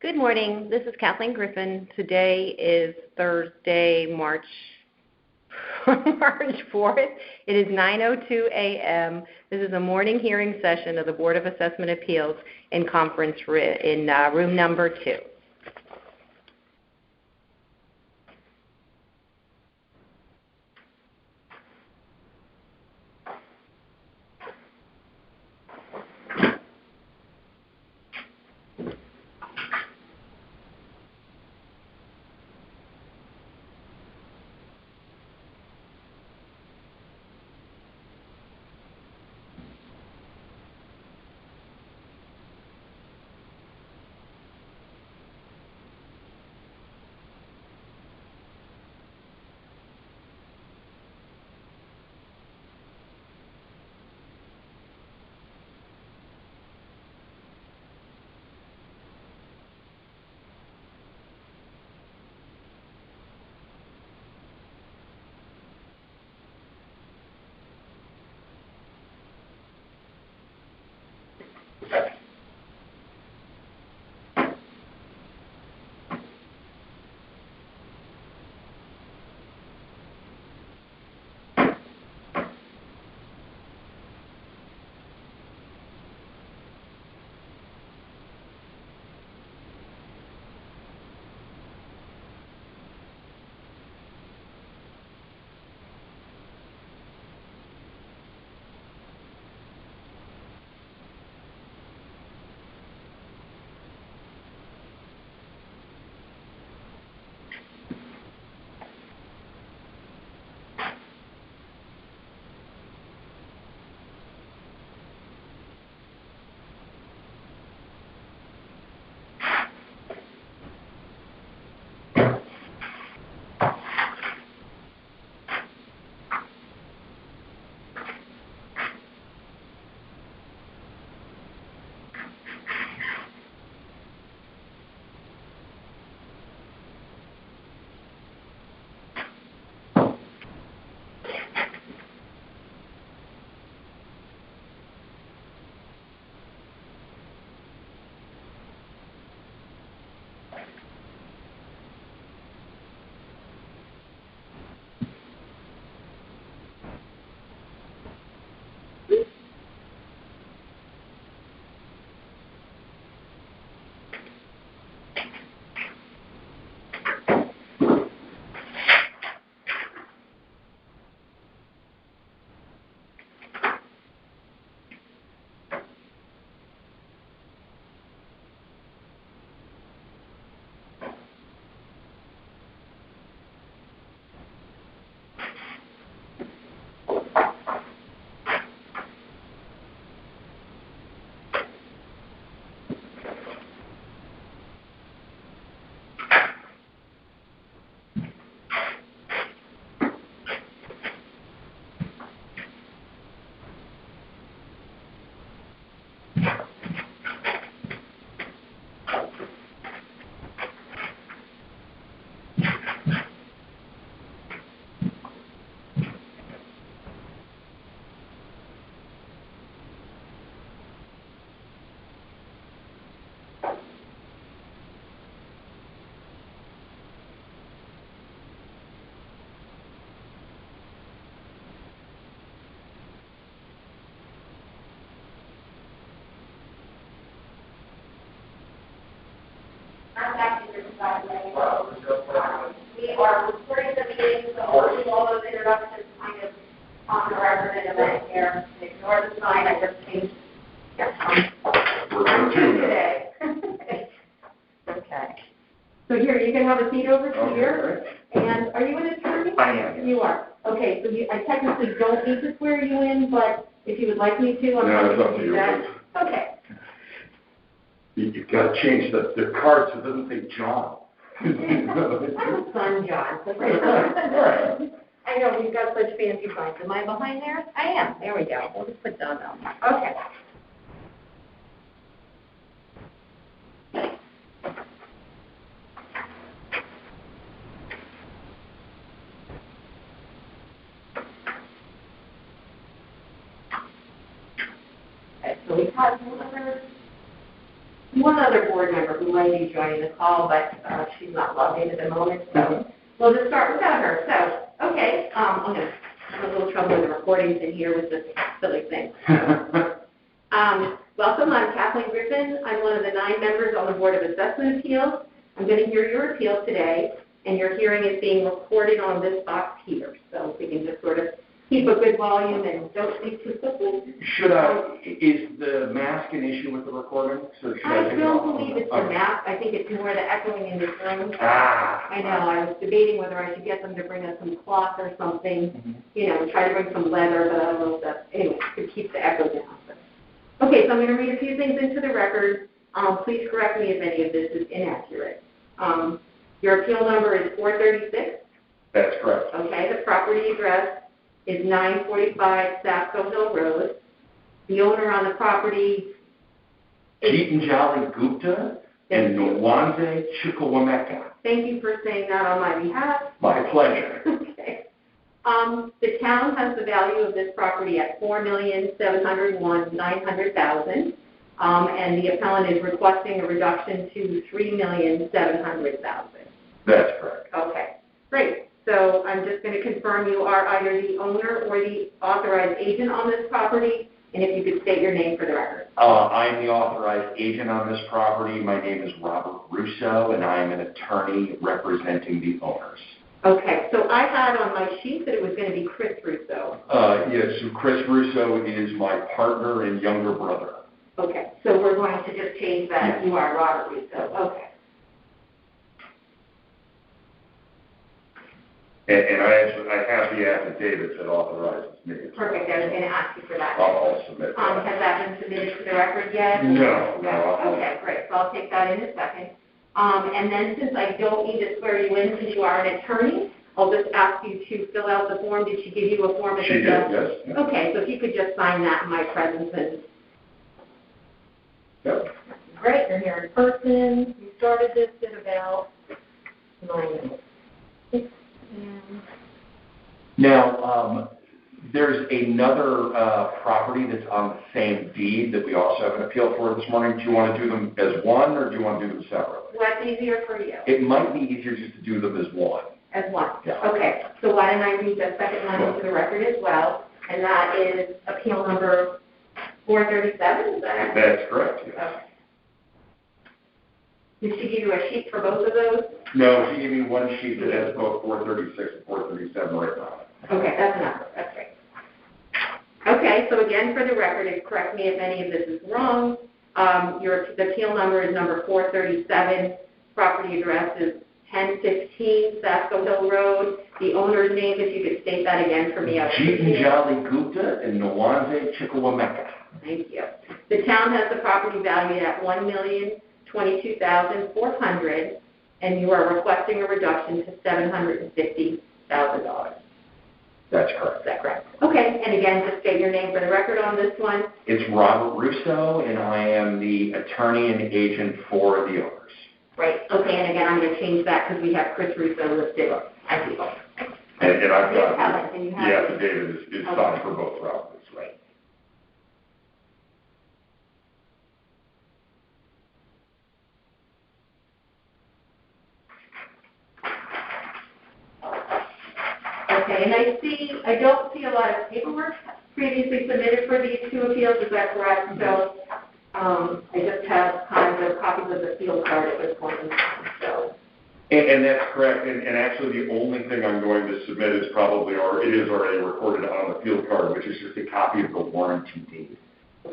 Good morning. This is Kathleen Griffin. Today is Thursday, March 4th. It is 9:02 a.m. This is a morning hearing session of the Board of Assessment Appeals in conference in room number 2. We are recording the meeting, so hopefully all those introductions kind of on the record in a minute here. Ignore the sign, I just changed. We're today. Okay. So here, you can have a seat over here. And are you an attorney? I am. You are. Okay, so I technically don't need to swear you in, but if you would like me to, I'm happy to do that. Okay. You've got to change the card so it doesn't say John. I'm a son, John. Right. I know, we've got such fancy signs. Am I behind there? I am. There we go. We'll just put John down. Okay. So we have another one other board member who might be joining the call, but she's not logged in at the moment, so we'll just start without her. So, okay, I'm going to have a little trouble with the recordings in here with this silly thing. Welcome, I'm Kathleen Griffin. I'm one of the 9 members on the Board of Assessment Appeals. I'm going to hear your appeal today, and your hearing is being recorded on this box here. So if we can just sort of keep a good volume and don't speak too quickly. Is the mask an issue with the recording? So I don't believe it's the mask. I think it's more the echoing in this room. I know. I was debating whether I should get them to bring us some cloth or something, try to bring some leather, but I don't know if that's, anyway, to keep the echo down. Okay, so I'm going to read a few things into the record. Please correct me if any of this is inaccurate. Your appeal number is 436. That's correct. Okay, the property address is 945 Sasko Hill Road. The owner on the property is Geetanjali Gupta and Nwanze Chukwuemeka. Thank you for saying that on my behalf. My pleasure. Okay. The town has the value of this property at $4,701,900,000, and the appellant is requesting a reduction to $3,700,000. That's correct. Okay, great. So I'm just going to confirm you are either the owner or the authorized agent on this property, and if you could state your name for the record. I am the authorized agent on this property. My name is Robert Russo, and I am an attorney representing the owners. Okay, so I had on my sheet that it was going to be Chris Russo. Yes, so Chris Russo is my partner and younger brother. Okay, so we're going to just change that. Yes. You are Robert Russo. Okay. And I have the affidavit that authorizes me. Perfect. I was going to ask you for that. I'll submit that. Has that been submitted to the record yet? No. Okay, great. So I'll take that in a second. And then since I don't need to swear you in since you are an attorney, I'll just ask you to fill out the form. Did she give you a form? She did, yes. Okay, so if you could just sign that in my presence. Yep. Great, you're here in person. You started this at about 9 minutes. Now, there's another property that's on the same deed that we also have an appeal for this morning. Do you want to do them as one, or do you want to do them separately? What's easier for you? It might be easier just to do them as one. As one? Yeah. Okay, so why don't I read the second one into the record as well, and that is appeal number 437, is that? That's correct, yes. Okay. Did she give you a sheet for both of those? No, she gave me one sheet that has both 436 and 437 right now. Okay, that's enough. That's great. Okay, so again, for the record, and correct me if any of this is wrong, the appeal number is number 437. Property address is 1015 Sasko Hill Road. The owner's name, if you could state that again for me. Geetanjali Gupta and Nwanze Chukwuemeka. Thank you. The town has the property valued at $1,022,400, and you are requesting a reduction to $750,000. That's correct. Is that correct? Okay, and again, just state your name for the record on this one. It's Robert Russo, and I am the attorney and agent for the owners. Right. Okay, and again, I'm going to change that because we have Chris Russo listed as the owner. And I've got the affidavit is signed for both properties. Right. Okay, and I don't see a lot of paperwork previously submitted for these two appeals. Is that correct? So I just have kind of copies of the field card at this point in time. So. And that's correct. And actually, the only thing I'm going to submit is probably, or it is already recorded on the field card, which is just a copy of the warranty deed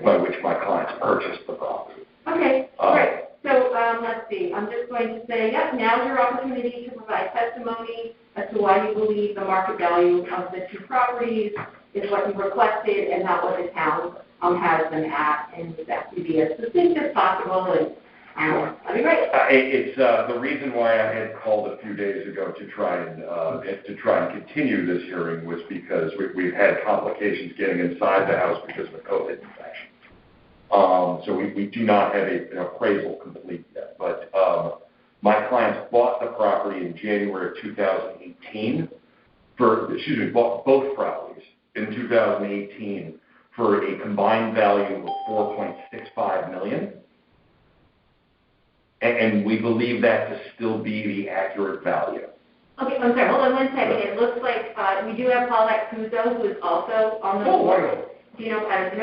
by which my clients purchased the property. Okay, great. So let's see. I'm just going to say, yep, now's your opportunity to provide testimony as to why you believe the market value of the two properties is what you requested and not what the town has them at, and that to be as succinct as possible. And that'd be great. It's the reason why I had called a few days ago to try and continue this hearing was because we've had complications getting inside the house because of a COVID infection. So we do not have an appraisal complete yet. But my clients bought the property in January of 2018 bought both properties in 2018 for a combined value of $4.65 million. And we believe that to still be the accurate value. Okay, I'm sorry, hold on one second. It looks like we do have Paulette Kuzo, who is also on the board. Do you know Paulette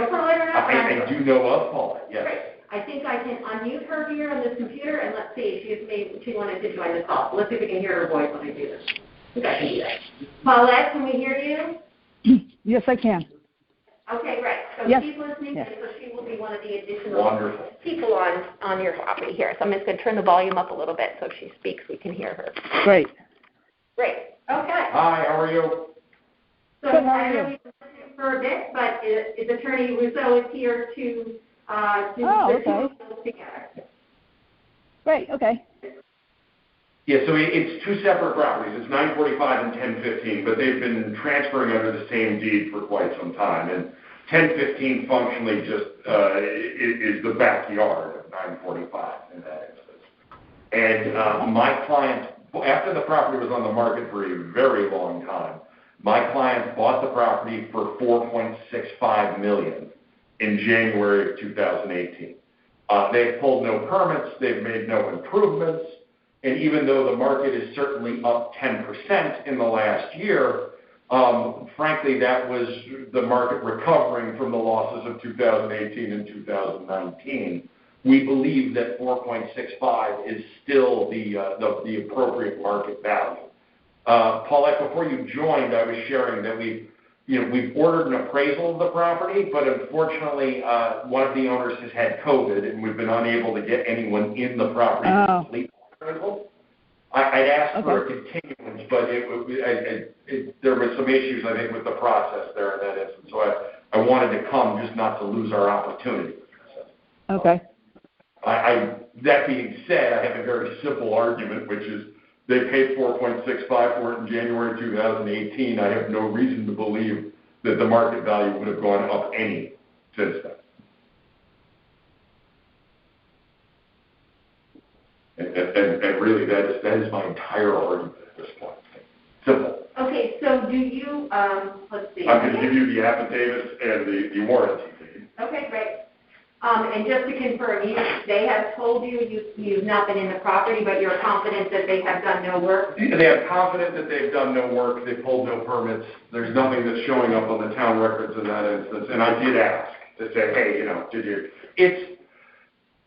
or not? I do know of Paulette, yes. Great. I think I can unmute her here on this computer, and let's see if she wanted to join the call. Let's see if we can hear her voice when I do this. I think I can do that. Paulette, can we hear you? Yes, I can. Okay, great. So yes. she's listening, yes. and so she will be one of the additional people on your property here. So I'm just going to turn the volume up a little bit so if she speaks, we can hear her. Great. Great. Okay. Hi, how are you? So good, how are I know you? we've been listening for a bit, but Attorney Russo is here to do the two of those together. Great, okay. Yeah, so it's two separate properties. It's 945 and 1015, but they've been transferring under the same deed for quite some time. And 1015 functionally just is the backyard of 945 in that instance. And my client, after the property was on the market for a very long time, my client bought the property for $4.65 million in January of 2018. They've pulled no permits. They've made no improvements. And even though the market is certainly up 10% in the last year, frankly, that was the market recovering from the losses of 2018 and 2019. We believe that 4.65 is still the appropriate market value. Paulette, before you joined, I was sharing that we've ordered an appraisal of the property, but unfortunately, one of the owners has had COVID, and we've been unable to get anyone in the property to complete the appraisal. I'd asked for a continuance, but there were some issues, I think, with the process there in that instance. So I wanted to come just not to lose our opportunity. Okay. That being said, I have a very simple argument, which is they paid $4.65 for it in January 2018. I have no reason to believe that the market value would have gone up any since then. And really, that is my entire argument at this point. Simple. Okay, so do you, let's see. I'm going to give you the affidavits and the warranty deed. Okay, great. And just to confirm, they have told you've not been in the property, but you're confident that they have done no work? They are confident that they've done no work. They pulled no permits. There's nothing that's showing up on the town records in that instance. And I did ask to say, hey, did you?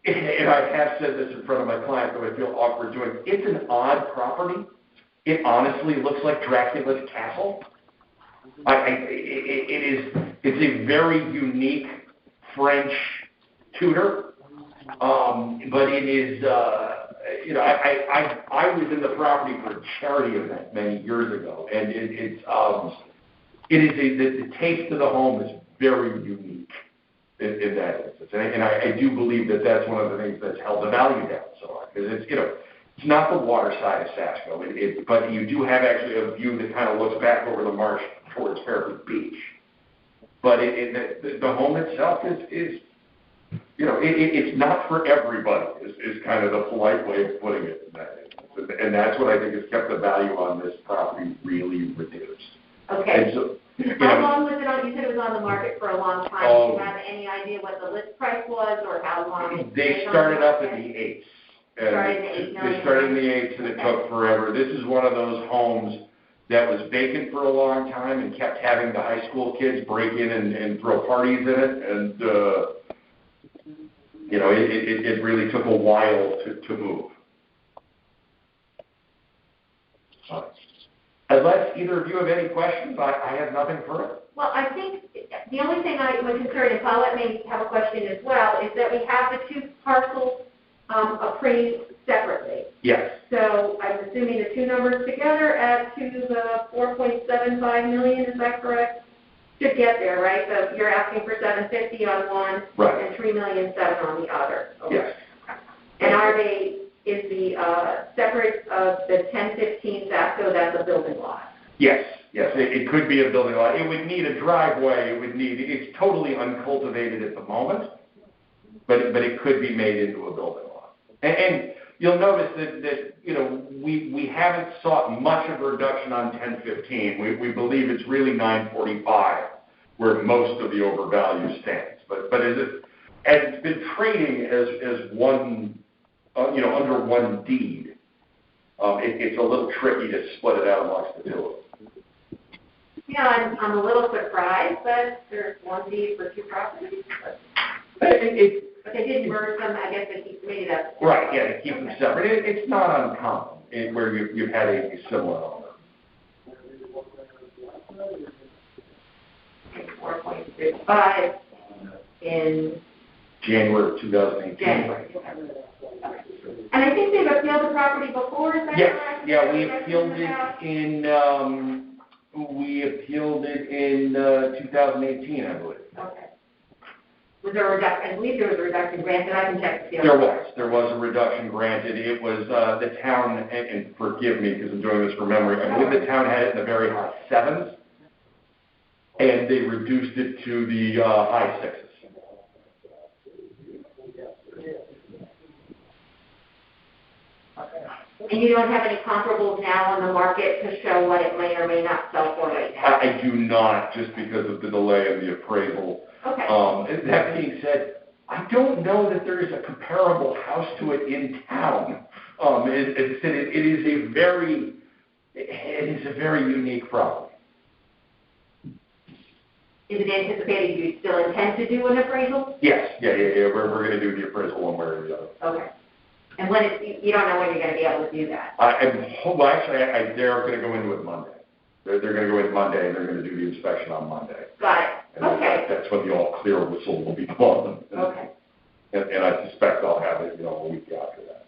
And I have said this in front of my client, though I feel awkward doing it. It's an odd property. It honestly looks like Dracula's castle. It's a very unique French Tudor, but it is, I was in the property for a charity event many years ago, and the taste of the home is very unique in that instance, and I do believe that that's one of the things that's held the value down so hard, because it's not the water side of Sasco, but you do have actually a view that kind of looks back over the marsh towards Fairfield Beach, but the home itself is it's not for everybody, is kind of the polite way of putting it in that instance. And that's what I think has kept the value on this property really reduced. Okay. And so, how long was it on? You said it was on the market for a long time. Do you have any idea what the list price was or how long? They started up in the 8s. They started in the 8s, and it took forever. This is one of those homes that was vacant for a long time and kept having the high school kids break in and throw parties in it. And it really took a while to move. Unless either of you have any questions, I have nothing further. Well, I think the only thing I was concerned, and Paulette may have a question as well, is that we have the two parcels appraised separately. Yes. So I'm assuming the two numbers together add to the $4.75 million, is that correct? To get there, right? So you're asking for $750 on one, right, and $3,007,000 on the other. Okay. Yes. And is the separate of the 1015 Sasco, that's a building lot? Yes. It could be a building lot. It would need a driveway. It's totally uncultivated at the moment, but it could be made into a building lot. And you'll notice that we haven't sought much of a reduction on 1015. We believe it's really 945 where most of the overvalue stands. But as it's been trading as one under one deed, it's a little tricky to split it out amongst the two of them. Yeah, I'm a little surprised that there's one deed for two properties. But they did merge them, I guess maybe that's... Right, yeah, to keep them separate. It's not uncommon where you've had a similar owner. 4.65 in January of 2018. January. And I think they've appealed the property before, is that correct? Yeah, we appealed it in 2018, I believe. Okay. Was there a reduction? I believe there was a reduction granted. I can check the There was a reduction granted. It was the town, and forgive me because I'm doing this from memory, I believe the town had it in the very high 7s, and they reduced it to the high 6s. And you don't have any comparables now on the market to show what it may or may not sell for right now? I do not, just because of the delay in the appraisal. Okay. That being said, I don't know that there is a comparable house to it in town. It is a very unique property. Is it anticipated you still intend to do an appraisal? Yes, yeah. We're going to do the appraisal one way or the other. Okay. And when you don't know when you're going to be able to do that? They're going to go into it Monday. They're going to go in Monday, and they're going to do the inspection on Monday. Got it. And okay. That's when the all clear whistle will be blown. Okay. And I suspect I'll have it, a week after that.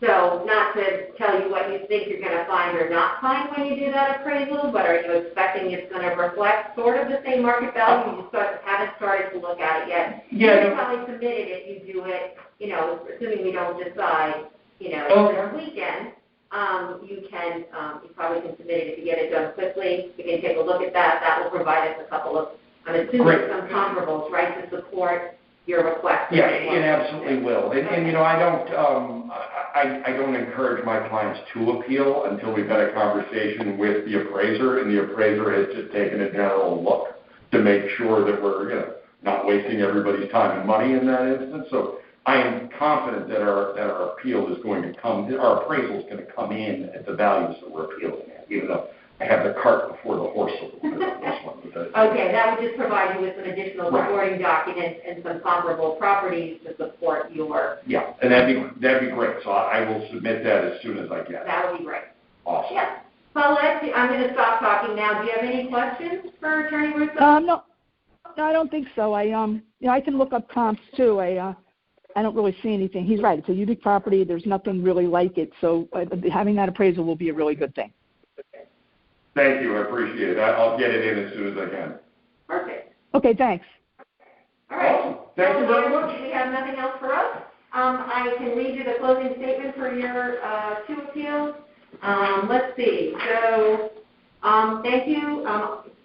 So not to tell you what you think you're going to find or not find when you do that appraisal, but are you expecting it's going to reflect sort of the same market value? You just haven't started to look at it yet. Yeah. You can probably submit it if you do it, assuming we don't decide, this weekend. You probably can submit it if you get it done quickly. We can take a look at that. That will provide us a couple of, I'm assuming, some comparables, right, to support your request. Yeah, it absolutely will. And I don't encourage my clients to appeal until we've had a conversation with the appraiser, and the appraiser has just taken a general look to make sure that we're not wasting everybody's time and money in that instance. So I am confident that our appeal is going to our appraisal is going to come in at the values that we're appealing at, even though I have the cart before the horse a little bit on this one. Okay, that would just provide you with some additional supporting documents and some comparable properties to support your... Yeah, and that'd be great. So I will submit that as soon as I get it. That would be great. Awesome. Yeah. Paulette, I'm going to stop talking now. Do you have any questions for Attorney Russo? No, I don't think so. I can look up comps too. I don't really see anything. He's right. It's a unique property. There's nothing really like it. So having that appraisal will be a really good thing. Thank you. I appreciate it. I'll get it in as soon as I can. Perfect. Okay, thanks. All right. Awesome. Thank you very much. We have nothing else for us. I can read you the closing statement for your two appeals. Let's see. So thank you.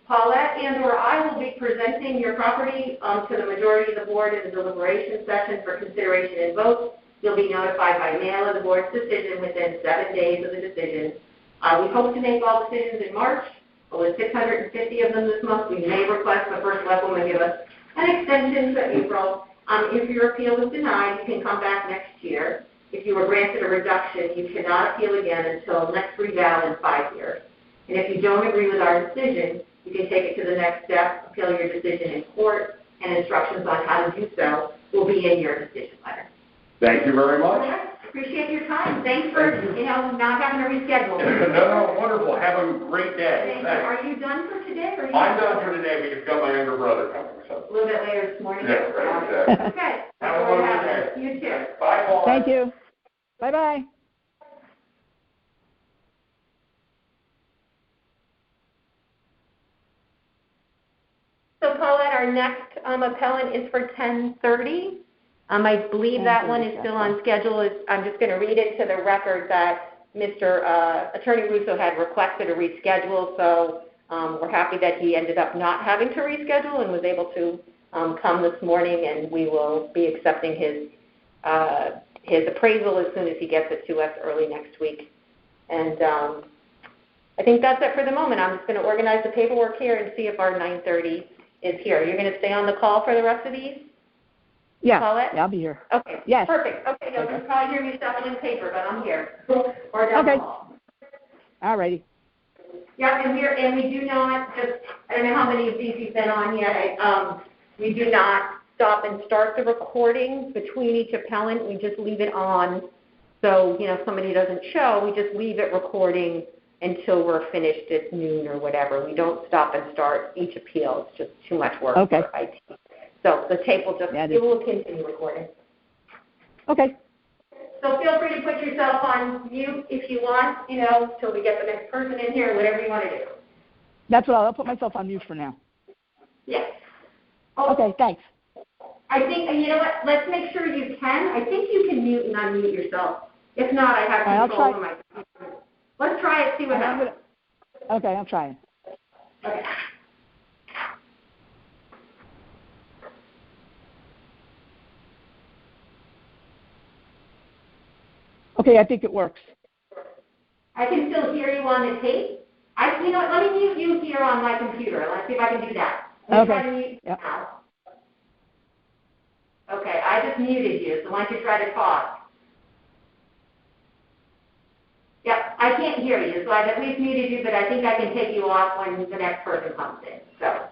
Paulette and/or I will be presenting your property to the majority of the board in the deliberation session for consideration and vote. You'll be notified by mail of the board's decision within 7 days of the decision. We hope to make all decisions in March, but with 650 of them this month, we may request the first select woman give us an extension to April. If your appeal is denied, you can come back next year. If you were granted a reduction, you cannot appeal again until next reval in 5 years. And if you don't agree with our decision, you can take it to the next step, appeal your decision in court, and instructions on how to do so will be in your decision letter. Thank you very much. Appreciate your time. Thanks for, not having to reschedule. No, wonderful. Have a great day. Thank you. Are you done for today? Or I'm done for today, but you've got my younger brother coming. So. A little bit later this morning? Yeah, right, exactly. Okay. Have a wonderful day. You too. Bye, Paul. Thank you. Bye-bye. So, Paulette, our next appellant is for 10:30. I believe that one is still on schedule. I'm just going to read into the record that Mr. Attorney Russo had requested a reschedule, so we're happy that he ended up not having to reschedule and was able to come this morning, and we will be accepting his appraisal as soon as he gets it to us early next week. And I think that's it for the moment. I'm just going to organize the paperwork here and see if our 9:30 is here. You're going to stay on the call for the rest of these? Yeah, Paulette? yeah, I'll be here. Okay. Yes. Perfect. Okay, you'll Okay. probably hear me shuffling paper, but I'm here. Or down the Okay. hall. All righty. Yeah, and we do not just, I don't know how many of these you've been on yet, we do not stop and start the recording between each appellant. We just leave it on. So, if somebody doesn't show, we just leave it recording until we're finished at noon or whatever. We don't stop and start each appeal. It's just too much work Okay. for IT. So the tape will just, Yeah, it will continue recording. Okay. So feel free to put yourself on mute if you want, till we get the next person in here, whatever you want to do. That's what I'll put myself on mute for now. Yes. Oh, Okay, thanks. I think, you know what, let's make sure you can. I think you can mute and unmute yourself. If not, I have I'll control try. over my computer. Let's try it, see what happens. Okay, I'm trying. Okay. Okay, I think it works. I can still hear you on the tape. You know what, let me mute you here on my computer. Let's see if I can do that. Let me try to mute you Yep. now. Okay, I just muted you, so why don't you try to talk? Yep, I can't hear you, so I've at least muted you, but I think I can take you off when the next person comes in. So.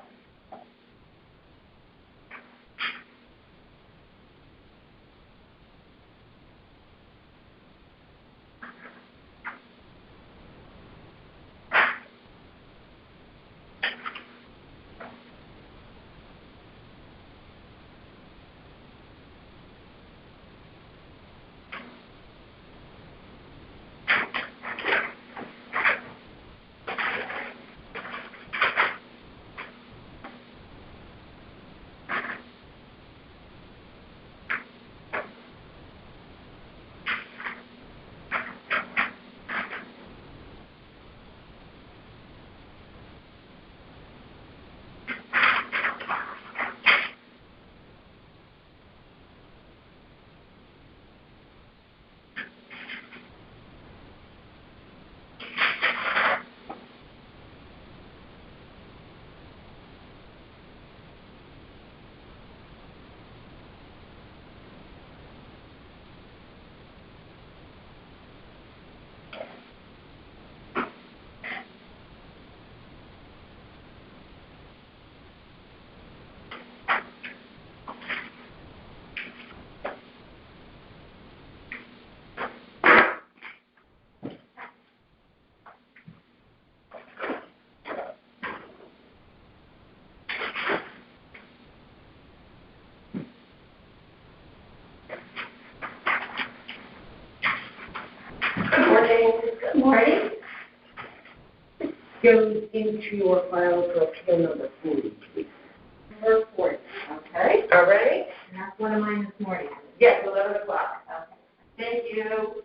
Good morning. Go into your file for appeal number 40, please. Number 40. Okay. All right? And that's one of mine this morning. Yes, 11 o'clock. Okay. Thank you.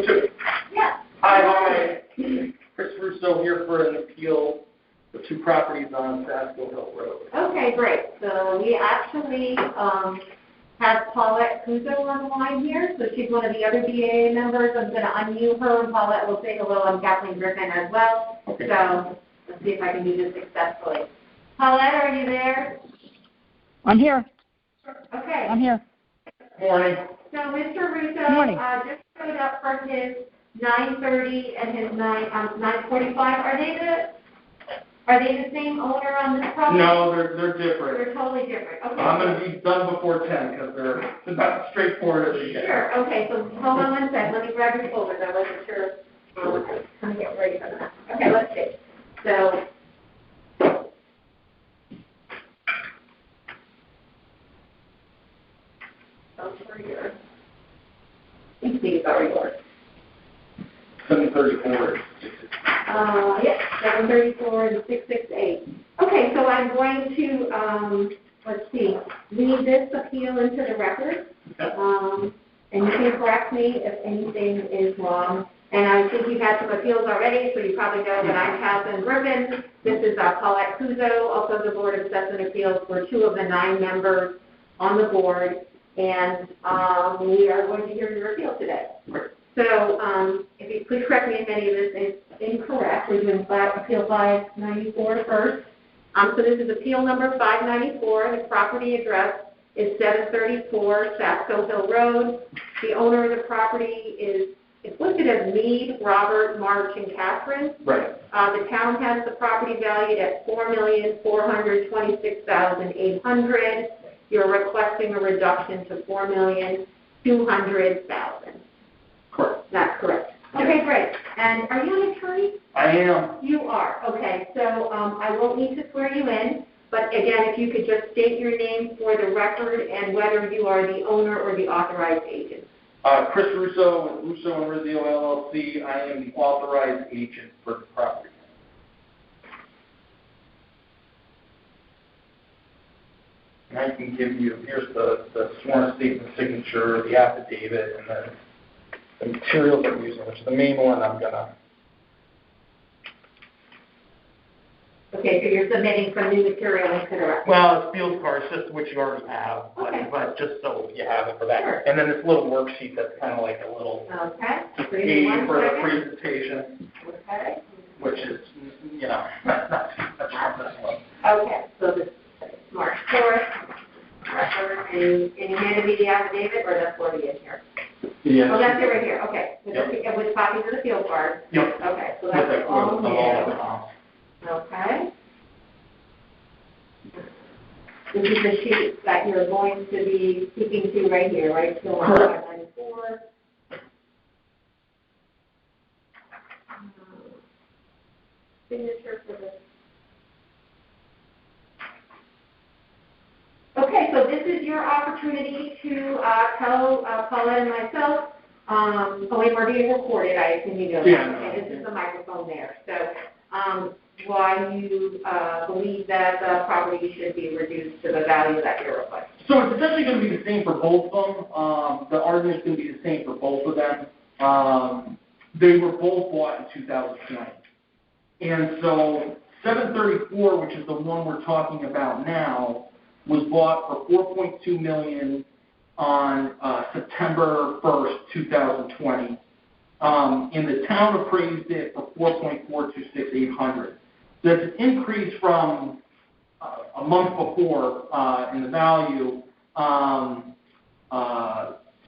So two. Yeah. Hi, Chris Russo here for an appeal of two properties on Sasko Hill Road. Okay, great. So we actually have Paulette Kuzo on the line here. So she's one of the other BAA members. I'm going to unmute her, and Paulette will say hello. I'm Kathleen Griffin as well. Okay. So let's see if I can do this successfully. Paulette, are you there? I'm here. Okay. I'm here. Morning. So Mr. Russo Morning. just showed up for his 9:30 and his 9:45. Are they the same owner on this property? No, they're different. They're totally different. Okay. I'm going to be done before 10 because they're about as straightforward as they get. Sure. Okay. So hold on one second. Let me grab your folders. I wasn't sure. I was trying to get ready for that. Okay. Let's see. So. For your. I think these are yours. 734. Yes, 734 and 668. Okay, so I'm going to, let's see, read this appeal into the record. And you can correct me if anything is wrong. And I think you've had some appeals already, so you probably know that I'm Kathleen Griffin. This is Paulette Kuzo, also the Board of Assessment Appeals. We're two of the 9 members on the board, and we are going to hear your appeal today. So if you could correct me if any of this is incorrect, we're doing Appeal 594 first. So this is Appeal number 594. The property address is 734 Sasko Hill Road. The owner of the property is listed as Meade, Robert, March, and Catherine. Right. The town has the property valued at $4,426,800. You're requesting a reduction to $4,200,000. Correct. That's correct. Yes. Okay, great. And are you an attorney? I am. You are. Okay, so I won't need to swear you in, but again, if you could just state your name for the record and whether you are the owner or the authorized agent. Chris Russo with Russo and Rizzio LLC. I am the authorized agent for the property. And I can give you, here's the sworn statement signature, the affidavit, and then the materials I'm using, which is the main one I'm going to. Okay, so you're submitting some new material into the record. Well, it's field cards, just which you already have, Okay. but just so you have it for that. Sure. And then this little worksheet that's kind of like a little Okay. So give me aid one for the second. presentation, Okay. which is, not too much on this one. Okay, so this is March 4th. Record, and you handed me the affidavit, or that's already in here? Yeah. Oh, that's it right here, okay. Yep. With copies of the field card. Yep. Okay, so With that's the- all with the new. law. Okay. This is the sheet that you're going to be speaking to right here, right? So Correct. 594. Signature for this. Okay, so this is your opportunity to tell Paulette and myself, we're being recorded, I assume you know that. Yeah. Okay, this is the microphone there. So why you believe that the property should be reduced to the value that you're requesting. So it's essentially going to be the same for both of them. The argument's going to be the same for both of them. They were both bought in 2020. And so 734, which is the one we're talking about now, was bought for $4.2 million on September 1st, 2020. And the town appraised it for $4,426,800. That's an increase from a month before in the value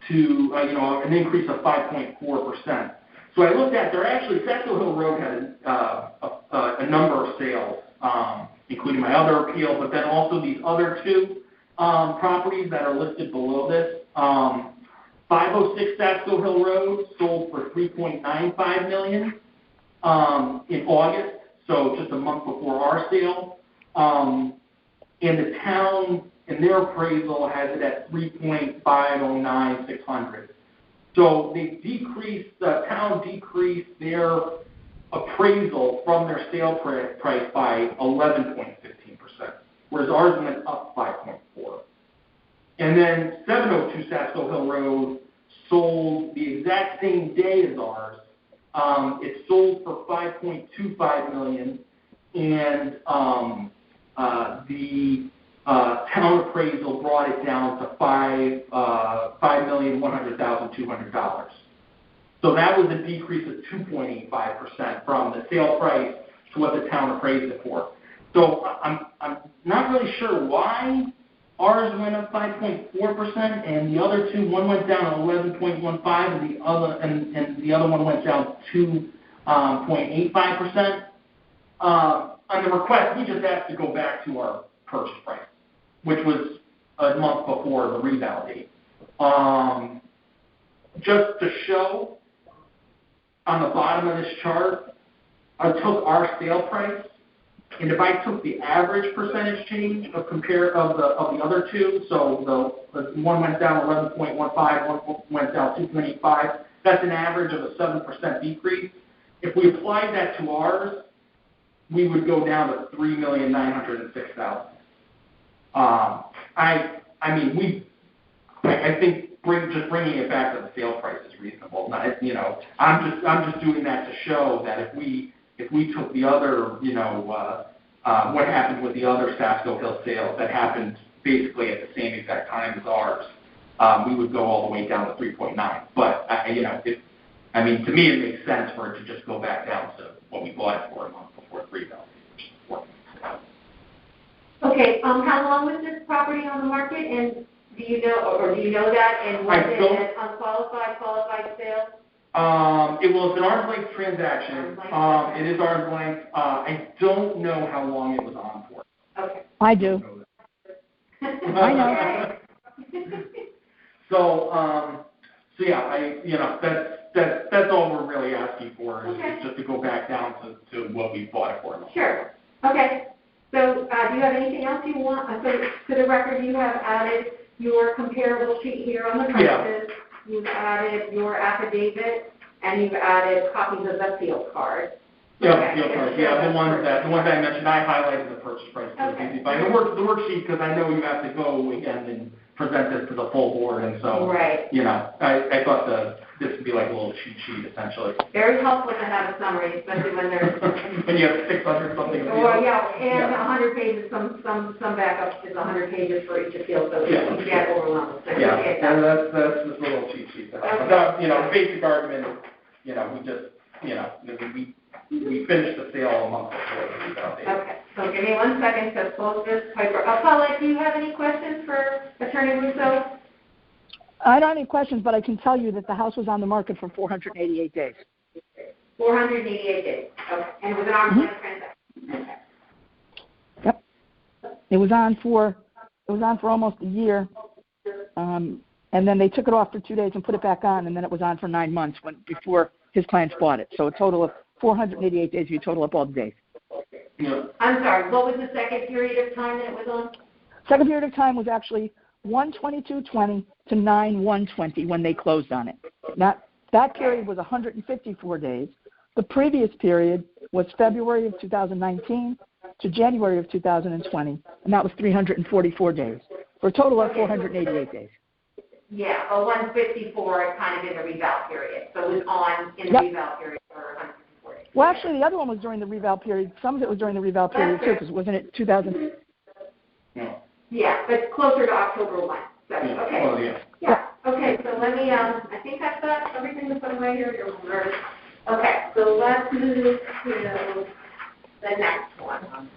to an increase of 5.4%. So I looked at, Sasko Hill Road had a number of sales, including my other appeal, but then also these other two properties that are listed below this. 506 Sasko Hill Road sold for $3.95 million in August, so just a month before our sale. And the town, in their appraisal, has it at $3.509,600. So the town decreased their appraisal from their sale price by 11.15%, whereas ours went up 5.4%. And then 702 Sasko Hill Road sold the exact same day as ours. It sold for $5.25 million, and the town appraisal brought it down to $5,100,200. So that was a decrease of 2.85% from the sale price to what the town appraised it for. So I'm not really sure why ours went up 5.4% and the other two, one went down 11.15 and the other one went down 2.85%. On the request, we just asked to go back to our purchase price, which was a month before the reval date. Just to show, on the bottom of this chart, I took our sale price, and if I took the average percentage change of the other two, so the one went down 11.15, one went down 2.85, that's an average of a 7% decrease. If we applied that to ours, we would go down to $3,906,000. I think just bringing it back to the sale price is reasonable. I'm just doing that to show that if we took the other, what happened with the other Sapsco Hill sales that happened basically at the same exact time as ours, we would go all the way down to 3.9. But to me, it makes sense for it to just go back down to what we bought it for a month before 3 dollars. Okay. How long was this property on the market, and do you know that? And was it unqualified, qualified sale? It was an arm's length transaction. It is arm's length. I don't know how long it was on for. Okay. I do. I know. So yeah, that's all we're really asking for is just to go back down to what we bought it for. Sure. Okay. So do you have anything else you want? So to the record, you have added your comparable sheet here on the prices. Yeah. You've added your affidavit, and you've added copies of the field card. Yeah, field cards. Yeah, the ones I mentioned, I highlighted the purchase price. Okay. The worksheet, because I know you have to go again and present this to the full board, and so right. I thought this would be like a little cheat sheet essentially. Very helpful to have a summary, especially when there's when you have 600 something appeals. Well, yeah, and 100 pages. Some backup is 100 pages for each appeal, so you can get overwhelmed. So yeah, and that's just a little cheat sheet. Okay. Basic argument. We finished the sale a month before the reval date. Okay, so give me 1 second to close this paper. Paula, do you have any questions for Attorney Russo? I don't have any questions, but I can tell you that the house was on the market for 488 days. 488 days. Okay, and it was an arm's length transaction. Okay. Yep. It was on for almost a year, and then they took it off for 2 days and put it back on, and then it was on for 9 months before his clients bought it. So a total of 488 days if you total up all the days. Yeah. I'm sorry, what was the second period of time that it was on? Second period of time was actually 1/22/20 to 9/1/20 when they closed on it. That period was 154 days. The previous period was February of 2019 to January of 2020, and that was 344 days, for a total of 488 days. Yeah, 154 kind of in the reval period. So it was on in the reval period for 154 days. Well, actually, the other one was during the reval period. Some of it was during the reval period, too, because wasn't it 2000? Yeah, but closer to October 1. So, okay. Well, yeah. Yeah, okay, so let me, I think I've got everything to put away here. Okay, so let's move to the next one.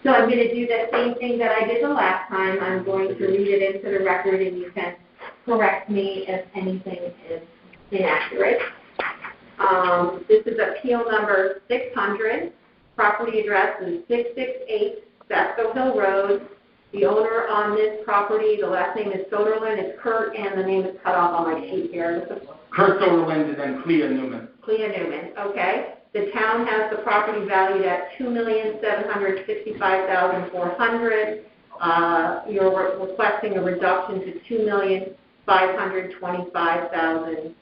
So I'm going to do the same thing that I did the last time. I'm going to read it into the record, and you can correct me if anything is inaccurate. This is appeal number 600. Property address is 668 Sapsco Hill Road. The owner on this property, the last name is Soderlund. It's Kurt, and the name is cut off on my sheet here. Kurt Soderlund and then Clea Newman. Clea Newman, okay. The town has the property valued at $2,765,400. You're requesting a reduction to $2,525,000.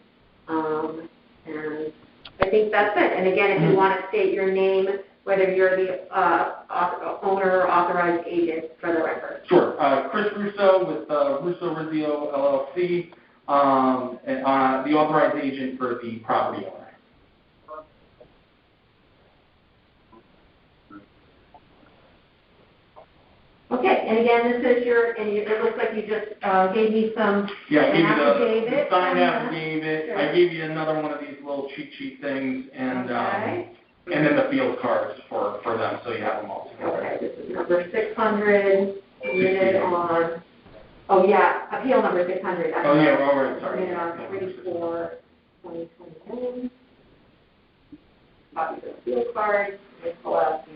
And I think that's it. And again, if you want to state your name, whether you're the owner or authorized agent for the record. Sure. Chris Russo with Russo Rizzio LLC. the authorized agent for the property owner. Okay, and again, this is it looks like you just gave me some Yeah, I gave you the affidavit. signed affidavit. Sure. I gave you another one of these little cheat sheet things, and Okay. and then the field cards for them, so you have them all together. Okay, this is number 600, submitted on, oh yeah, appeal number 600. Oh, yeah, all right, sorry. Submitted on 3/4/2021. Copies of the field cards, they pull out the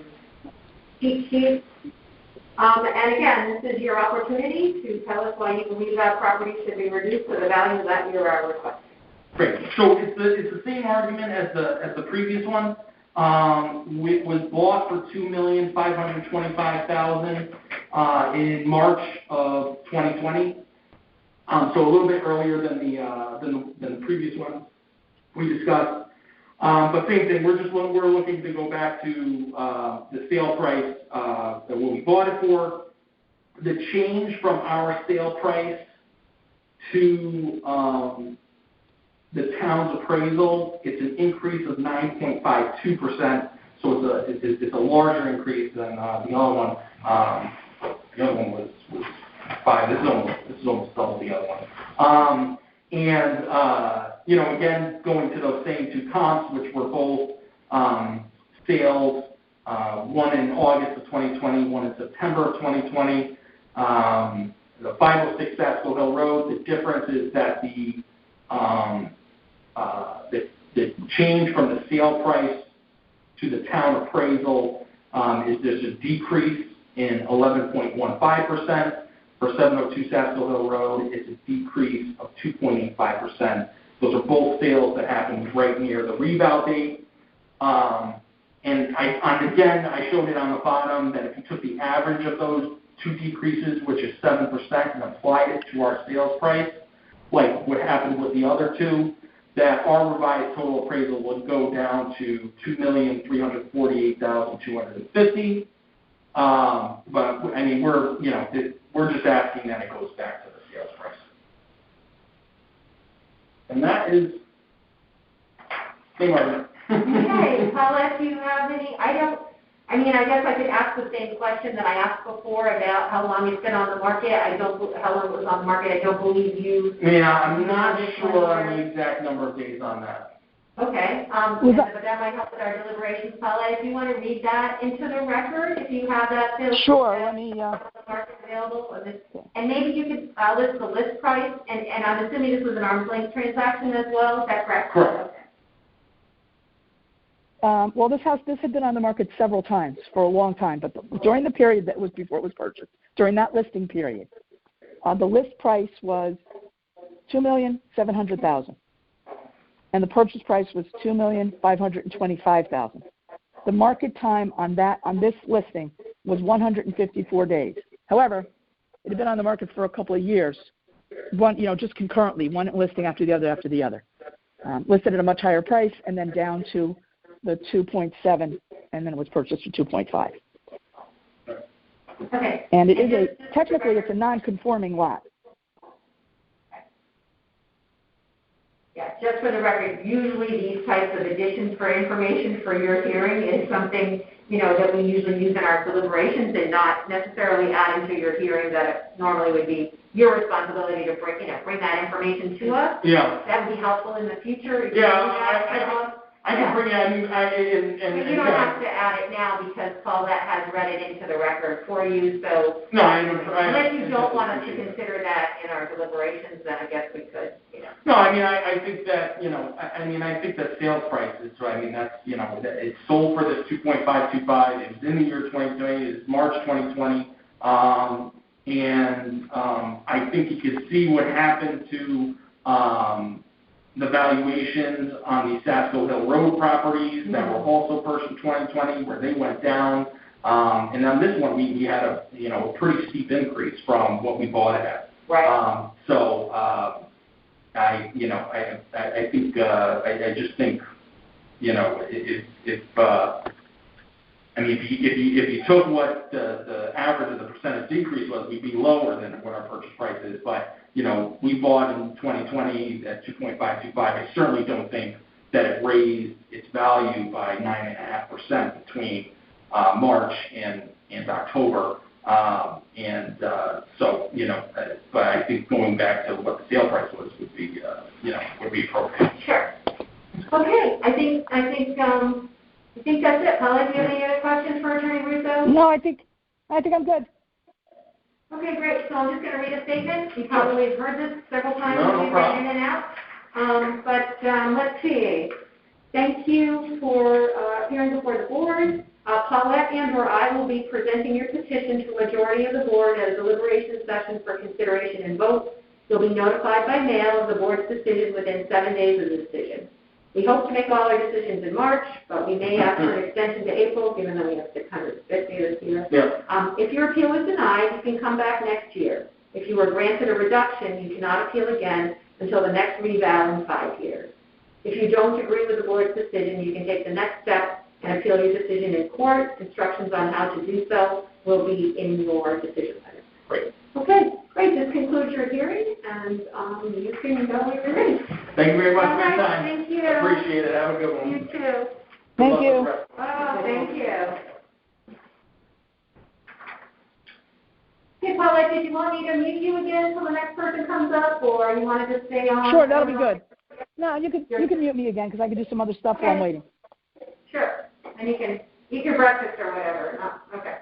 cheat sheets. And again, this is your opportunity to tell us why you believe that property should be reduced to the value that you are requesting. Great. So it's the same argument as the previous one. It was bought for $2,525,000 in March of 2020. So a little bit earlier than the previous one we discussed. But same thing. We're looking to go back to the sale price that what we bought it for. The change from our sale price to the town's appraisal, it's an increase of 9.52%. So it's a larger increase than the other one. The other one was 5. This is almost double the other one. Again, going to those same two comps, which were both sales, one in August of 2020, one in September of 2020. The 506 Saskell Hill Road, the difference is that the change from the sale price to the town appraisal is there's a decrease in 11.15%. For 702 Saskell Hill Road, it's a decrease of 2.85%. Those are both sales that happened right near the reval date. And I showed it on the bottom that if you took the average of those two decreases, which is 7%, and applied it to our sales price, like what happened with the other two, that our revised total appraisal would go down to $2,348,250. But I mean, we're just asking that it goes back to the sales price. And that is same argument. Okay, Paulette, do you have any, I guess I could ask the same question that I asked before about how long it's been on the market. How long it was on the market. I don't believe you. Yeah, I'm not sure on the exact number of days on that. Okay, but that might help with our deliberations, Paulette. If you want to read that into the record, if you have that. Sure, let me. Market available, and maybe you could list the list price, and I'm assuming this was an arm's length transaction as well. Is that correct? Correct. Well, this had been on the market several times for a long time, but during the period that was before it was purchased, during that listing period, the list price was $2,700,000, and the purchase price was $2,525,000. The market time on this listing was 154 days. However, it had been on the market for a couple of years, just concurrently, one listing after the other. Listed at a much higher price, and then down to the 2.7, and then it was purchased for 2.5. Okay. And technically it's a non-conforming lot. Yeah, just for the record, usually these types of additions for information for your hearing is something, that we usually use in our deliberations and not necessarily adding to your hearing that normally would be your responsibility to bring that information to us. Yeah. That would be helpful in the future. I can bring it in. But you don't have to add it now because Paulette has read it into the record for you, so. No, unless you don't want us to consider that in our deliberations, then I guess we could, No, I think that, I think that sales prices, so that's, it's sold for this 2.525. It was in the year 2020. It's March 2020. I think you could see what happened to, the valuations on the Saskell Hill Road properties that were also purchased in 2020, where they went down. And on this one, we had a pretty steep increase from what we bought it at. Right. I just think, if I mean, if you took what the average of the percentage decrease was, we'd be lower than what our purchase price is. But, you know, we bought in 2020 at 2.525. I certainly don't think that it raised its value by 9.5% between March and October. So, you know, but I think going back to what the sale price was would be, you know, would be appropriate. Sure. Okay, I think that's it. Paula, do you have any other questions for Attorney Russo? No, I think I'm good. Okay, great. So I'm just going to read a statement. You probably have heard this several times No as we've been problem. in and out. Let's see. Thank you for appearing before the board. Paulette and/or I will be presenting your petition to a majority of the board at a deliberation session for consideration and vote. You'll be notified by mail of the board's decision within 7 days of the decision. We hope to make all our decisions in March, but we may ask for an extension to April, given that we have 650 this year. Yeah. If your appeal is denied, you can come back next year. If you were granted a reduction, you cannot appeal again until the next reval in 5 years. If you don't agree with the board's decision, you can take the next step and appeal your decision in court. Instructions on how to do so will be in your decision letter. Great. Okay, great. This concludes your hearing, and you can go when you're ready. Thank you very much All for your right, time. thank you. Appreciate it. Have a good one. You too. Thank Good you. luck with the rest. Oh, thank you. Okay, Paula, did you want me to mute you again until the next person comes up, or you want to just stay on? Sure, that'll be good. No, you can mute me again because I can do some other stuff while I'm waiting. Sure. And you can eat your breakfast or whatever. No, okay.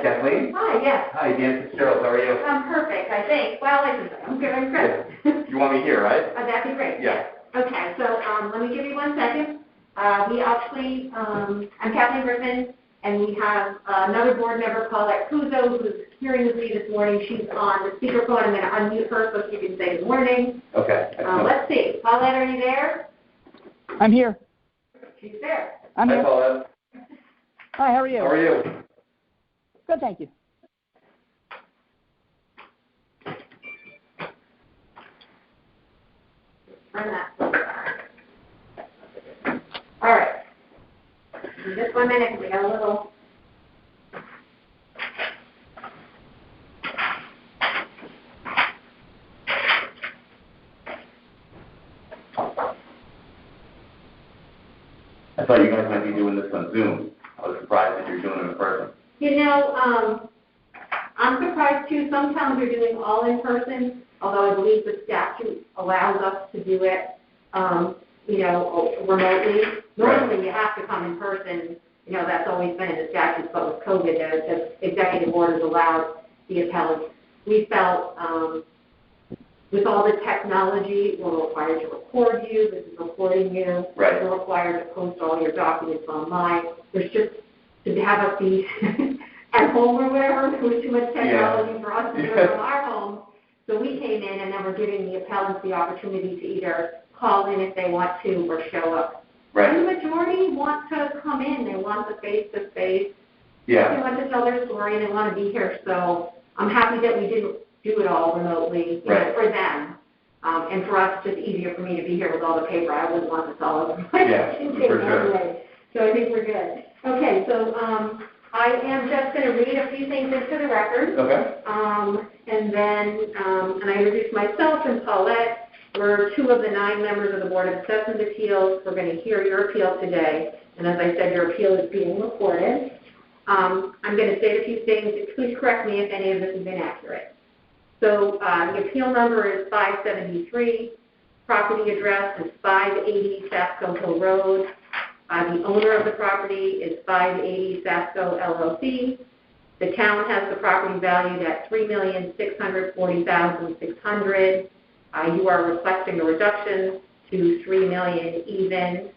Kathleen? Hi, yes. Hi, Dan Fitzgerald. How are you? I'm perfect, I think. Well, I'm good, I'm good. You want me here, right? That'd be great. Yeah. Okay, so let me give you 1 second. We actually, I'm Kathleen Griffin, and we have another board member, Paulette Kuzo, who's hearing with me this morning. She's on the speakerphone. I'm going to unmute her so she can say good morning. Okay. Let's see. Paulette, are you there? I'm here. She's there. I'm Hi, here. Paulette. Hi, how are you? How are you? Good, thank you. turn that. All right. Just 1 minute, 'cause we got a little. I thought you guys might be doing this on Zoom. I was surprised that you're doing it in person. You know, I'm surprised too. Some towns are doing all in person, although I believe the statute allows us to do it, you know, remotely. Normally, you have to come in person. You know, that's always been in the statute, but with COVID, the executive orders allowed the appellate. We felt, with all the technology, we're required to record you. This is recording you. Right. We're required to post all your documents online. There's just, to have us be at home or whatever, there was too much technology for us to do it from our home. So we came in, and then we're giving the appellants the opportunity to either call in if they want to or show up. Right. And the majority want to come in. They want the face-to-face. Yeah. They want to tell their story, and they want to be here. So I'm happy that we didn't do it all remotely, you know, for them. And for us, it's just easier for me to be here with all the paper. I wouldn't want this all over my anyway. So I think we're good. Okay, so I am just going to read a few things into the record. Okay. And then, and I introduced myself and Paulette. We're 2 of the 9 members of the Board of Assessment Appeals. We're going to hear your appeal today. And as I said, your appeal is being recorded. I'm going to state a few things. Please correct me if any of this has been accurate. So the appeal number is 573. Property address is 580 Sapco Hill Road. The owner of the property is 580 Sapco LLC. The town has the property valued at $3,640,600. You are requesting a reduction to $3 million even.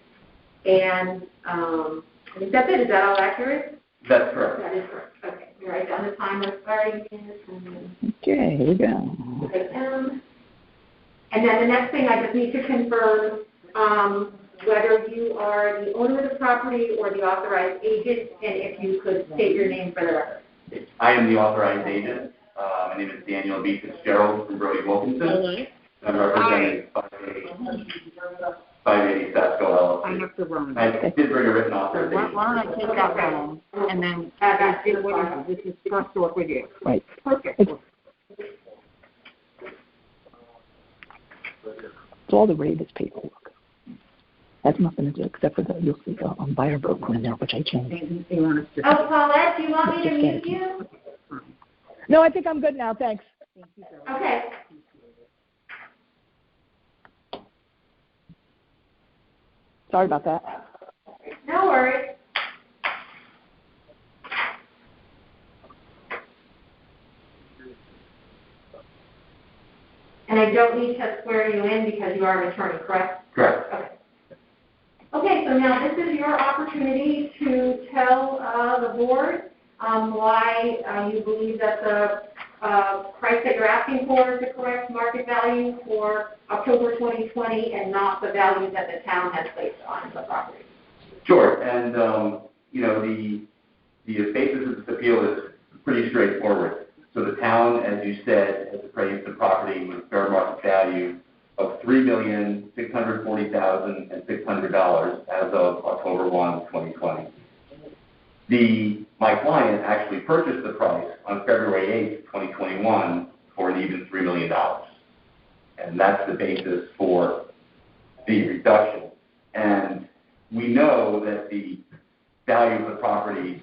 And I think that's it. Is that all accurate? That's correct. That is correct. Okay. You write down the time we're starting this. Okay, here we go. And then the next thing, I just need to confirm whether you are the owner of the property or the authorized agent, and if you could state your name for the record. I am the authorized agent. My name is Daniel B. Fitzgerald from Brody Wilkinson. I'm representing 580 Sapco LLC. I have to run. I did bring a written So authorization. why don't I take that home, and then this is first off with you. Right. Perfect. It's all the Ravis paperwork. Has nothing to do except for the, you'll see buyer broker in there, which I changed. They want us to. Oh, Paulette, do you want me to mute you? No, I think I'm good now, thanks. Okay. Sorry about that. No worries. And I don't need to swear you in because you are an attorney, correct? Correct. Okay. Okay, so now this is your opportunity to tell the board why you believe that the price that you're asking for is the correct market value for October 2020 and not the value that the town has placed on the property. Sure. And, you know, the basis of this appeal is pretty straightforward. So the town, as you said, has appraised the property with a fair market value of $3,640,600 as of October 1, 2020. My client actually purchased the price on February 8, 2021 for an even $3 million. And that's the basis for the reduction. And we know that the value of the property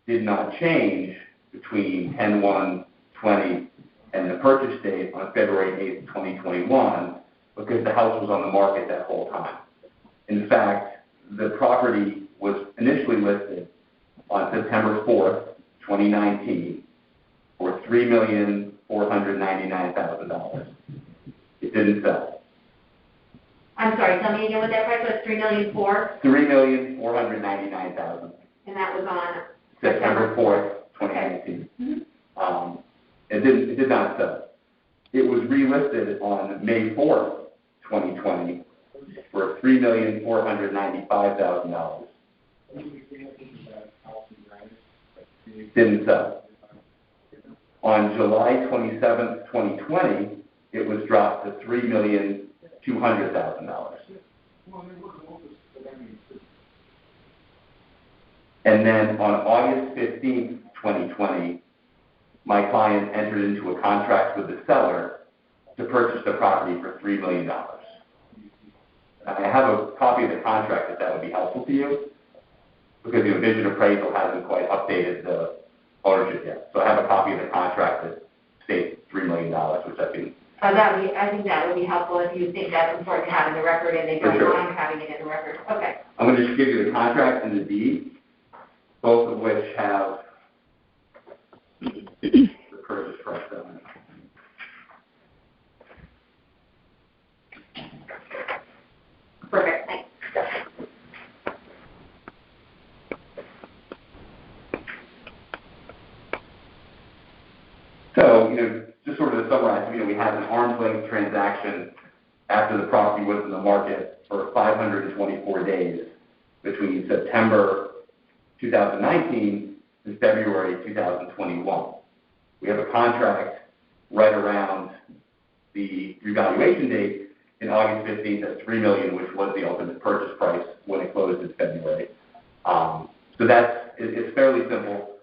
did not change between 10/1/20 and the purchase date on February 8, 2021, because the house was on the market that whole time. In fact, the property was initially listed on September 4th, 2019, for $3,499,000. It didn't sell. I'm sorry, tell me again what that price was, $3,000,004? $3,499,000. And that was on September 4th, 2019. Mm-hmm. It did not sell. It was relisted on May 4th, 2020 for $3,495,000. Didn't sell. On July 27th, 2020, it was dropped to $3,499,000. $200,000. And then on August 15th, 2020, my client entered into a contract with the seller to purchase the property for $3 million. I have a copy of the contract if that would be helpful to you, because the Vision Appraisal hasn't quite updated the ownership yet. So I have a copy of the contract that states $3 million, which I can... I think that would be helpful if you think that's important to have in the record and they don't mind having it in the record. Okay. I'm going to just give you the contract and the deed, both of which have the purchase price on it. Perfect, thanks. So, just sort of to summarize, we had an arm's length transaction after the property was in the market for 524 days between September 2019 and February 2021. We have a contract right around the revaluation date in August 15th at $3 million, which was the ultimate purchase price when it closed in February. So it's fairly simple,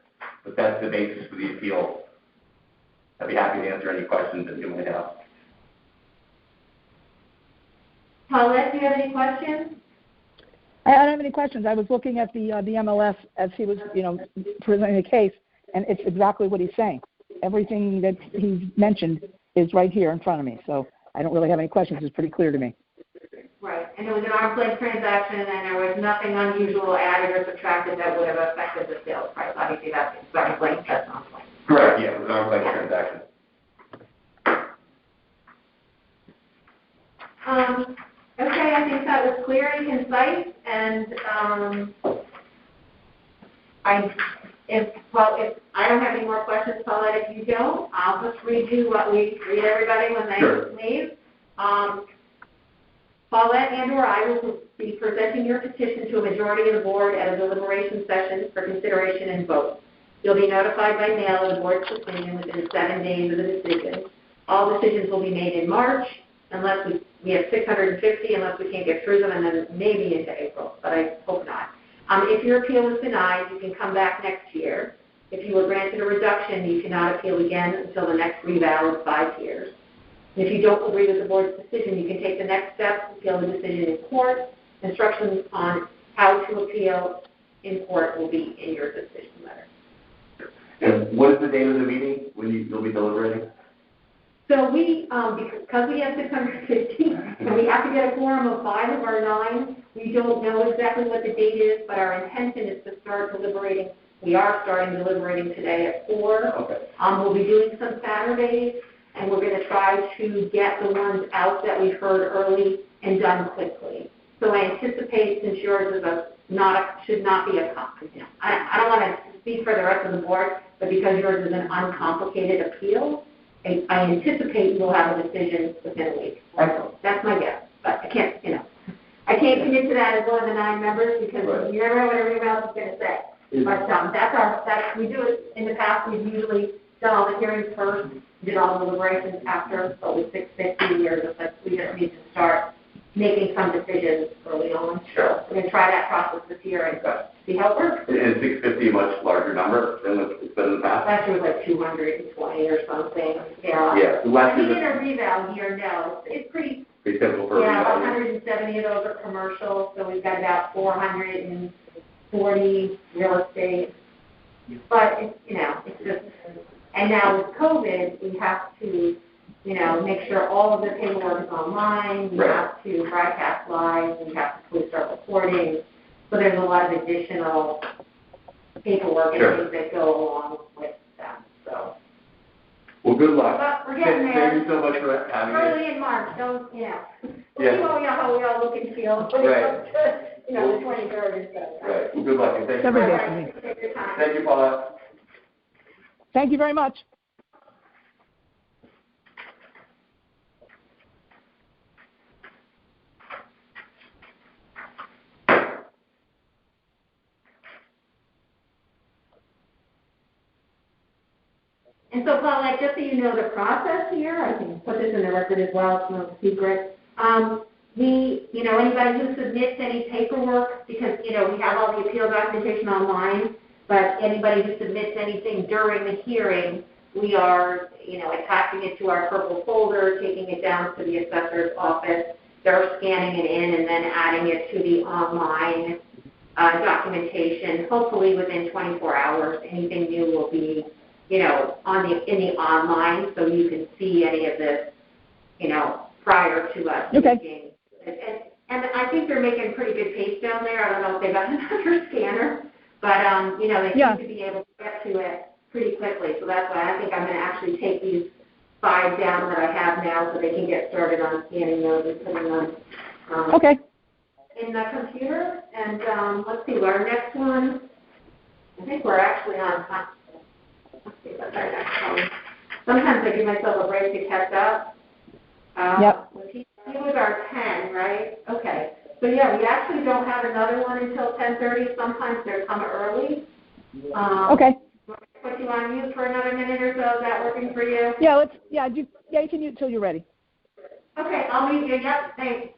but that's the basis for the appeal. I'd be happy to answer any questions that you might have. Paulette, do you have any questions? I don't have any questions. I was looking at the MLS as he was, presenting the case, and it's exactly what he's saying. Everything that he mentioned is right here in front of me, so I don't really have any questions. It's pretty clear to me. Right, and it was an arm's length transaction, and there was nothing unusual added or subtracted that would have affected the sales price. Obviously, that's arm's length, that's arm's length. Correct, yeah, it was an arm's length transaction. Okay, I think that was clear and concise, and if I don't have any more questions, Paulette, if you don't, I'll just read you what we read everybody when they leave. Paulette and/or I will be presenting your petition to a majority of the board at a deliberation session for consideration and vote. You'll be notified by mail of the board's decision within 7 days of the decision. All decisions will be made in March, unless we have 650, unless we can't get through them, and then maybe into April, but I hope not. If your appeal is denied, you can come back next year. If you were granted a reduction, you cannot appeal again until the next reval is 5 years. And if you don't agree with the board's decision, you can take the next step, appeal the decision in court. Instructions on how to appeal in court will be in your decision letter. And what is the date of the meeting when you'll be deliberating? So we, because we have 650, and we have to get a quorum of 5 of our 9, we don't know exactly what the date is, but our intention is to start deliberating. We are starting deliberating today at 4. Okay. We'll be doing some Saturdays, and we're going to try to get the ones out that we've heard early and done quickly. So I anticipate, since yours is should not be a, I don't want to speak for the rest of the board, but because yours is an uncomplicated appeal, I anticipate we'll have a decision within a week. Excellent. That's my guess, but I can't, I can't commit to that as one of the 9 members because you never know what everyone else is going to say. But we do it in the past. We've usually done all the hearings first, did all the deliberations after. But with 650 years, we just need to start making some decisions early on. Sure. We're going to try that process this year and see how it works. Is 650 a much larger number than it's been in the past? Last year was like 220 or something. Yeah. Yeah. If you did a reval here, no. It's pretty simple for yeah, about 170 of those are commercial, so we've got about 440 real estate. But it's just, and now with COVID, we have to, make sure all of the paperwork is online. We have to broadcast live. We have to post our recordings. So there's a lot of additional paperwork and things that go along with that. So. Well, good luck. But we're getting there. Thank you so much for having me. Early in March, don't, we'll see how we all look and feel. Right. The 23rd or so. Right. Well, good luck. And thank you Every very day much. for me. Take your time. Thank you, Paula. Thank you very much. And so, Paulette, just so you know the process here, I can put this in the record as well, it's no secret. Anybody who submits any paperwork, because, we have all the appeal documentation online, but anybody who submits anything during the hearing, we are, attaching it to our purple folder, taking it down to the assessor's office. They're scanning it in and then adding it to the online documentation. Hopefully within 24 hours, anything new will be, in the online, so you can see any of this, prior to us making. And I think they're making pretty good pace down there. I don't know if they've got another scanner, but they seem to be able to get to it pretty quickly. So that's why I think I'm going to actually take these 5 down that I have now, so they can get started on scanning those and putting them in the computer. And let's see, our next one. I think we're actually on. Let's see what's our next one. Sometimes I give myself a break to catch up. He was our 10, right? Okay. So yeah, we actually don't have another one until 10:30. Sometimes they're come early. Put you on mute for another minute or so. Is that working for you? Yeah, you can mute till you're ready. Okay, I'll mute you. Yep, thanks.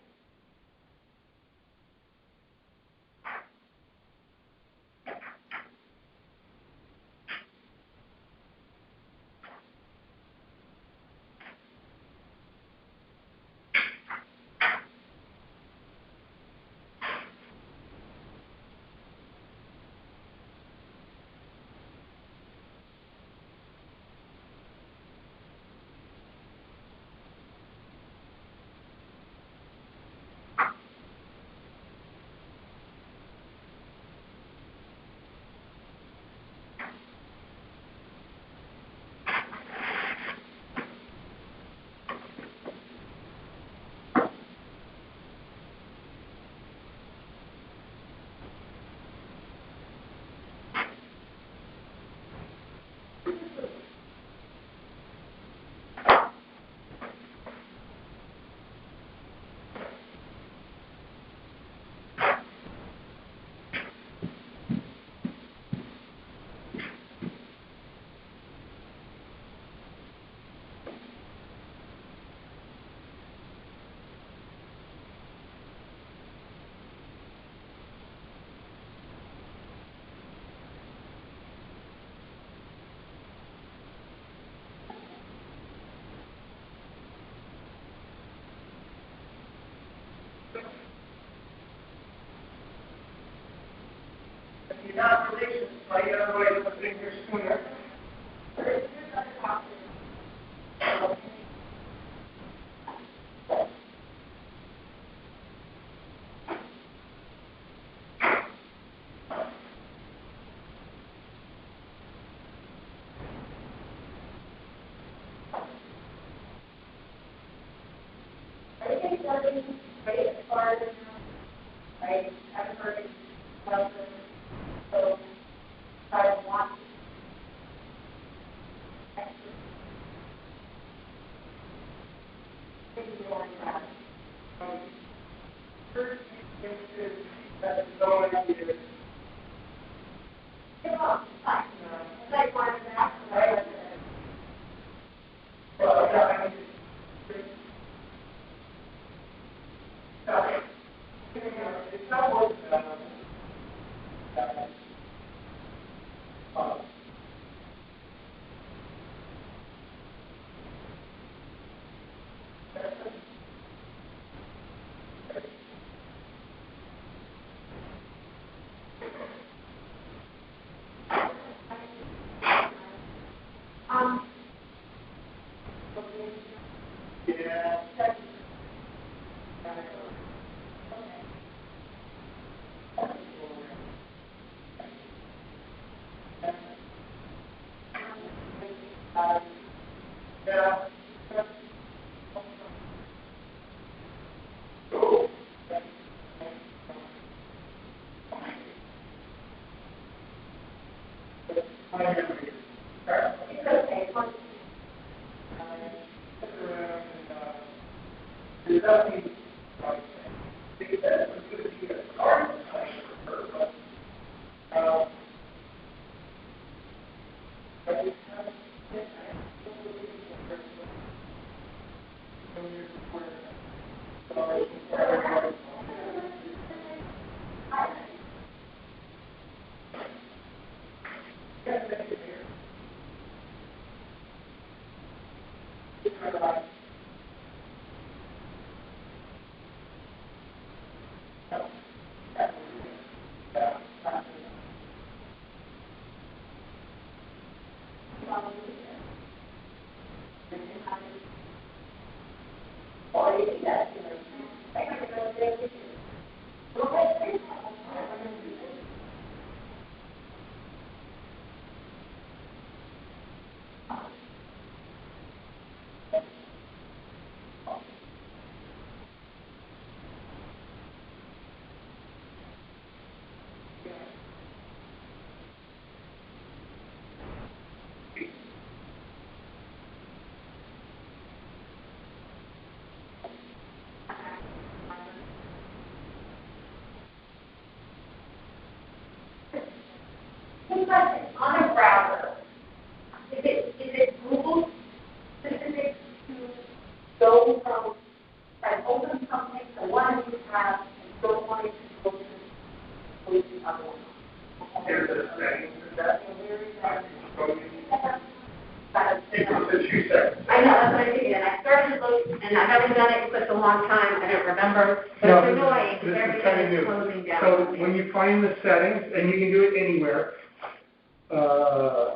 haven't done it in such a long time, I don't remember, but No, it's annoying, this because is kinda everything is new. closing down. So when you find the settings, and you can do it anywhere,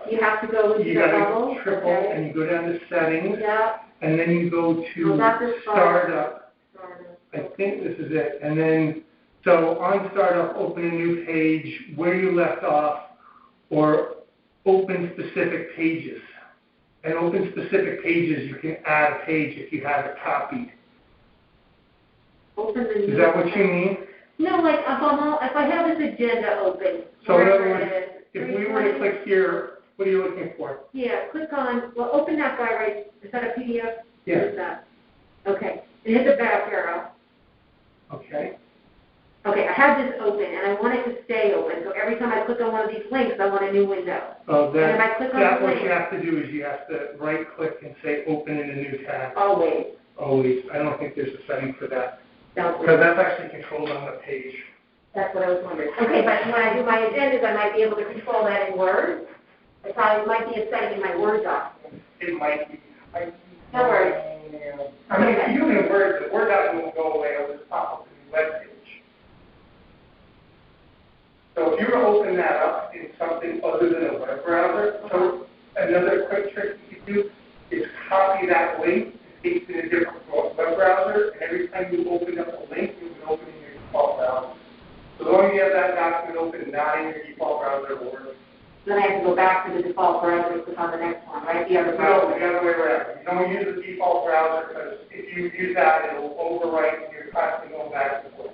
You have to go into you the gotta bubble, triple, okay? and you go down to settings, Yeah, and then you go Well, to that's a startup. startup. I think this is it. And then, so on startup, open a new page where you left off, or open specific pages. And open specific pages, you can add a page if you have it copied. Open the new. Is that what you mean? No, like, if I have this agenda open, So in other wherever words, it is. if we were to click here, what are you looking for? Yeah, click on, well, open that guy right, is that a PDF? Yeah. What is that? Okay, and hit the back arrow. Okay. Okay, I have this open, and I want it to stay open, so every time I click on one of these links, I want a new window. Oh, And if I click on that the what link, you have to do is you have to right click and say open in a new tab. always, Always. I don't think there's a setting for that. don't Because worry. that's actually controlled on the page. That's what I was wondering. Okay, but when I do my agendas, I might be able to control that in Word. It probably might be a setting in my Word document. It might be. Don't worry. I mean, if you do in Word, the Word document will go away, it'll just pop up in the web page. So if you were to open that up in something other than a web browser, so another quick trick you can do is copy that link and paste it in a different web browser, and every time you open up a link, you'll be opening your default browser. So as long as you have that document open, not in your default browser, it will work. Then I have to go back to the default browser and click on the next one, right? The other No, browser. the other way around. You don't use the default browser, because if you use that, it'll overwrite and you're constantly going back and forth.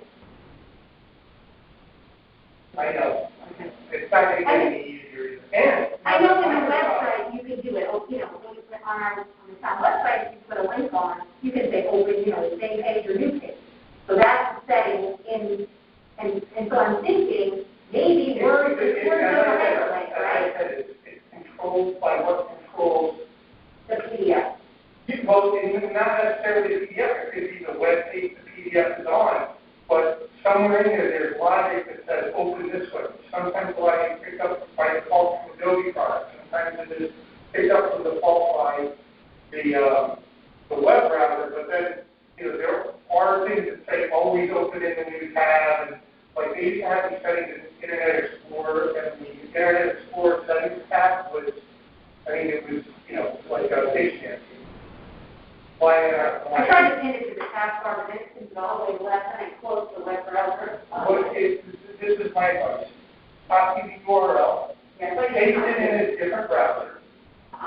I know. Okay. It's not going to get any easier either. And I know in the website, you can do it, when you put on the town website, you put a link on, you can say open, the same page or new page. So that's the setting in, and so I'm thinking, maybe Word does a hyperlink, right? It's controlled by what controls, The PDF. well, it's not necessarily the PDF, it could be the web page the PDF is on, but somewhere in there's logic that says open this way. Sometimes the logic is picked up by default from Adobe products. Sometimes it is picked up from default by the web browser, but then, there are things that say always open in a new tab, and like they used to have these settings in Internet Explorer, and the Internet Explorer settings tab was, it was, like a dictionary. I tried to pin it to the taskbar, but then it pinned all the way left, and I closed the web browser. This is my advice. Copy the URL, Yeah, paste it in a different browser,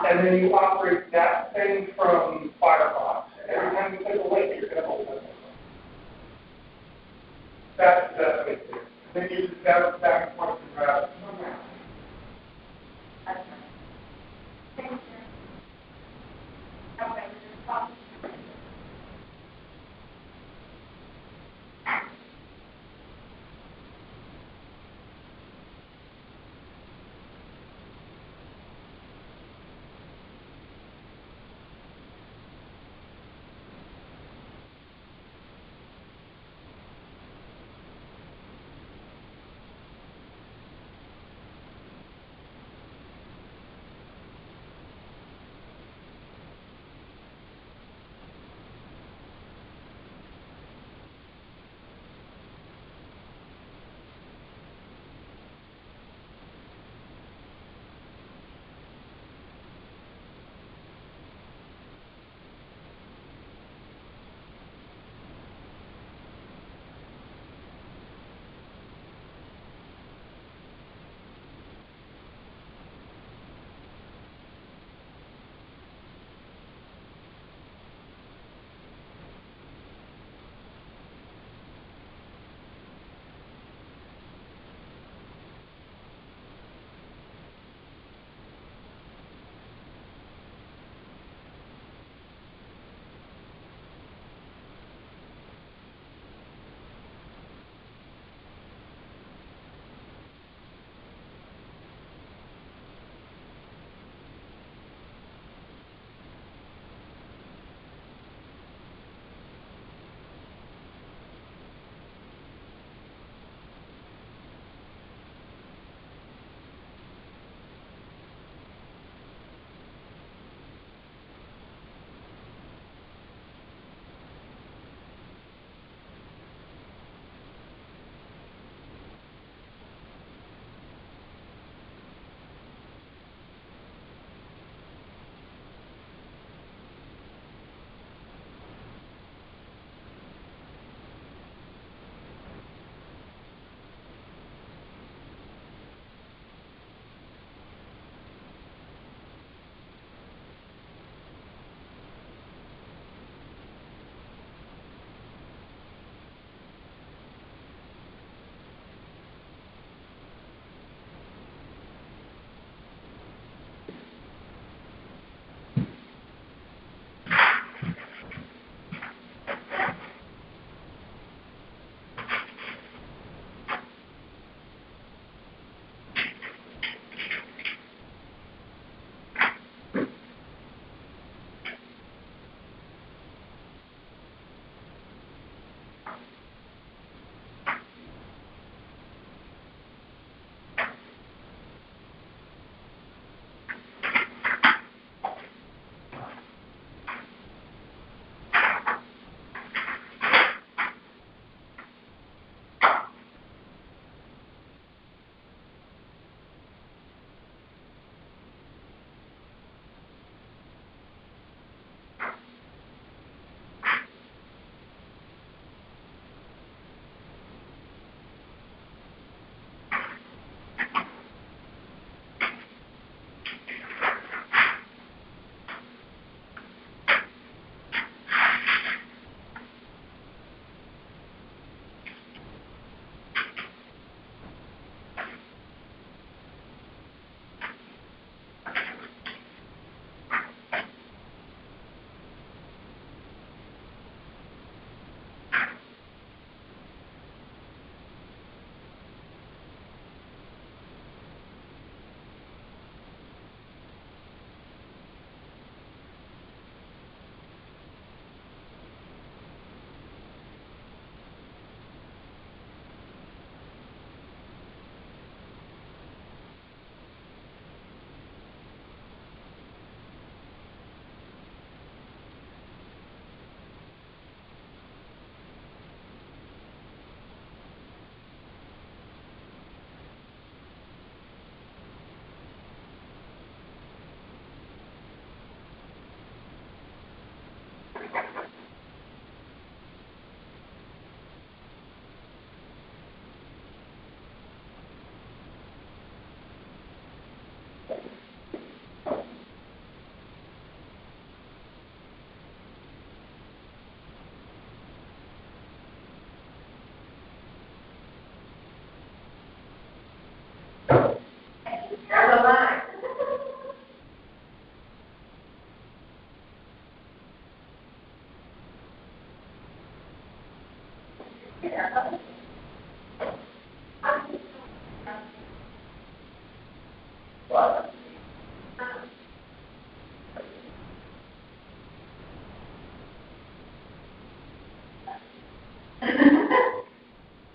and then you operate that thing from Firefox. And every time you click a link, you're going to open it. That's the best way to do it. Then you just bounce back and forth the browser. That's right. Thank you. Okay.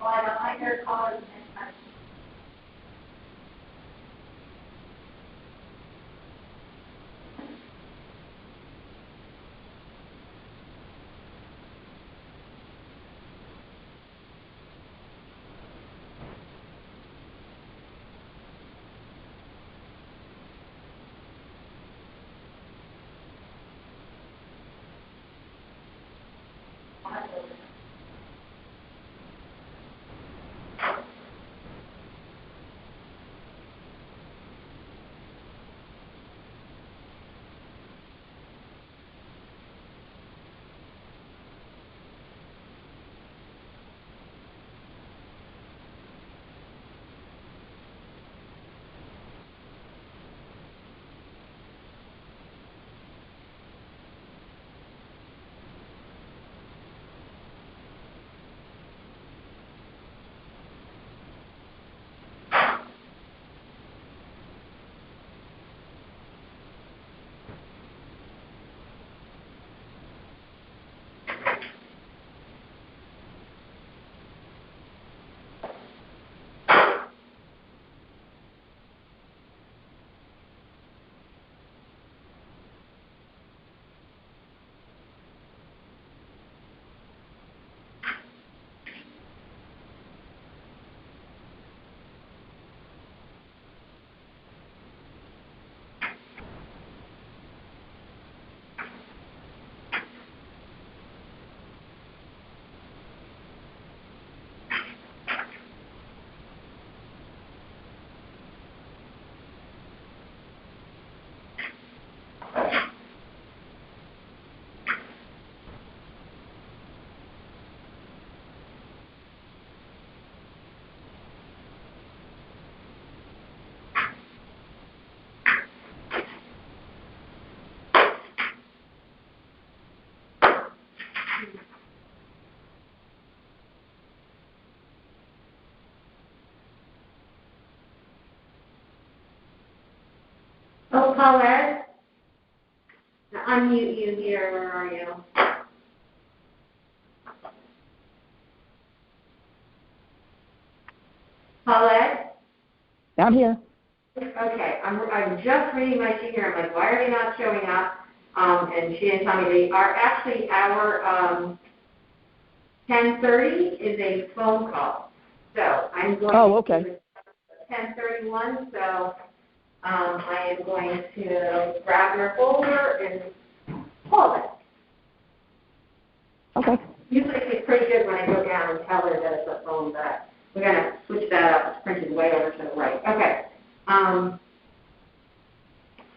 I don't like your colors. Oh, Paulette, unmute you here. Where are you? Paulette? I'm here. Okay, I'm just reading my sheet here. I'm like, why are they not showing up? And she didn't tell me they are actually our 10:30 is a phone call. So I'm going okay. to 10:31. So I am going to grab your folder and pull it. Okay. Usually it's pretty good when I go down and tell her that it's a phone, but we're going to switch that up. It's printed way over to the right. Okay.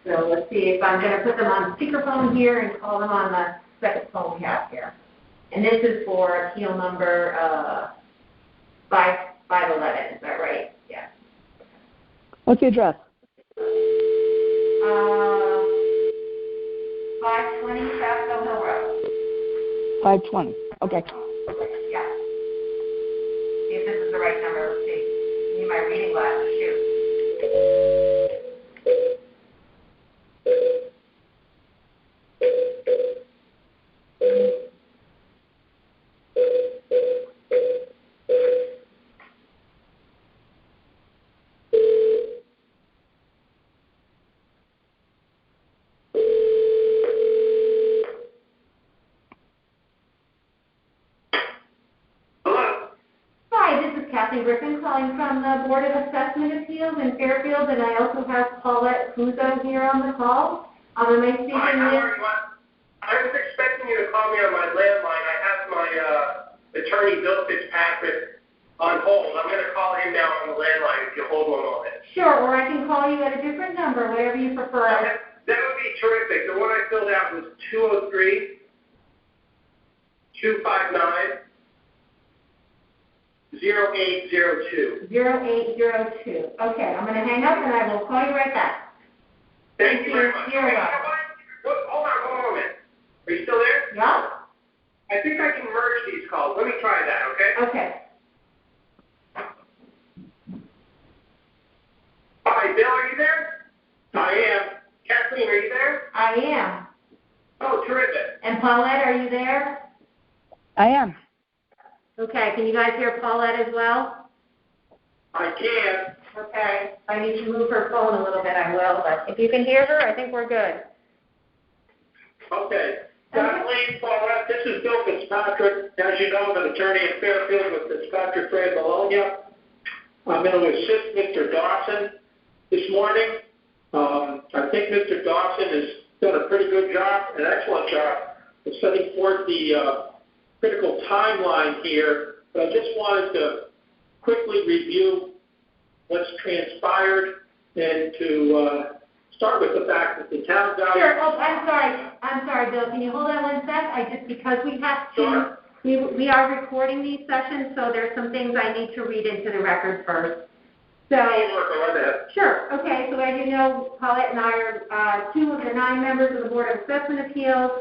So let's see if I'm going to put them on speakerphone here and call them on the second phone we have here. And this is for appeal number 511. Is that right? Yeah. What's the address? 520 Chapel Hill Road. 520. Okay. Yeah. See if this is the right number. Let's see. Need my reading glasses. Shoot. Kathleen Griffin calling from the Board of Assessment Appeals in Fairfield, and I also have Paulette Puzo here on the call. Am I speaking with? I was expecting you to call me on my landline. I have my attorney, Bill Fitzpatrick, on hold. I'm going to call him now on the landline if you hold one moment. Sure, or I can call you at a different number, whatever you prefer. That would be terrific. The one I filled out was 203-259. 0802. 0802. Okay, I'm going to hang up and I will call you right back. Thank you very much. You're welcome. Hold on one moment. Are you still there? Yeah. I I think I can merge these calls. Let me try that, okay? Okay. Hi, Bill, are you there? I am. Kathleen, are you there? I am. Oh, terrific. And Paulette, are you there? I am. Okay, can you guys hear Paulette as well? I can. Okay, if I need to move her phone a little bit, I will, but if you can hear her, I think we're good. Okay. Kathleen, Paulette, this is Bill Fitzpatrick. As you know, I'm an attorney in Fairfield with Fitzpatrick, Ray Bologna. I'm going to assist Mr. Dawson this morning. I think Mr. Dawson has done a pretty good job, an excellent job, of setting forth the critical timeline here. But I just wanted to quickly review what's transpired and to start with the fact that the town value... Sure, oh, I'm sorry, Bill, can you hold on one sec? Because we have to, Sure. we are recording these sessions, so there's some things I need to read into the record first. So, Go ahead. sure, okay, so as you know, Paulette and I are 2 of the 9 members of the Board of Assessment Appeals.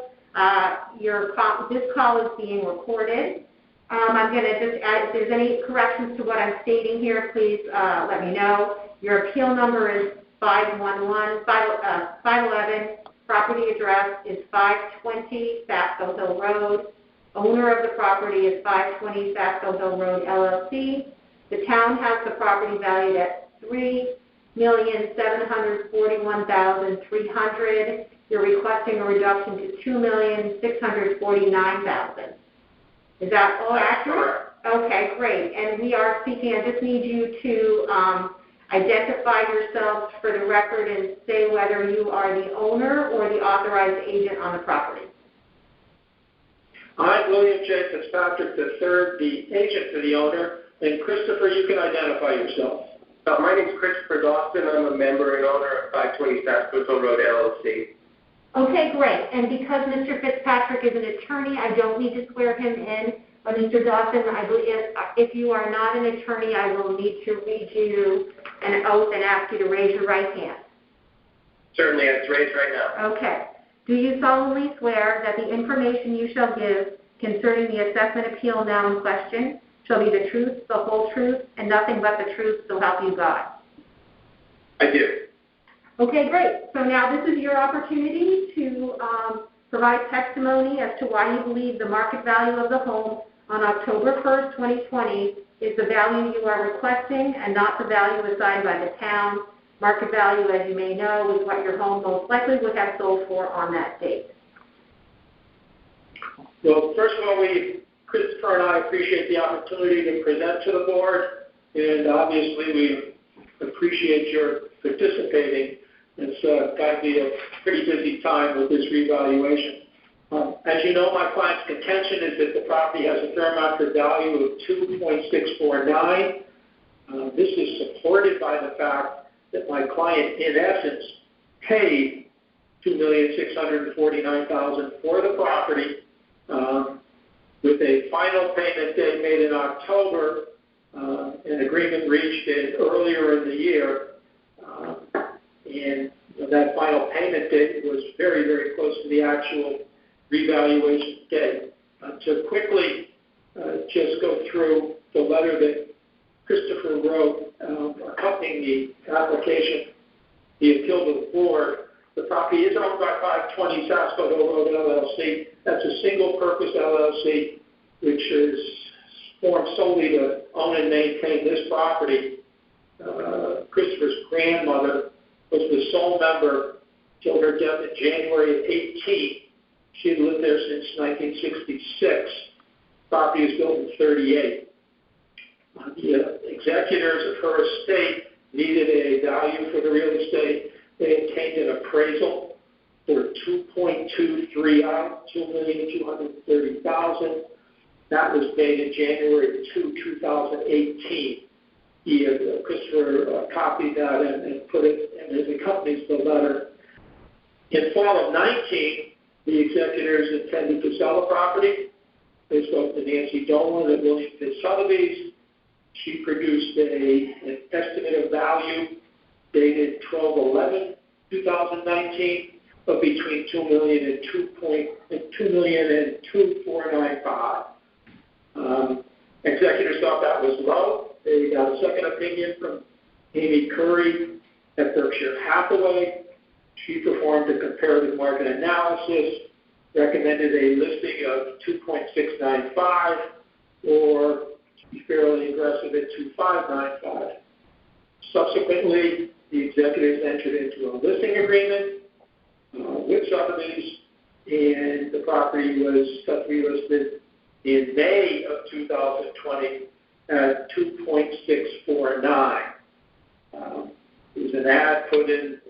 This call is being recorded. I'm going to just add, if there's any corrections to what I'm stating here, please let me know. Your appeal number is 511, property address is 520 Saxo Hill Road. Owner of the property is 520 Saxo Hill Road, LLC. The town has the property valued at $3,741,300. You're requesting a reduction to $2,649,000. Is that all accurate? Okay, great. And we are speaking, I just need you to identify yourselves for the record and say whether you are the owner or the authorized agent on the property. I'm William J. Fitzpatrick III, the agent for the owner. And Christopher, you can identify yourself. My name is Christopher Dawson. I'm a member and owner of 520 Saxo Hill Road, LLC. Okay, great. And because Mr. Fitzpatrick is an attorney, I don't need to swear him in. But Mr. Dawson, I believe if you are not an attorney, I will need to read you an oath and ask you to raise your right hand. Certainly, it's raised right now. Okay. Do you solemnly swear that the information you shall give concerning the assessment appeal now in question shall be the truth, the whole truth, and nothing but the truth, so help you God? I do. Okay, great. So now this is your opportunity to provide testimony as to why you believe the market value of the home on October 1st, 2020 is the value you are requesting and not the value assigned by the town. Market value, as you may know, is what your home most likely would have sold for on that date. Well, first of all, Christopher and I appreciate the opportunity to present to the board, and obviously we appreciate your participating. It's got to be a pretty busy time with this revaluation. As you know, my client's contention is that the property has a fair market value of $2.649. This is supported by the fact that my client, in essence, paid $2,649,000 for the property, with a final payment date made in October, an agreement reached earlier in the year, and that final payment date was very, very close to the actual revaluation date. To quickly just go through the letter that Christopher wrote accompanying the application, the appeal to the board. The property is owned by 520 Saxo Hill Road, LLC. That's a single-purpose LLC, which is formed solely to own and maintain this property. Christopher's grandmother was the sole member till her death in January of 18. She had lived there since 1966. Property was built in 38. The executors of her estate needed a value for the real estate. They obtained an appraisal for $2.230,000. That was dated January 2, 2018. Christopher copied that and put it, and it accompanies the letter. In fall of 19, the executors intended to sell the property. They spoke to Nancy Dolan at William Fitzsotheby's. She produced an estimate of value dated 12/11/2019 of between $2 million and $2,294,995. Executors thought that was low. They got a second opinion from Amy Curry at Berkshire Hathaway. She performed a comparative market analysis, recommended a listing of 2.695 or, to be fairly aggressive, at 2.595. Subsequently, the executives entered into a listing agreement with Sotheby's, and the property was listed in May of 2020 at 2.649. There was an ad put in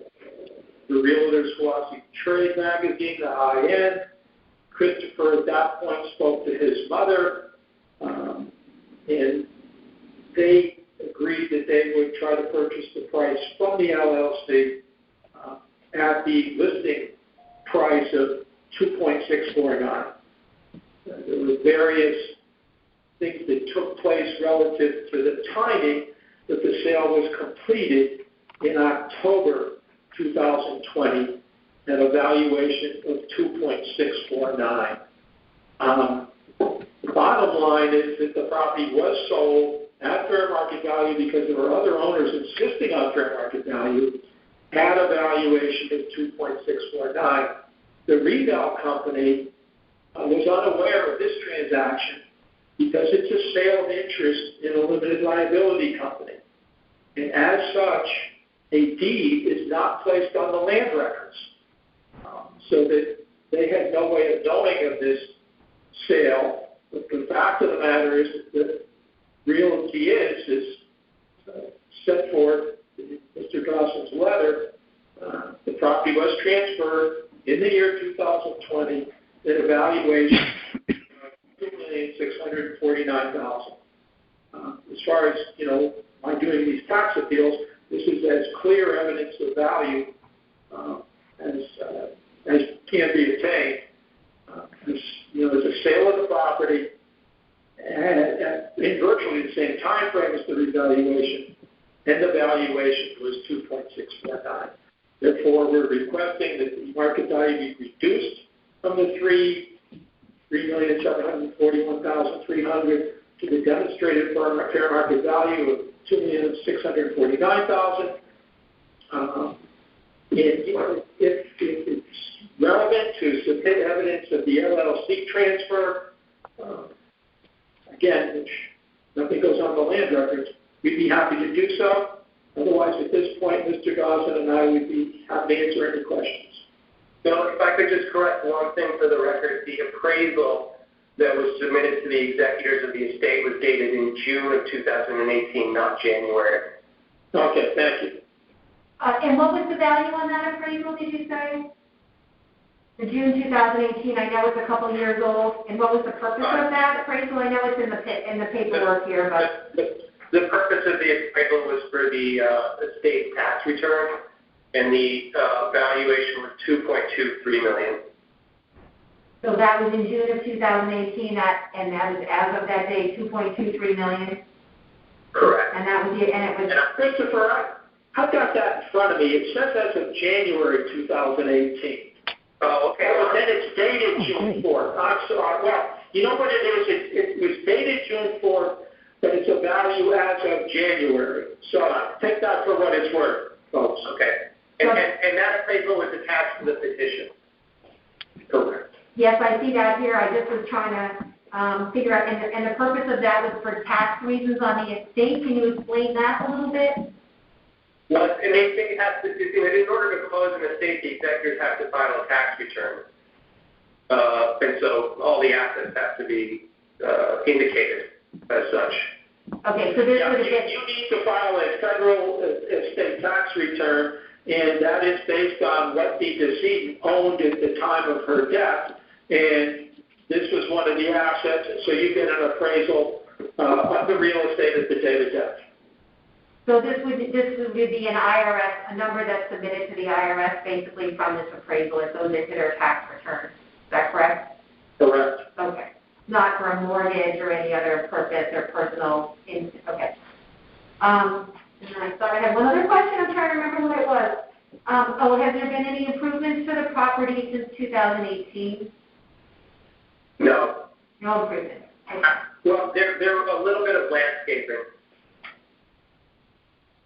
the Realtors Philosophy Trade magazine, the IN. Christopher at that point spoke to his mother, and they agreed that they would try to purchase the price from the LLC at the listing price of 2.649. There were various things that took place relative to the timing that the sale was completed in October 2020 at a valuation of 2.649. The bottom line is that the property was sold at fair market value because there were other owners insisting on fair market value at a valuation of 2.649. The Revale company was unaware of this transaction because it's a sale of interest in a limited liability company. And as such, a deed is not placed on the land records. So that they had no way of knowing of this sale. But the fact of the matter is that realty is set forth in Mr. Dawson's letter. The property was transferred in the year 2020 at a valuation of $2,649,000. As far as, by doing these tax appeals, this is as clear evidence of value as can be attained. There's a sale of the property and in virtually the same time frame as the revaluation, and the valuation was 2.649. Therefore, we're requesting that the market value be reduced from the $3,741,300 to the demonstrated fair market value of $2,649,000. If it's relevant to submit evidence of the LLC transfer, again, which nothing goes on the land records, we'd be happy to do so. Otherwise, at this point, Mr. Dawson and I would be happy to answer any questions. Bill, if I could just correct one thing for the record, the appraisal that was submitted to the executors of the estate was dated in June of 2018, not January. Okay, thank you. And what was the value on that appraisal, did you say? The June 2018, I know it's a couple years old. And what was the purpose of that appraisal? I know it's in the paperwork here, but... The purpose of the appraisal was for the estate tax return, and the valuation was $2.23 million. So that was in June of 2018, and that was as of that day, $2.23 million? Correct. And that was it, and it was... Christopher, I've got that in front of me. It says as of January 2018. Oh, okay. And then it's dated June 4th. I'm sorry. Well, you know what it is? It was dated June 4th, but it's a value as of January. So take that for what it's worth, folks. Okay. And that appraisal was attached to the petition. Correct. Yes, I see that here. I just was trying to figure out, and the purpose of that was for tax reasons on the estate. Can you explain that a little bit? Well, an estate has to, in order to close an estate, the executors have to file a tax return. And so all the assets have to be indicated as such. Okay, so this would have been... You need to file a federal estate tax return, and that is based on what the decedent owned at the time of her death. And this was one of the assets, so you get an appraisal of the real estate at the date of death. So this would be an IRS, a number that's submitted to the IRS basically from this appraisal. It goes into their tax return. Is that correct? Correct. Okay. Not for a mortgage or any other purpose or personal. Okay. And I thought I had one other question. I'm trying to remember what it was. Has there been any improvements to the property since 2018? No. No improvements. Okay. Well, there a little bit of landscaping.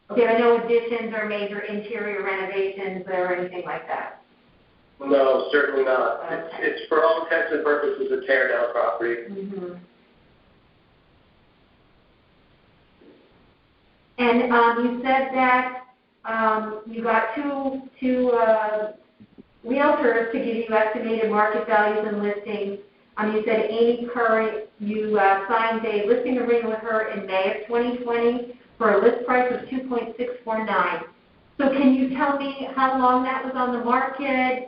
Okay, but no additions or major interior renovations or anything like that? No, certainly not. Okay. It's for all intents and purposes a tear down property. Mm-hmm. And you said that you got two realtors to give you estimated market values and listings. You said Amy Curry, you signed a listing agreement with her in May of 2020 for a list price of $2.649. So can you tell me how long that was on the market?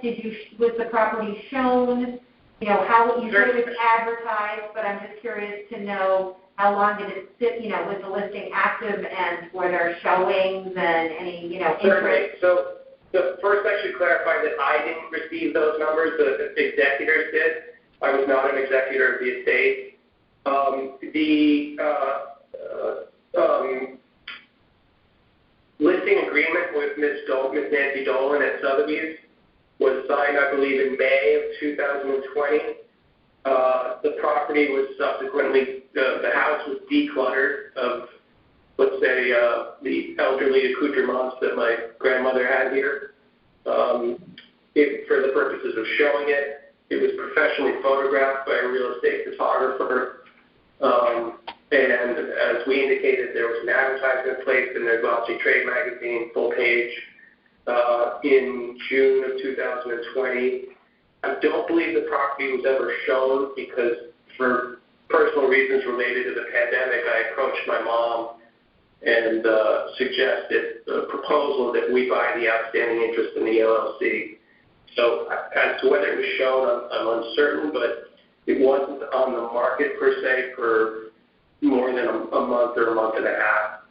Was the property shown? You know, how you said it was advertised, but I'm just curious to know how long did it sit, you know, was the listing active and were there showings and any, you know, interest? So first I should clarify that I didn't receive those numbers, the executors did. I was not an executor of the estate. Listing agreement with Ms. Nancy Dolan at Sotheby's was signed, I believe, in May of 2020. The property was subsequently, the house was decluttered of, let's say, the elderly accoutrements that my grandmother had here. For the purposes of showing it, it was professionally photographed by a real estate photographer. And as we indicated, there was an advertisement placed in their glossy trade magazine, full page, in June of 2020. I don't believe the property was ever shown because for personal reasons related to the pandemic, I approached my mom and suggested a proposal that we buy the outstanding interest in the LLC. So as to whether it was shown, I'm uncertain, but it wasn't on the market per se for more than a month or a month and a half.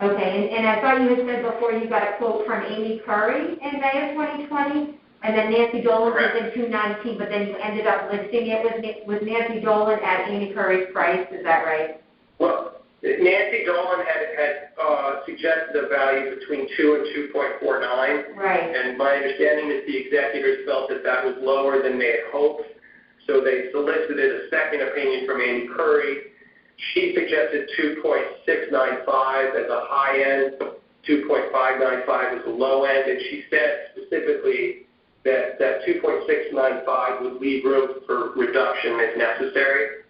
Okay, and I thought you had said before you got a quote from Amy Curry in May of 2020, and then Nancy Dolan was in 2019, but then you ended up listing it with Nancy Dolan at Amy Curry's price. Is that right? Well, Nancy Dolan had suggested a value between 2 and 2.49. Right. And my understanding is the executors felt that that was lower than they had hoped, so they solicited a second opinion from Amy Curry. She suggested 2.695 as a high end, 2.595 as a low end, and she said specifically that 2.695 would leave room for reduction if necessary.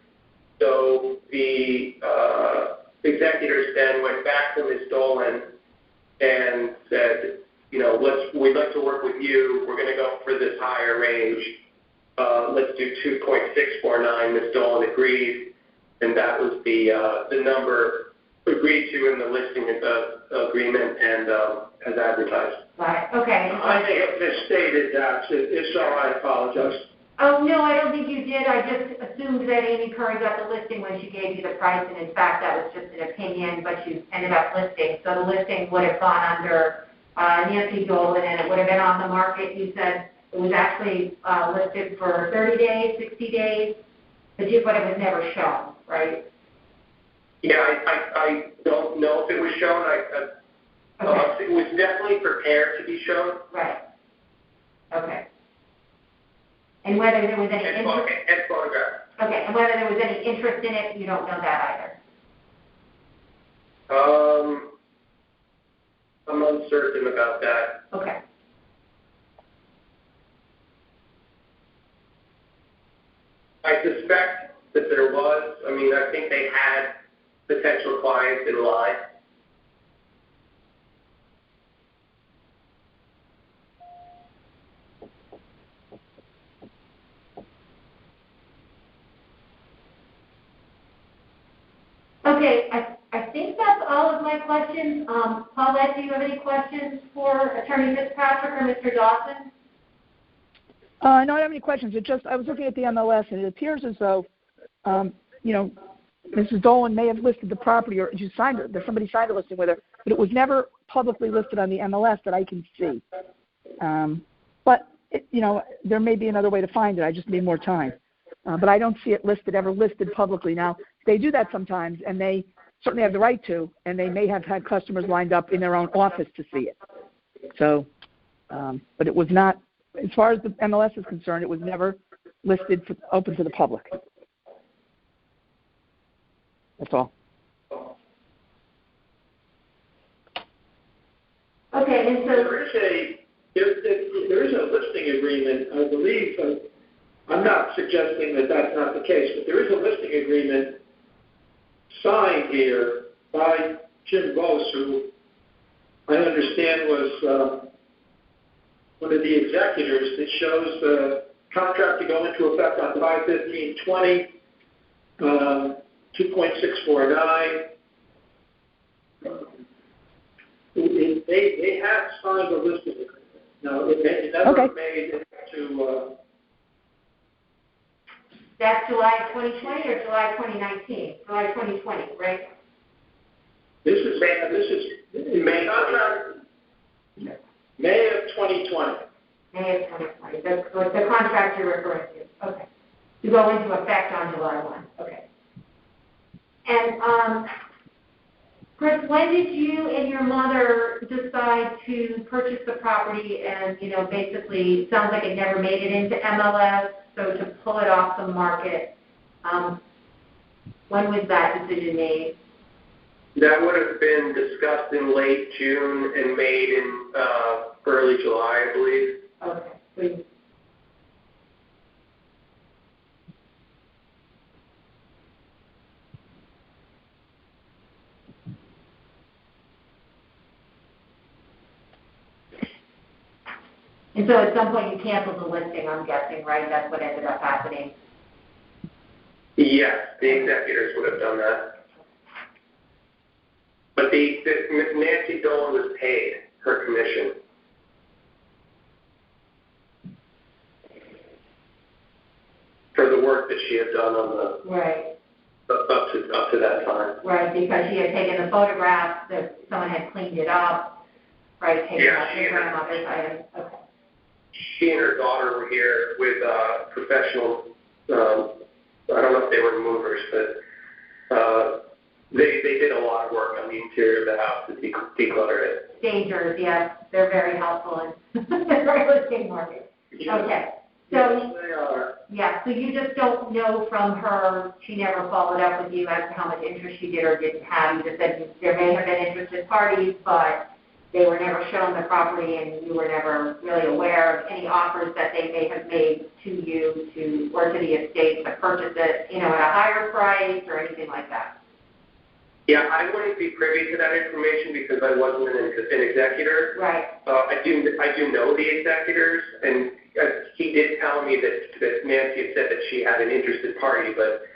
So the executors then went back to Ms. Dolan and said, you know, we'd like to work with you. We're going to go for this higher range. Let's do 2.649. Ms. Dolan agreed. And that was the number agreed to in the listing agreement and as advertised. Got it. Okay. I may have misstated that. If so, I apologize. Oh, no, I don't think you did. I just assumed that Amy Curry got the listing when she gave you the price, and in fact, that was just an opinion, but you ended up listing. So the listing would have gone under Nancy Dolan, and it would have been on the market. You said it was actually listed for 30 days, 60 days, but it was never shown, right? Yeah, I don't know if it was shown. It was definitely prepared to be shown. Right. Okay. And whether there was any interest. And photographed. Okay, and whether there was any interest in it, you don't know that either. I'm uncertain about that. Okay. I suspect that there was. I mean, I think they had potential clients in line. Okay, I think that's all of my questions. Paulette, do you have any questions for Attorney Fitzpatrick or Mr. Dawson? No, I don't have any questions. I was looking at the MLS, and it appears as though, Mrs. Dolan may have listed the property, or somebody signed a listing with her, but it was never publicly listed on the MLS that I can see. But there may be another way to find it. I just need more time. But I don't see it ever listed publicly. Now, they do that sometimes, and they certainly have the right to, and they may have had customers lined up in their own office to see it. So, but it was not, as far as the MLS is concerned, it was never listed for, open to the public. That's all. Okay, and so, There is a listing agreement, I believe, I'm not suggesting that that's not the case, but there is a listing agreement signed here by Jim Vos, who I understand was one of the executors, that shows the contract to go into effect on 5/15/20, 2.649. They have signed a listing agreement. No, it never made it to. that's July 2020 or July 2019? July 2020, right? This is May contract. May of 2020. May of 2020, the contract you're referring to, okay. To go into effect on July 1, okay. And, Chris, when did you and your mother decide to purchase the property and, you know, basically, it sounds like it never made it into MLS, so to pull it off the market, when was that decision made? That would have been discussed in late June and made in early July, I believe. Okay. And so at some point you canceled the listing, I'm guessing, right? That's what ended up happening. Yes, the executors would have done that. But Nancy Dolan was paid her commission. For the work that she had done on the right up to that time. Right, because she had taken the photographs, that someone had cleaned it up, right? Taken out the grandmother's items. Okay. She and her daughter were here with professional. I don't know if they were movers, but they did a lot of work on the interior of the house to declutter it. Stagers, yes, they're very helpful in the real estate market. Okay. So, they are. Yeah, so you just don't know from her, she never followed up with you as to how much interest she did or didn't have. You just said there may have been interested parties, but they were never shown the property and you were never really aware of any offers that they may have made to you or to the estate to purchase it, you know, at a higher price or anything like that. Yeah, I wouldn't be privy to that information because I wasn't an executor. Right. I do know the executors, and he did tell me that Nancy had said that she had an interested party, but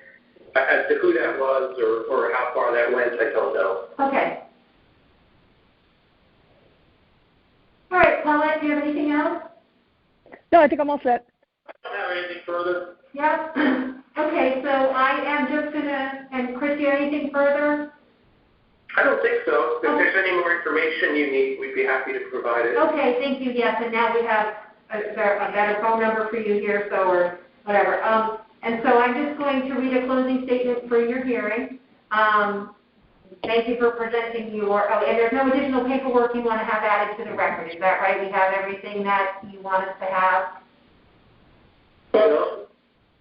as to who that was or how far that went, I don't know. Okay. All right, Paulette, do you have anything else? No, I think I'm all set. I don't have anything further. Yep. Okay, so I am just going to, and Chris, do you have anything further? I don't think so. If there's any more information you need, we'd be happy to provide it. Okay, thank you. Yes, and now we have a better phone number for you here, so or whatever. And so I'm just going to read a closing statement for your hearing. Thank you for presenting your, and there's no additional paperwork you want to have added to the record. Is that right? We have everything that you want us to have? But,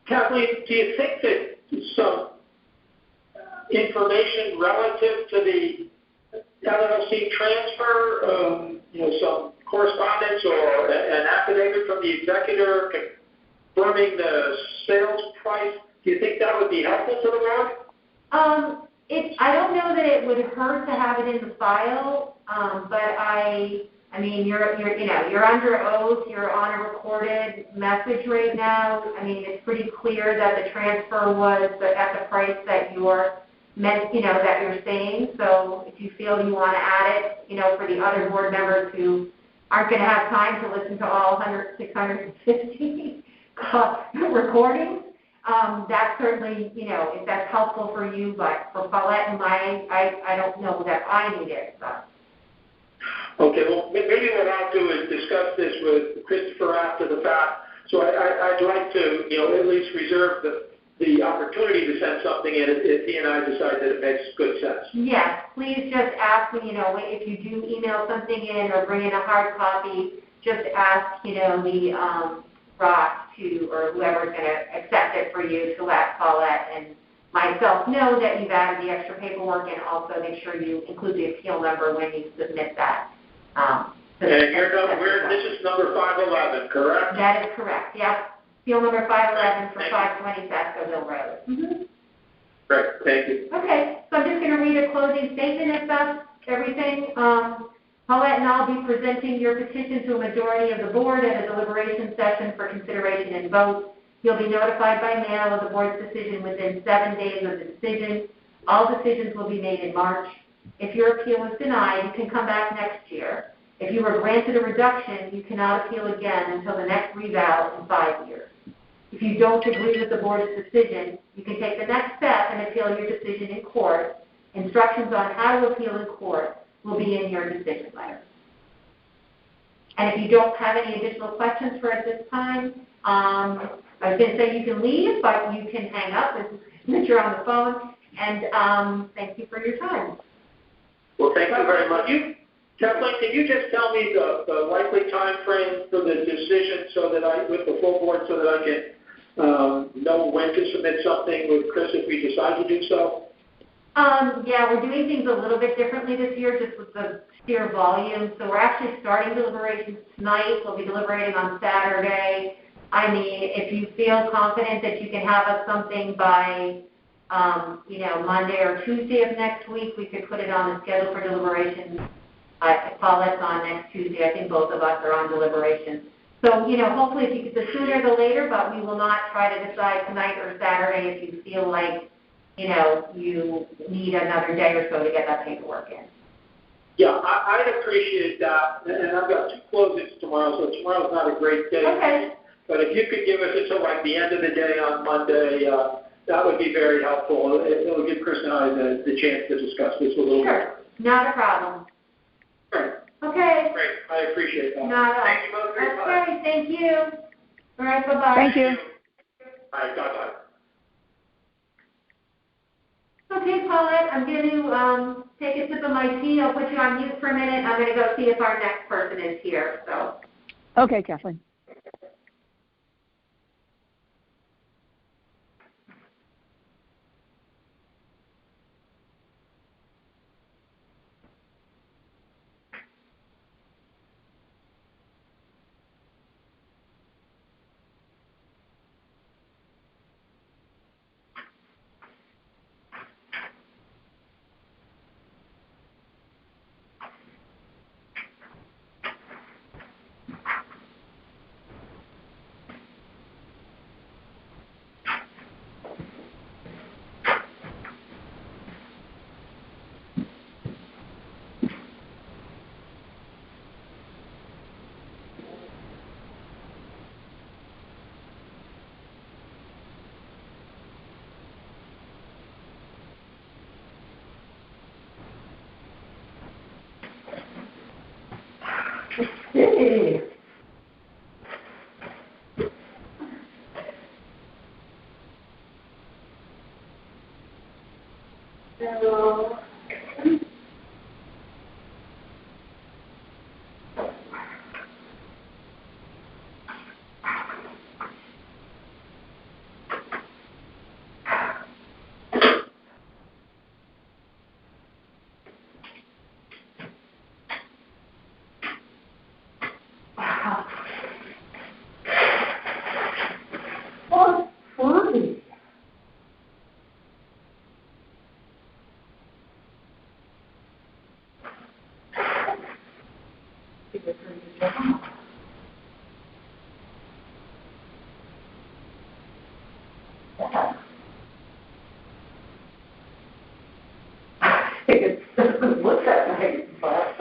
Kathleen, do you think that some information relative to the LLC transfer, some correspondence or an affidavit from the executor confirming the sales price, do you think that would be helpful to the board? I don't know that it would hurt to have it in the file, but I mean, you're under oath, you're on a recorded message right now. I mean, it's pretty clear that the transfer was at the price that you're that you're saying. So if you feel you want to add it, for the other board members who aren't going to have time to listen to all 650 recordings, that's certainly, if that's helpful for you, but for Paulette and I don't know that I need it. So. Okay, well, maybe what I'll do is discuss this with Christopher after the fact. So I'd like to, at least reserve the opportunity to send something in if he and I decide that it makes good sense. Yes, please just ask me, if you do email something in or bring in a hard copy, just ask, the Ross to, or whoever's going to accept it for you, to let Paulette and myself know that you've added the extra paperwork, and also make sure you include the appeal number when you submit that. And this is number 511, correct? That is correct, yep. Appeal number 511 for 520 Saskville Road. Mm-hmm. Great, thank you. Okay, so I'm just going to read a closing statement if that's everything. Paulette and I will be presenting your petition to a majority of the board at a deliberation session for consideration and vote. You'll be notified by mail of the board's decision within 7 days of the decision. All decisions will be made in March. If your appeal is denied, you can come back next year. If you were granted a reduction, you cannot appeal again until the next reval in 5 years. If you don't agree with the board's decision, you can take the next step and appeal your decision in court. Instructions on how to appeal in court will be in your decision letter. And if you don't have any additional questions for at this time, I was going to say you can leave, but you can hang up since you're on the phone. And thank you for your time. Well, thank you very much. Kathleen, can you just tell me the likely time frame for the decision with the full board, so that I can know when to submit something with Chris if we decide to do so? Yeah, we're doing things a little bit differently this year, just with the sheer volume. So we're actually starting deliberations tonight. We'll be deliberating on Saturday. I mean, if you feel confident that you can have us something by, Monday or Tuesday of next week, we could put it on the schedule for deliberations. Paulette's on next Tuesday. I think both of us are on deliberations. So, hopefully if you could, the sooner the later, but we will not try to decide tonight or Saturday if you feel like, you need another day or so to get that paperwork in. Yeah, I'd appreciate that. And I've got 2 closings tomorrow, so tomorrow's not a great day. Okay. But if you could give us until like the end of the day on Monday, that would be very helpful. It will give Chris and I the chance to discuss this a little bit. Sure, not a problem. Great. Okay. Great, I appreciate that. Thank you both for your time. Okay, thank you. All right, bye-bye. Thank you. All right, bye-bye. Okay, Paulette, I'm going to take a sip of my tea. I'll put you on mute for a minute. I'm going to go see if our next person is here. So. Okay, Kathleen. Hey. So. Oh, funny. It doesn't look that nice, but.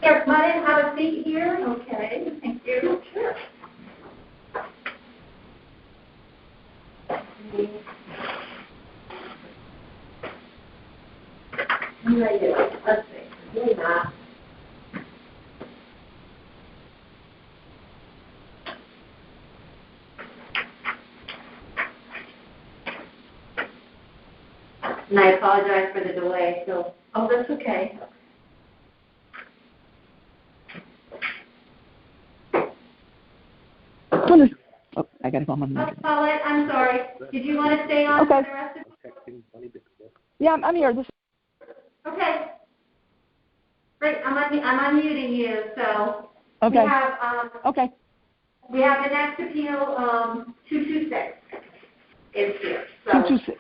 Here, come on in, have a seat here. Okay, thank you. Sure. Let's see. Maybe not. And I apologize for the delay, so. Oh, that's okay. Oh, I gotta go on my Oh, Paulette, I'm sorry. Did you want to stay on for Okay. the rest of it? Yeah, I'm here. Okay. Great, I'm unmuting you, so. Okay. We have, Okay. we have the next appeal, 226 is here, so. 226.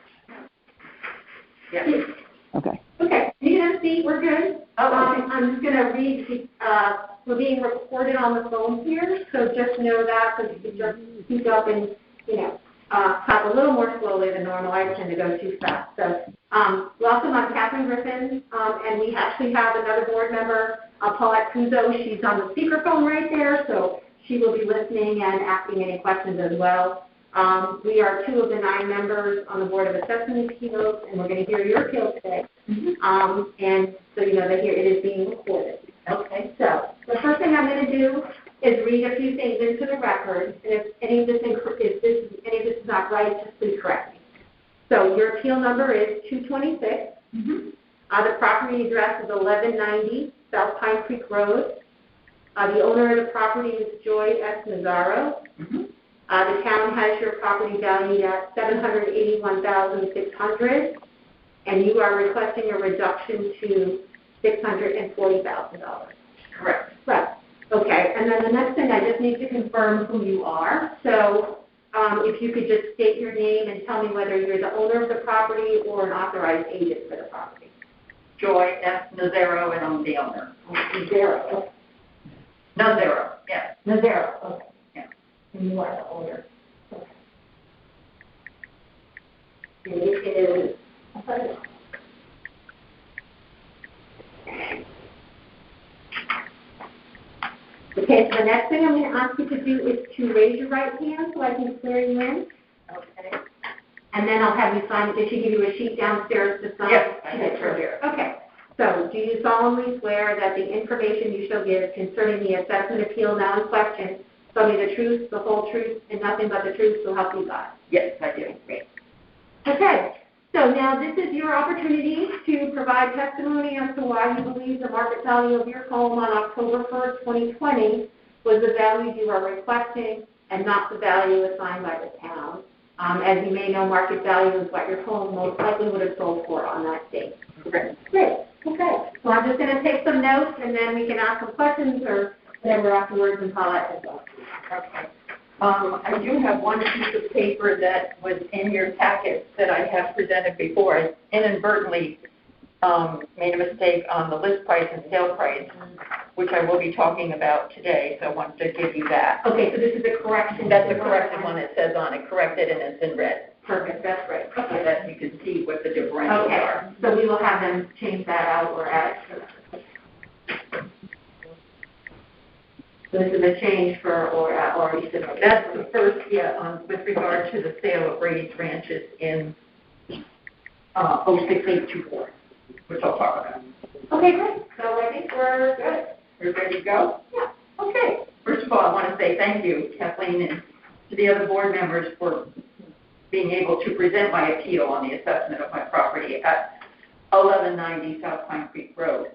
Yeah. Okay. Okay, you can see, we're good. I'm just gonna read, we're being recorded on the phone here, so just know that, so you can just speak up and, talk a little more slowly than normal. I tend to go too fast. So, welcome, I'm Kathleen Griffin, and we actually have another board member, Paulette Kuzo. She's on the speakerphone right there, so she will be listening and asking any questions as well. We are 2 of the 9 members on the Board of Assessment Appeals, and we're going to hear your appeal today. And so you know that here it is being recorded. Okay, so the first thing I'm going to do is read a few things into the record, and if any of this is not right, just please correct me. So your appeal number is 226. The property address is 1190 South Pine Creek Road. The owner of the property is Joy S. Mazzaro. The town has your property valued at $781,600, and you are requesting a reduction to $640,000. Correct. Right. Okay. And then the next thing, I just need to confirm who you are. So, if you could just state your name and tell me whether you're the owner of the property or an authorized agent for the property. Joy S. Nazaro, and I'm the owner. Nazaro. Nazaro, yes. Nazaro. Okay. Yeah. And you are the owner. Okay. And it is. Okay, so the next thing I'm going to ask you to do is to raise your right hand so I can swear you in. Okay. And then I'll have you sign. Did she give you a sheet downstairs to sign? Yes, I did for here. Okay. So do you solemnly swear that the information you shall give concerning the assessment appeal now in question, so me the truth, the whole truth, and nothing but the truth, so help you God? Yes, I do. Great. Okay. So now this is your opportunity to provide testimony as to why you believe the market value of your home on October 1st, 2020 was the value you are requesting and not the value assigned by the town. As you may know, market value is what your home most likely would have sold for on that date. Correct. Great. Okay. So I'm just going to take some notes, and then we can ask some questions or whatever afterwards, and Paulette as well. Okay. I do have one piece of paper that was in your packet that I have presented before. I inadvertently made a mistake on the list price and sale price, which I will be talking about today, so I wanted to give you that. Okay, so this is a correction. That's a corrected one. It says on it, corrected, and it's in red. Perfect, that's great. So that you can see what the differentials are. Okay, so we will have them change that out or add it. So this is a change for or you said That's the first, with regard to the sale of raised ranches in 06824, which I'll talk about. Okay, great. So I think we're good. We're ready to go? Yeah. Okay. First of all, I want to say thank you, Kathleen, and to the other board members for being able to present my appeal on the assessment of my property at 1190 South Pine Creek Road.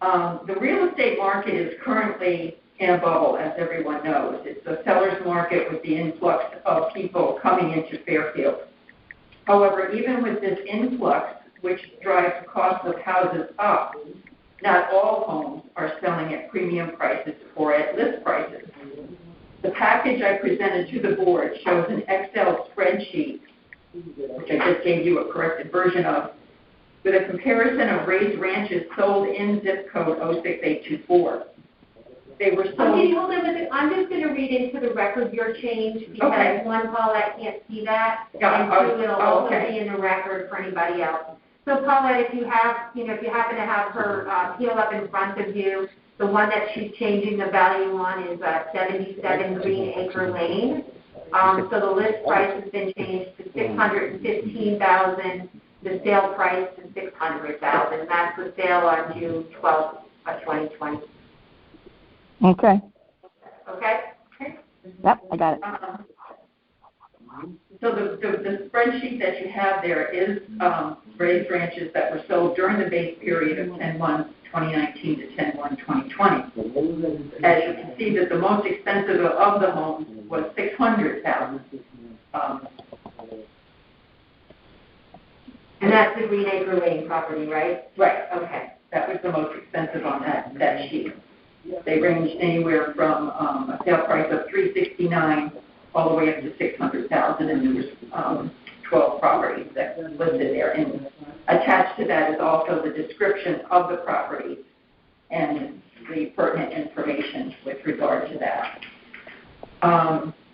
The real estate market is currently in a bubble, as everyone knows. It's a seller's market with the influx of people coming into Fairfield. However, even with this influx, which drives the cost of houses up, not all homes are selling at premium prices or at list prices. The package I presented to the board shows an Excel spreadsheet, which I just gave you a corrected version of, with a comparison of raised ranches sold in zip code 06824. They were sold. Okay, hold on a minute. I'm just going to read into the record your change because Okay. one, Paulette can't see that, Yeah, and two, it'll also okay. be in the record for anybody else. So Paulette, if you have, if you happen to have her appeal up in front of you, The one that she's changing the value on is 77 Green Acre Lane. So the list price has been changed to $615,000. The sale price to $600,000. That's the sale on June 12th of 2020. Okay. Okay. Yep, I got it. So the spreadsheet that you have there is raised ranches that were sold during the base period of 10/1/2019 to 10/1/2020. As you can see, that the most expensive of the homes was $600,000. And that's the Green Acre Lane property, right? Right. Okay. That was the most expensive on that sheet. They ranged anywhere from a sale price of $369,000 all the way up to $600,000, and there was 12 properties that were listed there. And attached to that is also the description of the property and the pertinent information with regard to that.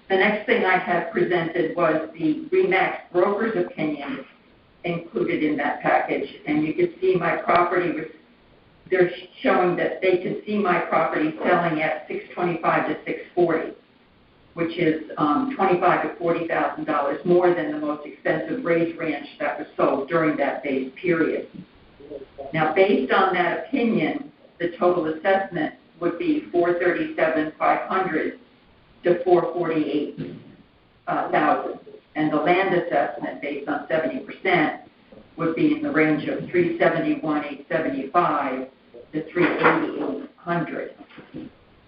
The next thing I had presented was the Remax broker's opinion included in that package, and you could see my property was, they're showing that they can see my property selling at $625,000 to $640,000, which is $25,000 to $40,000 more than the most expensive raised ranch that was sold during that base period. Now, based on that opinion, the total assessment would be $437,500 to $448,000. And the land assessment, based on 70%, would be in the range of $371,875 to $388,100.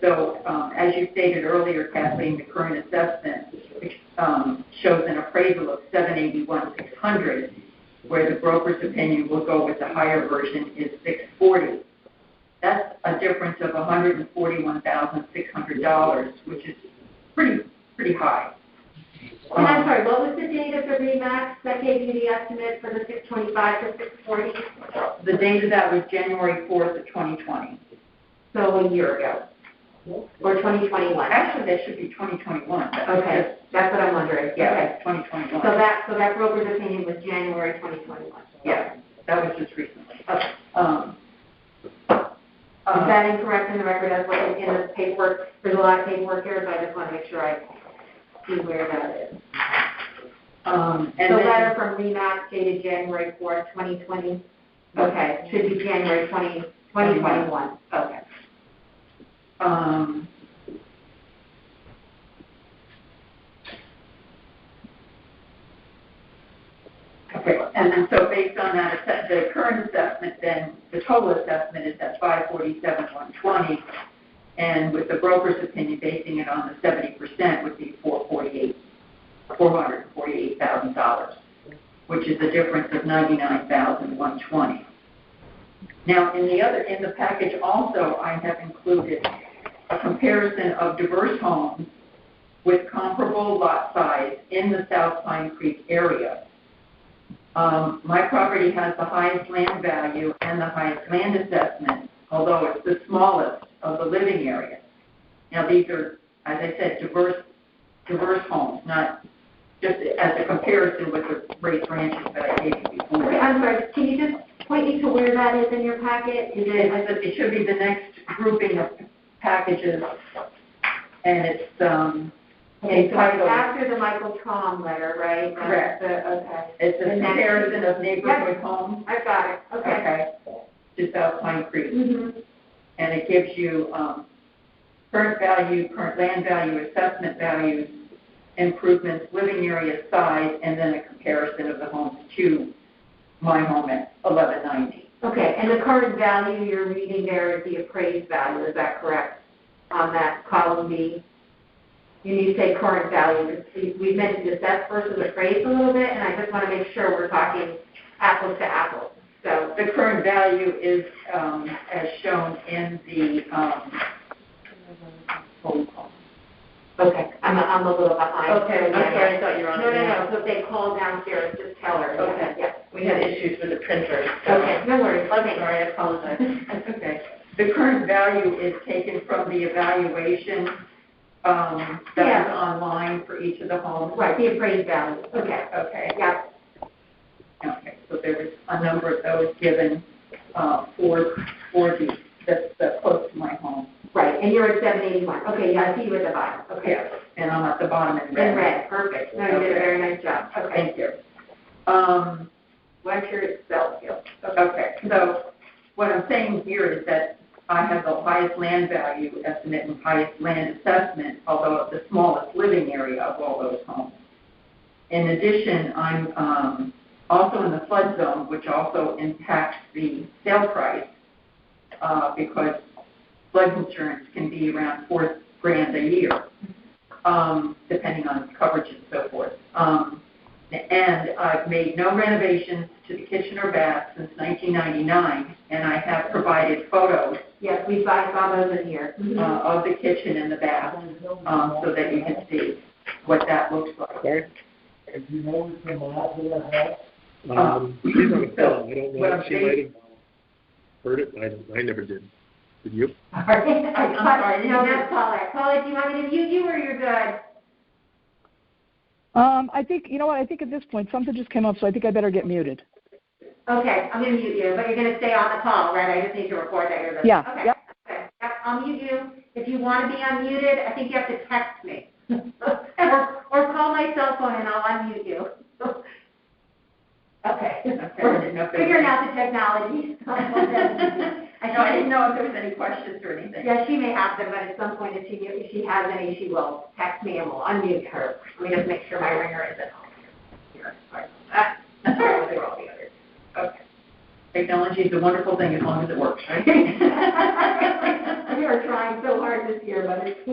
So, as you stated earlier, Kathleen, the current assessment shows an appraisal of $781,600, where the broker's opinion will go with the higher version is $640,000. That's a difference of $141,600, which is pretty high. And I'm sorry, what was the date of the Remax that gave you the estimate for the $625,000 to $640,000? The date of that was January 4th of 2020. So a year ago. Or 2021? Actually, that should be 2021. Okay, that's what I'm wondering. Yeah, Okay. 2021. So that broker's opinion was January 2021? Yeah, that was just recently. Okay. Is that incorrect in the record as well in the paperwork? There's a lot of paperwork here, so I just want to make sure I see where that is. And the letter from Remax dated January 4th, 2020? Okay, should be January 2021. Okay. Okay, and then so based on that, the current assessment, then the total assessment is at $547,120, and with the broker's opinion basing it on the 70% would be $448,000, which is a difference of $99,120. Now, in the package also, I have included a comparison of diverse homes with comparable lot size in the South Pine Creek area. My property has the highest land value and the highest land assessment, although it's the smallest of the living area. Now, these are, as I said, diverse homes, not just as a comparison with the raised ranches that I gave you before. Okay, I'm sorry, can you just point me to where that is in your packet? It should be the next grouping of packages, and it's okay, so entitled. after the Michael Traum letter, right? Correct. Okay. It's a comparison of neighborhood homes. I've got it. Okay. To South Pine Creek. Mm-hmm. And it gives you current value, current land value, assessment values, improvements, living area size, and then a comparison of the homes to my home at 1190. Okay, and the current value you're reading there is the appraised value, is that correct? On that column B? You say current value. We've mentioned assessed versus appraised a little bit, and I just want to make sure we're talking apples to apples. So the current value is as shown in the phone call. Okay, I'm a little behind. Okay, I'm sorry, I thought you were on. No. So if they call downstairs, just tell her. Okay. Yeah. We had issues with the printer. So. Okay, no worries. Okay. Sorry, I apologize. That's okay. The current value is taken from the evaluation that was online for each of the homes. Right, the appraised value. Okay. Okay. Yeah. Okay, so there was a number of those given for the that's close to my home. Right, and you're at 781. Okay, yeah, I see you at the bottom. Okay. Yes, and I'm at the bottom in red. In red, perfect. No, you did a very nice job. Okay. Thank you. What's your Excel skill? Okay, so what I'm saying here is that I have the highest land value estimate and highest land assessment, although the smallest living area of all those homes. In addition, I'm also in the flood zone, which also impacts the sale price because flood insurance can be around $4,000 a year, depending on coverage and so forth. And I've made no renovations to the kitchen or bath since 1999, and I have provided photos. Yes, I saw those in here. Of the kitchen and the bath, so that you can see what that looks like. Okay. Have you noticed the map of the house? She's on the phone. I don't know if she might have heard it. I never did. Did you? I'm sorry. No, that's Paulette. Paulette, do you want me to mute you or you're good? I think, you know what, I think at this point, something just came up, so I think I better get muted. Okay, I'm going to mute you, but you're going to stay on the call, right? I just need to report that you're listening. Yeah. Okay. Yep. Okay. Yep, I'll mute you. If you want to be unmuted, I think you have to text me. or call my cell phone and I'll unmute you. Okay. We're figuring out the technology. I didn't know if there was any questions or anything. Yeah, she may have them, but at some point, if she has any, she will text me and we'll unmute her. Let me just make sure my ringer isn't on here. Sorry. Sorry, they were all the others. Okay. Technology is a wonderful thing as long as it works, right? We are trying so hard this year, but it's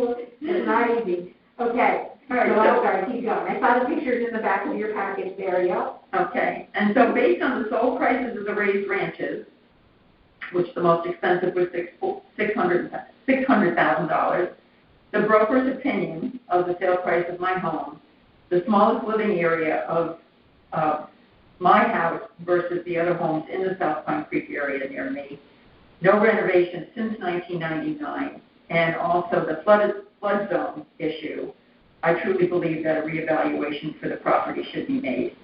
not easy. Okay. All right, so I'm sorry, keep going. I saw the pictures in the back of your package there, yeah. Okay. And so based on the sold prices of the raised ranches, which the most expensive was $600,000, the broker's opinion of the sale price of my home, the smallest living area of my house versus the other homes in the South Pine Creek area near me, no renovations since 1999, and also the flood zone issue, I truly believe that a reevaluation for the property should be made.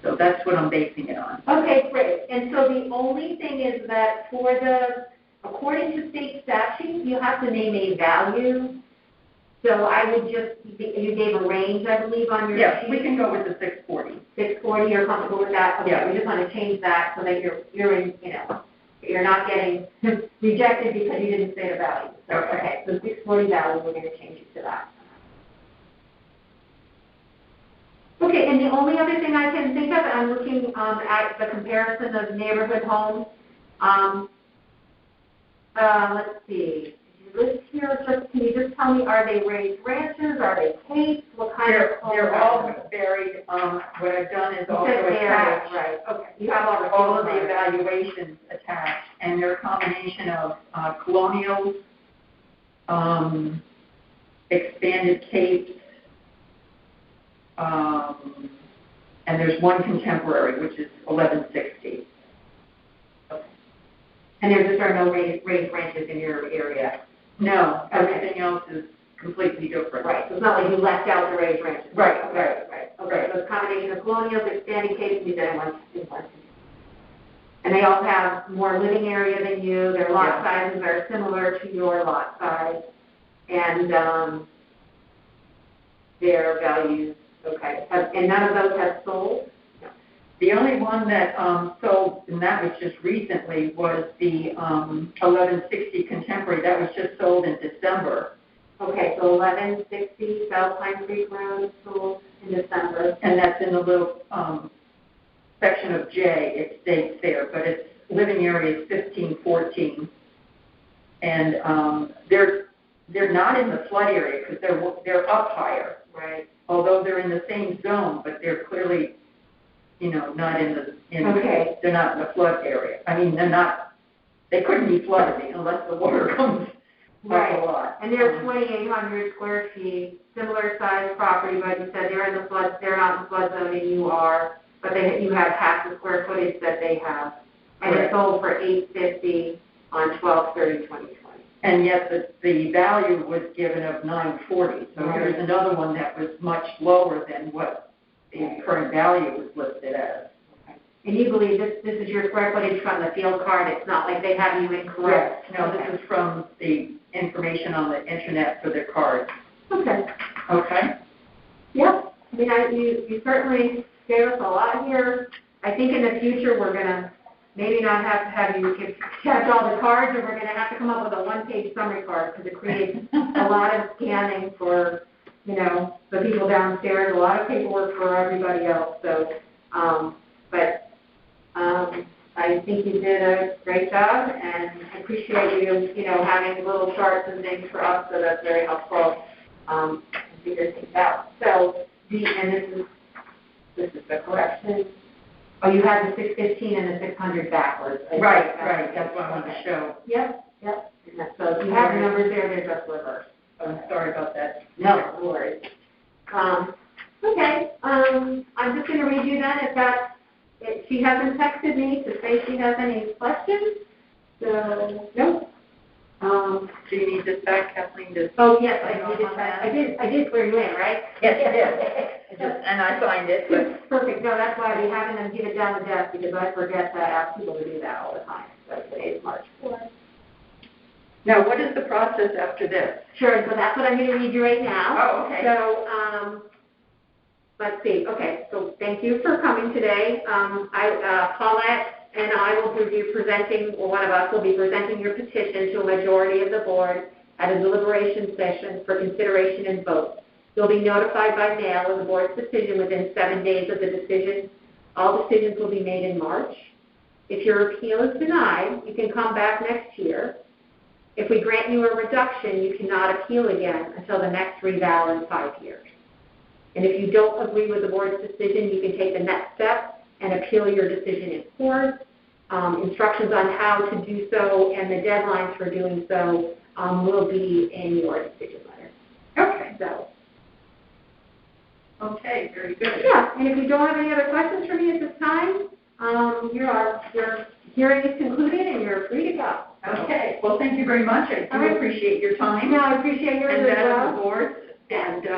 So that's what I'm basing it on. Okay, great. And so the only thing is that according to state statute, you have to name a value. So I would you gave a range, I believe, on your Yes, sheet. we can go with the 640. 640, you're comfortable with that? Okay, Yeah. we just want to change that so that you're in, you're not getting rejected because you didn't say the value. So, okay, so 640 value, we're going to change it to that. Okay, and the only other thing I can think of, I'm looking at the comparison of neighborhood homes. Let's see. Did you list here? Can you just tell me, are they raised ranches? Are they capes? What kind of homes? They're all varied. What I've done is also attached. Right. Okay. You have all of the evaluations attached, and they're a combination of colonials, expanded capes, and there's one contemporary, which is 1160. Okay. And there just are no raised ranches in your area? No, everything else is completely different. Right, so it's not like you left out the raised ranches? Right. Okay, so it's a combination of colonials, expanding capes, you said in one. And they all have more living area than you, their lot sizes are similar to your lot size, and their values. Okay, and none of those have sold? No. The only one that sold, and that was just recently, was the 1160 Contemporary. That was just sold in December. Okay, so 1160 South Pine Creek Road sold in December. And that's in the little section of J. It states there, but its living area is 1514. And they're not in the flood area because they're up higher. Right. Although they're in the same zone, but they're clearly, not in the, they're not in the flood area. I mean, they couldn't be flooded unless the water comes up a lot. And they're 2,800 square feet, similar size property, but you said they're not in the flood zone and you are, but you have half the square footage that they have. And it sold for $850 on 12/30/2020. And yet the value was given of $940. So here's another one that was much lower than what the current value was listed as. And you believe this is your square footage from the field card, it's not like they have you incorrect? No, this is from the information on the internet for their cards. Okay. Okay? Yep, I mean, you certainly gave us a lot here. I think in the future, we're gonna maybe not have to have you catch all the cards, or we're gonna have to come up with a one-page summary card, because it creates a lot of scanning for, you know, the people downstairs, a lot of paperwork for everybody else, so, I think you did a great job, and I appreciate you know, having little charts and things for us, so that's very helpful, and figure things out. So, and this is the correction. Oh, you had the 615 and the 600 backwards. Right, that's what I wanted to show. Yep. So if you have the numbers there, they're just reversed. I'm sorry about that. No worries. Okay, I'm just going to read you then she hasn't texted me to say she has any questions, so nope. Do you need this back, Kathleen? Oh, yes, I did clear you in, right? Yes, you did. And I signed it, but... Perfect. No, that's why we're having them give it down the desk, because I forget to ask people to do that all the time. So today is March 4th. Now, what is the process after this? Sure, so that's what I'm going to read you right now. Oh, okay. So, let's see. Okay, so thank you for coming today. Paulette and I will be presenting, or one of us will be presenting your petition to a majority of the board at a deliberation session for consideration and vote. You'll be notified by mail of the board's decision within 7 days of the decision. All decisions will be made in March. If your appeal is denied, you can come back next year. If we grant you a reduction, you cannot appeal again until the next reval in 5 years. And if you don't agree with the board's decision, you can take the next step and appeal your decision in court. Instructions on how to do so and the deadlines for doing so will be in your decision letter. Okay. So. Okay, very good. Yeah, and if you don't have any other questions for me at this time, your hearing is concluded and you're free to go. Okay. Well, thank you very much. I do appreciate your time. No, I appreciate yours and as that well. of the board. And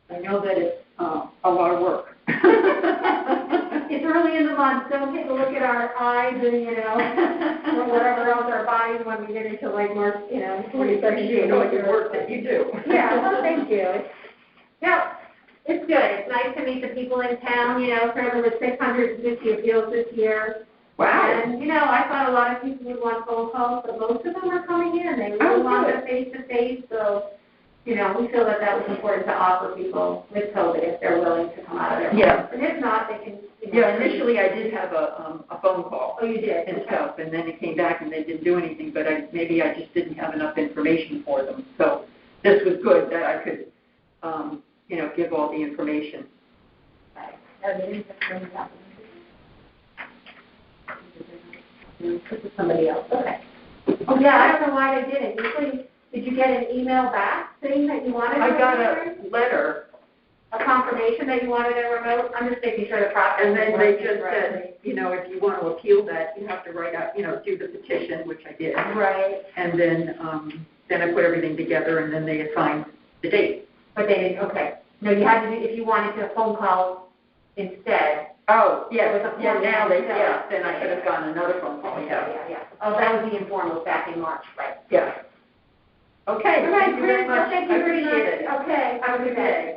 I know that it's a lot of work. It's early in the month, so we'll take a look at our eyes and, you know, or whatever else our bodies when we get into like March, you know, 2017. All your work that you do. Yeah, well, thank you. Yeah, it's good. It's nice to meet the people in town, you know, there were 650 appeals this year. Wow. And, you know, I thought a lot of people would want phone calls, but most of them were coming in. They really want the face-to-face, so, you know, we feel that was important to offer people with COVID if they're willing to come out of their homes. Yeah. And if not, they can, you know. Yeah, initially I did have a phone call. Oh, you did? And stuff, and then it came back and they didn't do anything, but maybe I just didn't have enough information for them. So this was good that I could, you know, give all the information. This is somebody else. Okay. Oh, yeah, I don't know why they didn't. Usually, did you get an email back saying that you wanted I got a letter. A confirmation that you wanted a remote? I'm just making sure the process. And then they just said, you know, if you want to appeal that, you have to write out, you know, do the petition, which I did. Right. And then I put everything together, and then they assigned the date. But they didn't, okay. No, you had to do, if you wanted to phone call instead. Oh, yes, Yeah, then I could have gotten another phone call, Yeah. Oh, that was the informal back in March, right? Yeah. Okay, All right, thank you very great. much. Thank you very much. I appreciate it. Okay, have a good day.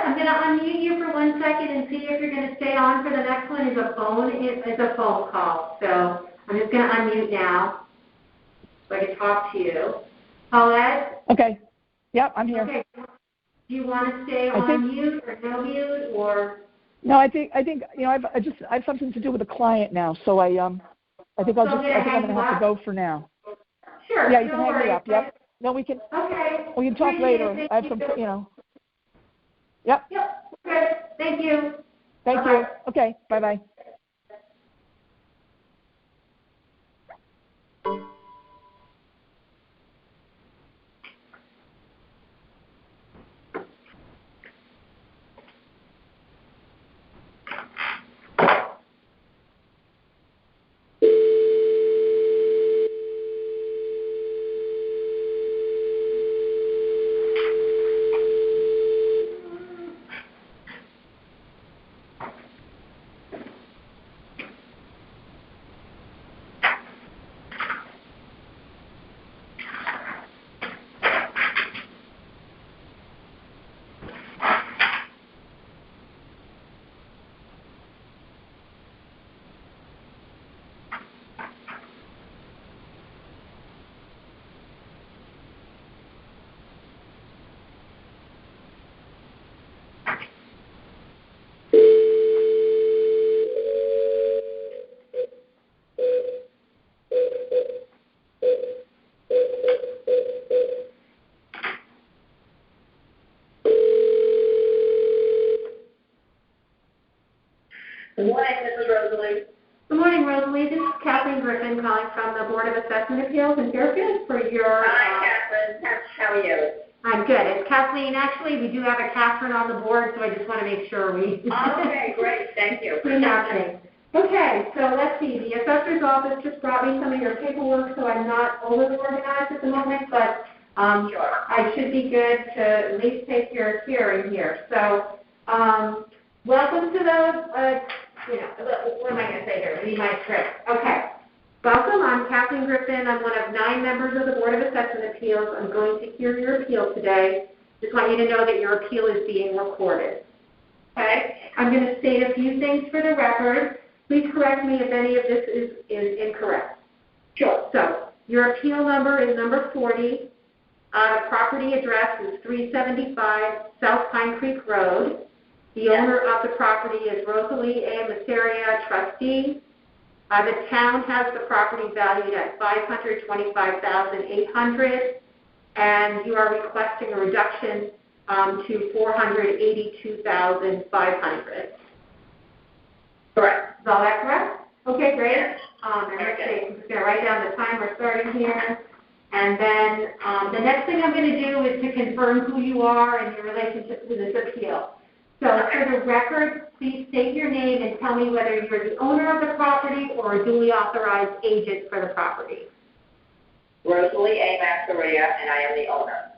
I'm going to unmute you for 1 second and see if you're going to stay on for the next one. Is a phone call. So I'm just going to unmute now so I can talk to you. Paulette? Okay. Yep, I'm here. Okay. Do you want to stay on mute or no mute or? No, I think you know I have something to do with a client now, so I think I'm going to have to go for now. Sure. Yeah, you can hang me up. Yep. No, we can. Okay. We can talk later. I have some, you know. Yep. Yep. Okay. Thank you. Thank you. Okay. Bye-bye. Good morning, Mrs. Rosalie. Good morning, Rosalie. This is Kathleen Griffin calling from the Board of Assessment Appeals in Fairfield for your... Hi, Catherine. How are you? I'm good. It's Kathleen. Actually, we do have a Catherine on the board, so I just want to make sure we... Okay, great. Thank you. We're happening. Okay, so let's see. The assessor's office just brought me some of your paperwork, so I'm not overly organized at the moment, but I should be good to at least take your hearing here. So, welcome to the... what am I going to say here? Read my script. Okay. Welcome. I'm Kathleen Griffin. I'm one of 9 members of the Board of Assessment Appeals. I'm going to hear your appeal today. Just want you to know that your appeal is being recorded. Okay? I'm going to state a few things for the record. Please correct me if any of this is incorrect. Sure. So, your appeal number is number 40. The property address is 375 South Pine Creek Road. The owner of the property is Rosalie A. Materia, trustee. The town has the property valued at $525,800, and you are requesting a reduction to $482,500. Correct. Is all that correct? Okay, great. And let's see, I'm just going to write down the time we're starting here. And then the next thing I'm going to do is to confirm who you are and your relationship to this appeal. So for the record, please state your name and tell me whether you're the owner of the property or a duly authorized agent for the property. Rosalie A. Masseria, and I am the owner.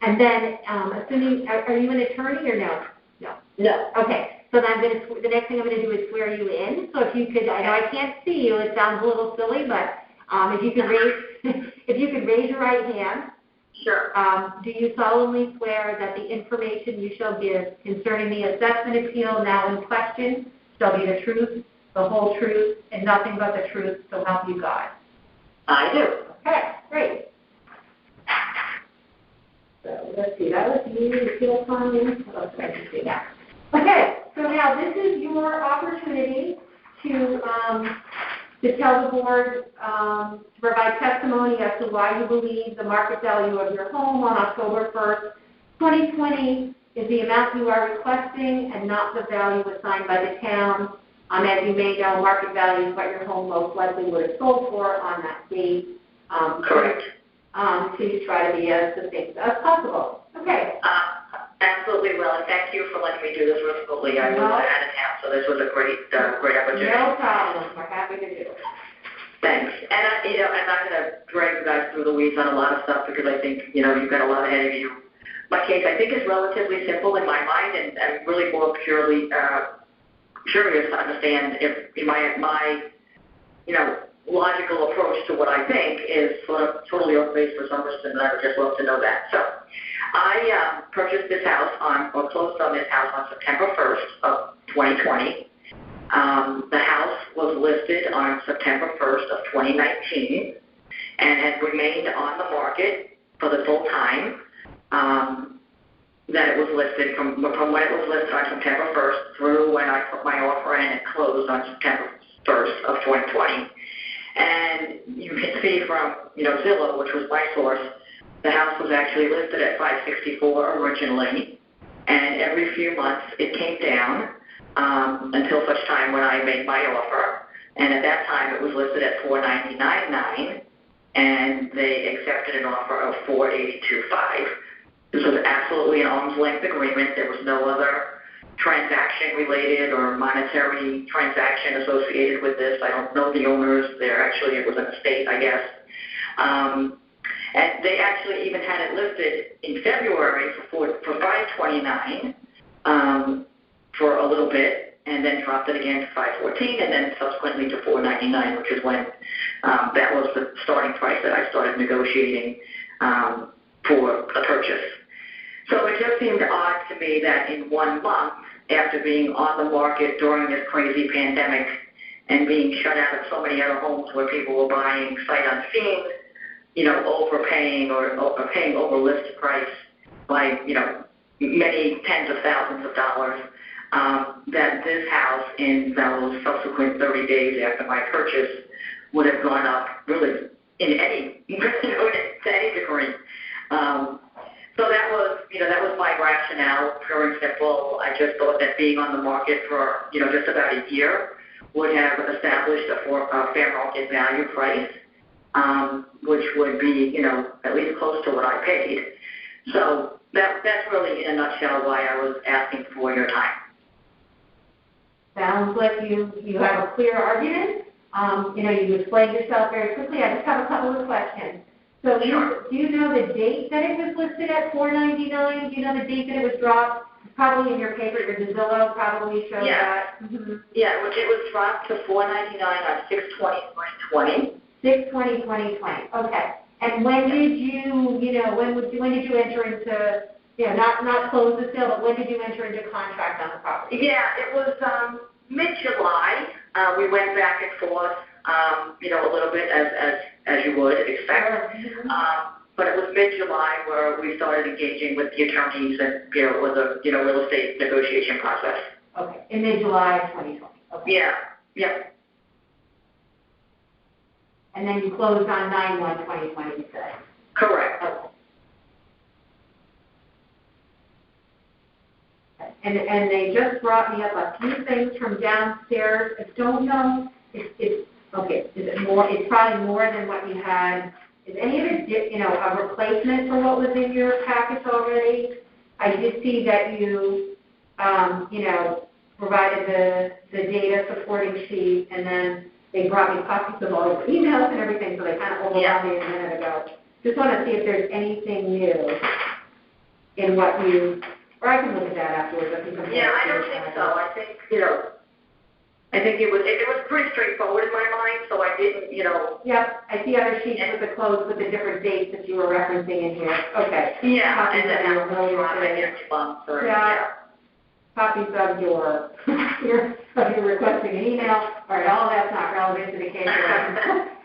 And then, assuming, are you an attorney or no? No. No. Okay. So then the next thing I'm going to do is swear you in. So if you could, I know I can't see you. It sounds a little silly, but if you could raise your right hand. Sure. Do you solemnly swear that the information you shall give concerning the assessment appeal now in question shall be the truth, the whole truth, and nothing but the truth, so help you God? I do. Okay, great. So let's see, that was the appeal finding. What else did I see now? Okay, so now this is your opportunity to tell the board, to provide testimony as to why you believe the market value of your home on October 1st, 2020 is the amount you are requesting and not the value assigned by the town. As you may know, market value is what your home most likely would have sold for on that date. Correct. Please try to be as succinct as possible. Okay. Absolutely will, and thank you for letting me do this remotely. I was out of town, so this was a great opportunity. No problem. We're happy to do it. Thanks. And I'm not going to drag you guys through the weeds on a lot of stuff because I think you've got a lot ahead of you. My case, I think, is relatively simple in my mind, and I'm really more purely curious to understand if my logical approach to what I think is sort of totally off base for some person, and I would just love to know that. So I purchased this house or closed on this house on September 1st of 2020. The house was listed on September 1st of 2019 and had remained on the market for the full time that it was listed from when it was listed on September 1st through when I put my offer in and closed on September 1st of 2020. And you can see from, Zillow, which was my source, the house was actually listed at $564 originally, and every few months it came down until such time when I made my offer. And at that time it was listed at $499.9, and they accepted an offer of $482.5. This was absolutely an arm's length agreement. There was no other transaction related or monetary transaction associated with this. I don't know the owners. It was an estate, I guess. And they actually even had it listed in February for $529 for a little bit, and then dropped it again to $514, and then subsequently to $499, which is when that was the starting price that I started negotiating for the purchase. So it just seemed odd to me that in 1 month, after being on the market during this crazy pandemic and being shut out of so many other homes where people were buying sight unseen, overpaying or paying over list price by, many tens of thousands of dollars, that this house in those subsequent 30 days after my purchase would have gone up really to any degree. So that was my rationale, pure and simple. I just thought that being on the market for, just about a year would have established a fair market value price, which would be, at least close to what I paid. So that's really, in a nutshell, why I was asking for your time. Sounds like you have a clear argument. You explained yourself very quickly. I just have a couple of questions. So do you know the date that it was listed at $499? Do you know the date that it was dropped? Probably in your paper, your Zillow probably showed that. Mm-hmm. Yeah, it was dropped to $499 on 6/20/2020. 6/20/2020. Okay. And when did you, when did you enter into, not close the sale, but when did you enter into contract on the property? Yeah, it was mid-July. We went back and forth, a little bit as you would expect. Mm-hmm. But it was mid-July where we started engaging with the attorneys and, with the, real estate negotiation process. Okay, in mid-July of 2020. Okay. Yeah, yep. And then you closed on 9/1/2020, you said? Correct. Okay. And they just brought me up a few things from downstairs. I don't know if it's okay. Is it more? It's probably more than what you had. Is any of it, a replacement for what was in your package already? I did see that you, provided the data supporting sheet, and then they brought me copies of all your emails and everything, so they kind of overwhelmed me a minute ago. Just want to see if there's anything new in what you, or I can look at that afterwards. I don't think so. I think, I think it was pretty straightforward in my mind, so I didn't, Yep, I see other sheets with the close with the different dates that you were referencing in here. Okay. Yeah, copies and then of copies of your requesting an email. All right, all that's not relevant to the case.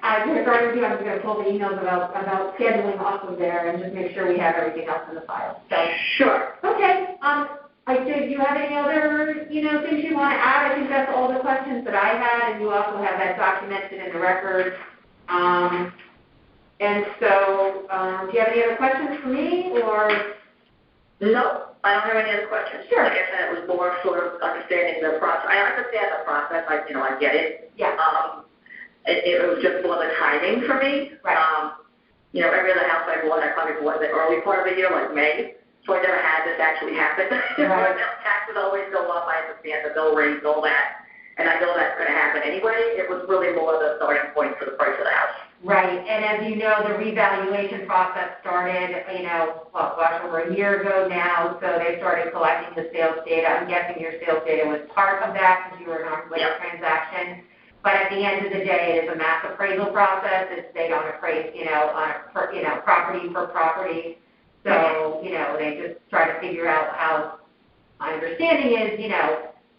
I'm just going to pull the emails about scheduling off of there and just make sure we have everything else in the file. So sure. Okay. Do you have any other, things you want to add? I think that's all the questions that I had, and you also have that documented in the record. And so, do you have any other questions for me, or? No, I don't have any other questions. Sure. Like I said, it was more sort of understanding the process. I understand the process. I get it. Yeah. It was just more the timing for me. Right. Every other house I bought, I probably bought in the early part of the year, like May. So I never had this actually happen. Right. Taxes always go up. I understand the bill rates, all that. And I know that's going to happen anyway. It was really more the starting point for the price of the house. Right. And as you know, the revaluation process started, over a year ago now. So they started collecting the sales data. I'm guessing your sales data was part of that because you were an arm's length transaction. But at the end of the day, it is a mass appraisal process. They don't appraise, property per property. So, they just try to figure out how, my understanding is,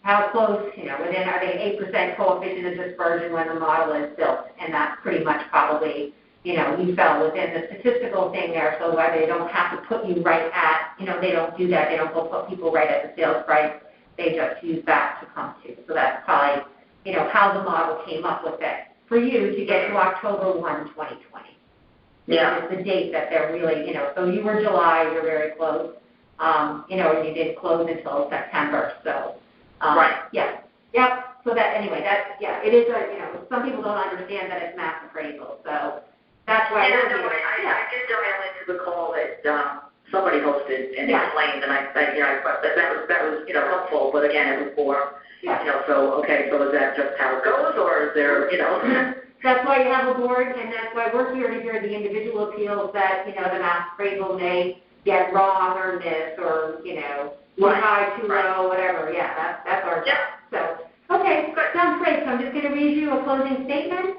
how close, within, are they 8% coefficient of dispersion when the model is built? And that's pretty much probably, you fell within the statistical thing there, so why they don't have to put you right at, they don't do that. They don't go put people right at the sales price. They just use that to come to. So that's probably, how the model came up with it for you to get to October 1, 2020. Yeah. It's the date that they're really, so you were July, you're very close, and you didn't close until September, so. Right. Yeah. Yep. So that, anyway, it is some people don't understand that it's mass appraisal, so that's why. Yeah, no, I did dial into the call that, somebody hosted and explained, and I that was helpful, but again, it was for, so is that just how it goes, or is there, That's why you have a board, and that's why we're here to hear the individual appeals that, the mass appraisal may get wrong or miss, or, too high, too low, whatever. Yeah, that's our job. So, okay, sounds great. So I'm just going to read you a closing statement.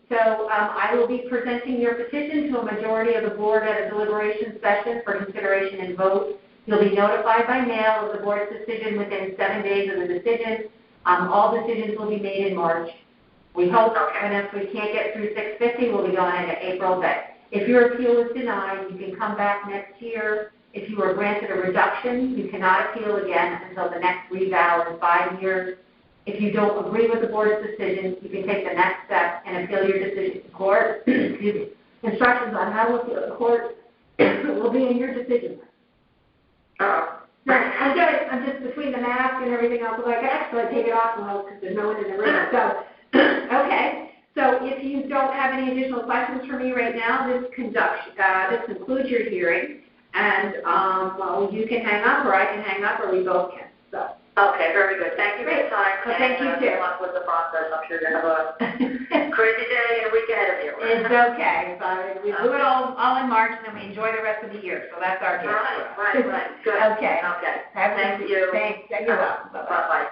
So I will be presenting your petition to a majority of the board at a deliberation session for consideration and vote. You'll be notified by mail of the board's decision within 7 days of the decision. All decisions will be made in March. We hope, and if we can't get through 650, we'll be going into April. But if your appeal is denied, you can come back next year. If you are granted a reduction, you cannot appeal again until the next revow in 5 years. If you don't agree with the board's decision, you can take the next step and appeal your decision to court. Instructions on how to appeal to court will be in your decision. I'm good. I'm just between the mask and everything else. I can actually take it off now because there's no one in the room. So, okay. So if you don't have any additional questions for me right now, this concludes your hearing. And, you can hang up, or I can hang up, or we both can. So. Okay, very good. Thank you for your time. Well, thank you, too. Good luck with the process. I'm sure you're going to have a crazy day and a week ahead of you. It's okay. So we do it all in March, and then we enjoy the rest of the year. So that's our gift. Right. Good. Okay. Thank you. Thanks. You're welcome. Bye-bye. Bye-bye.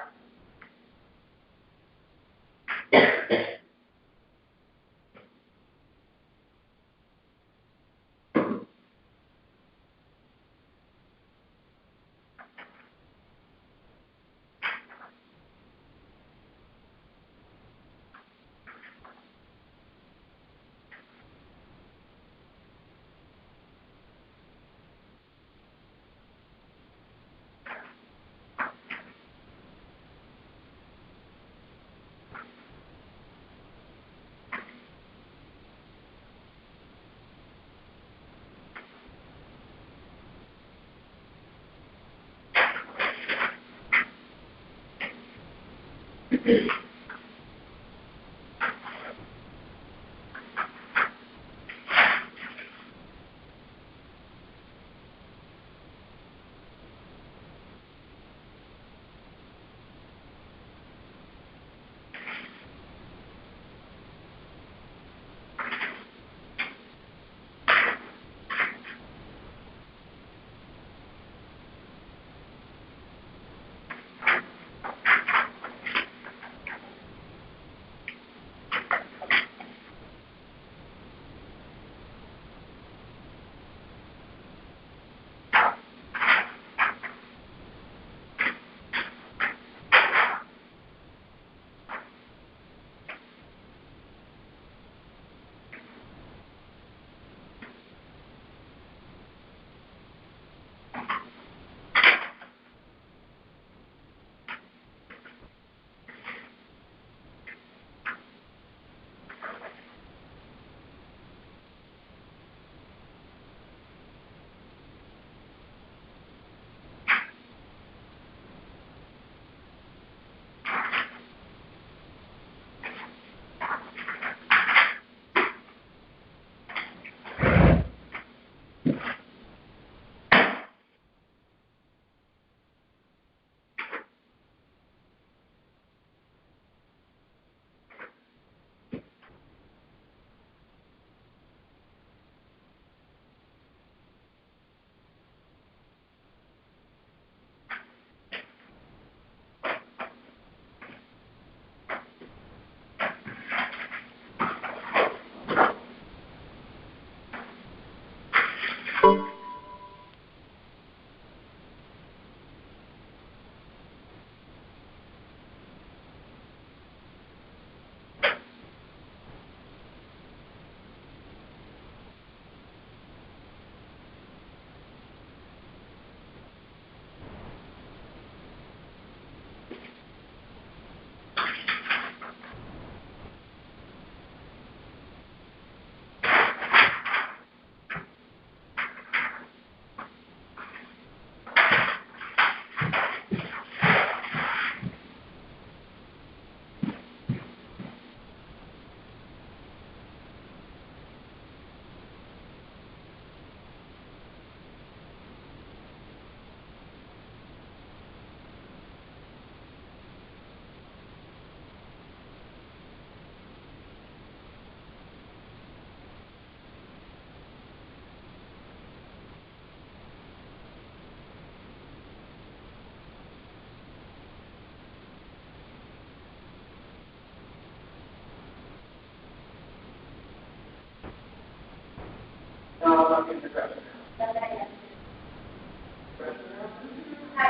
I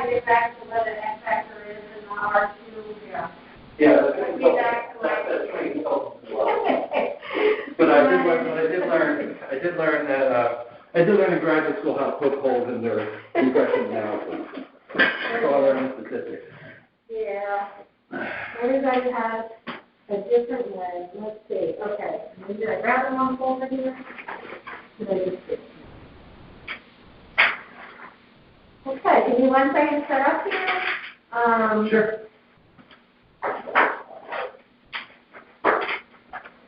get back to what the X factor is in the R2, yeah. Yeah, Get back to like. But I did learn in graduate school how to poke holes in their impressions now. That's all I learned in statistics. Yeah. Everybody has a different way. Let's see. Okay. Did I grab the wrong folder here? Did I just do? Okay. Give me 1 second to set up here. Sure.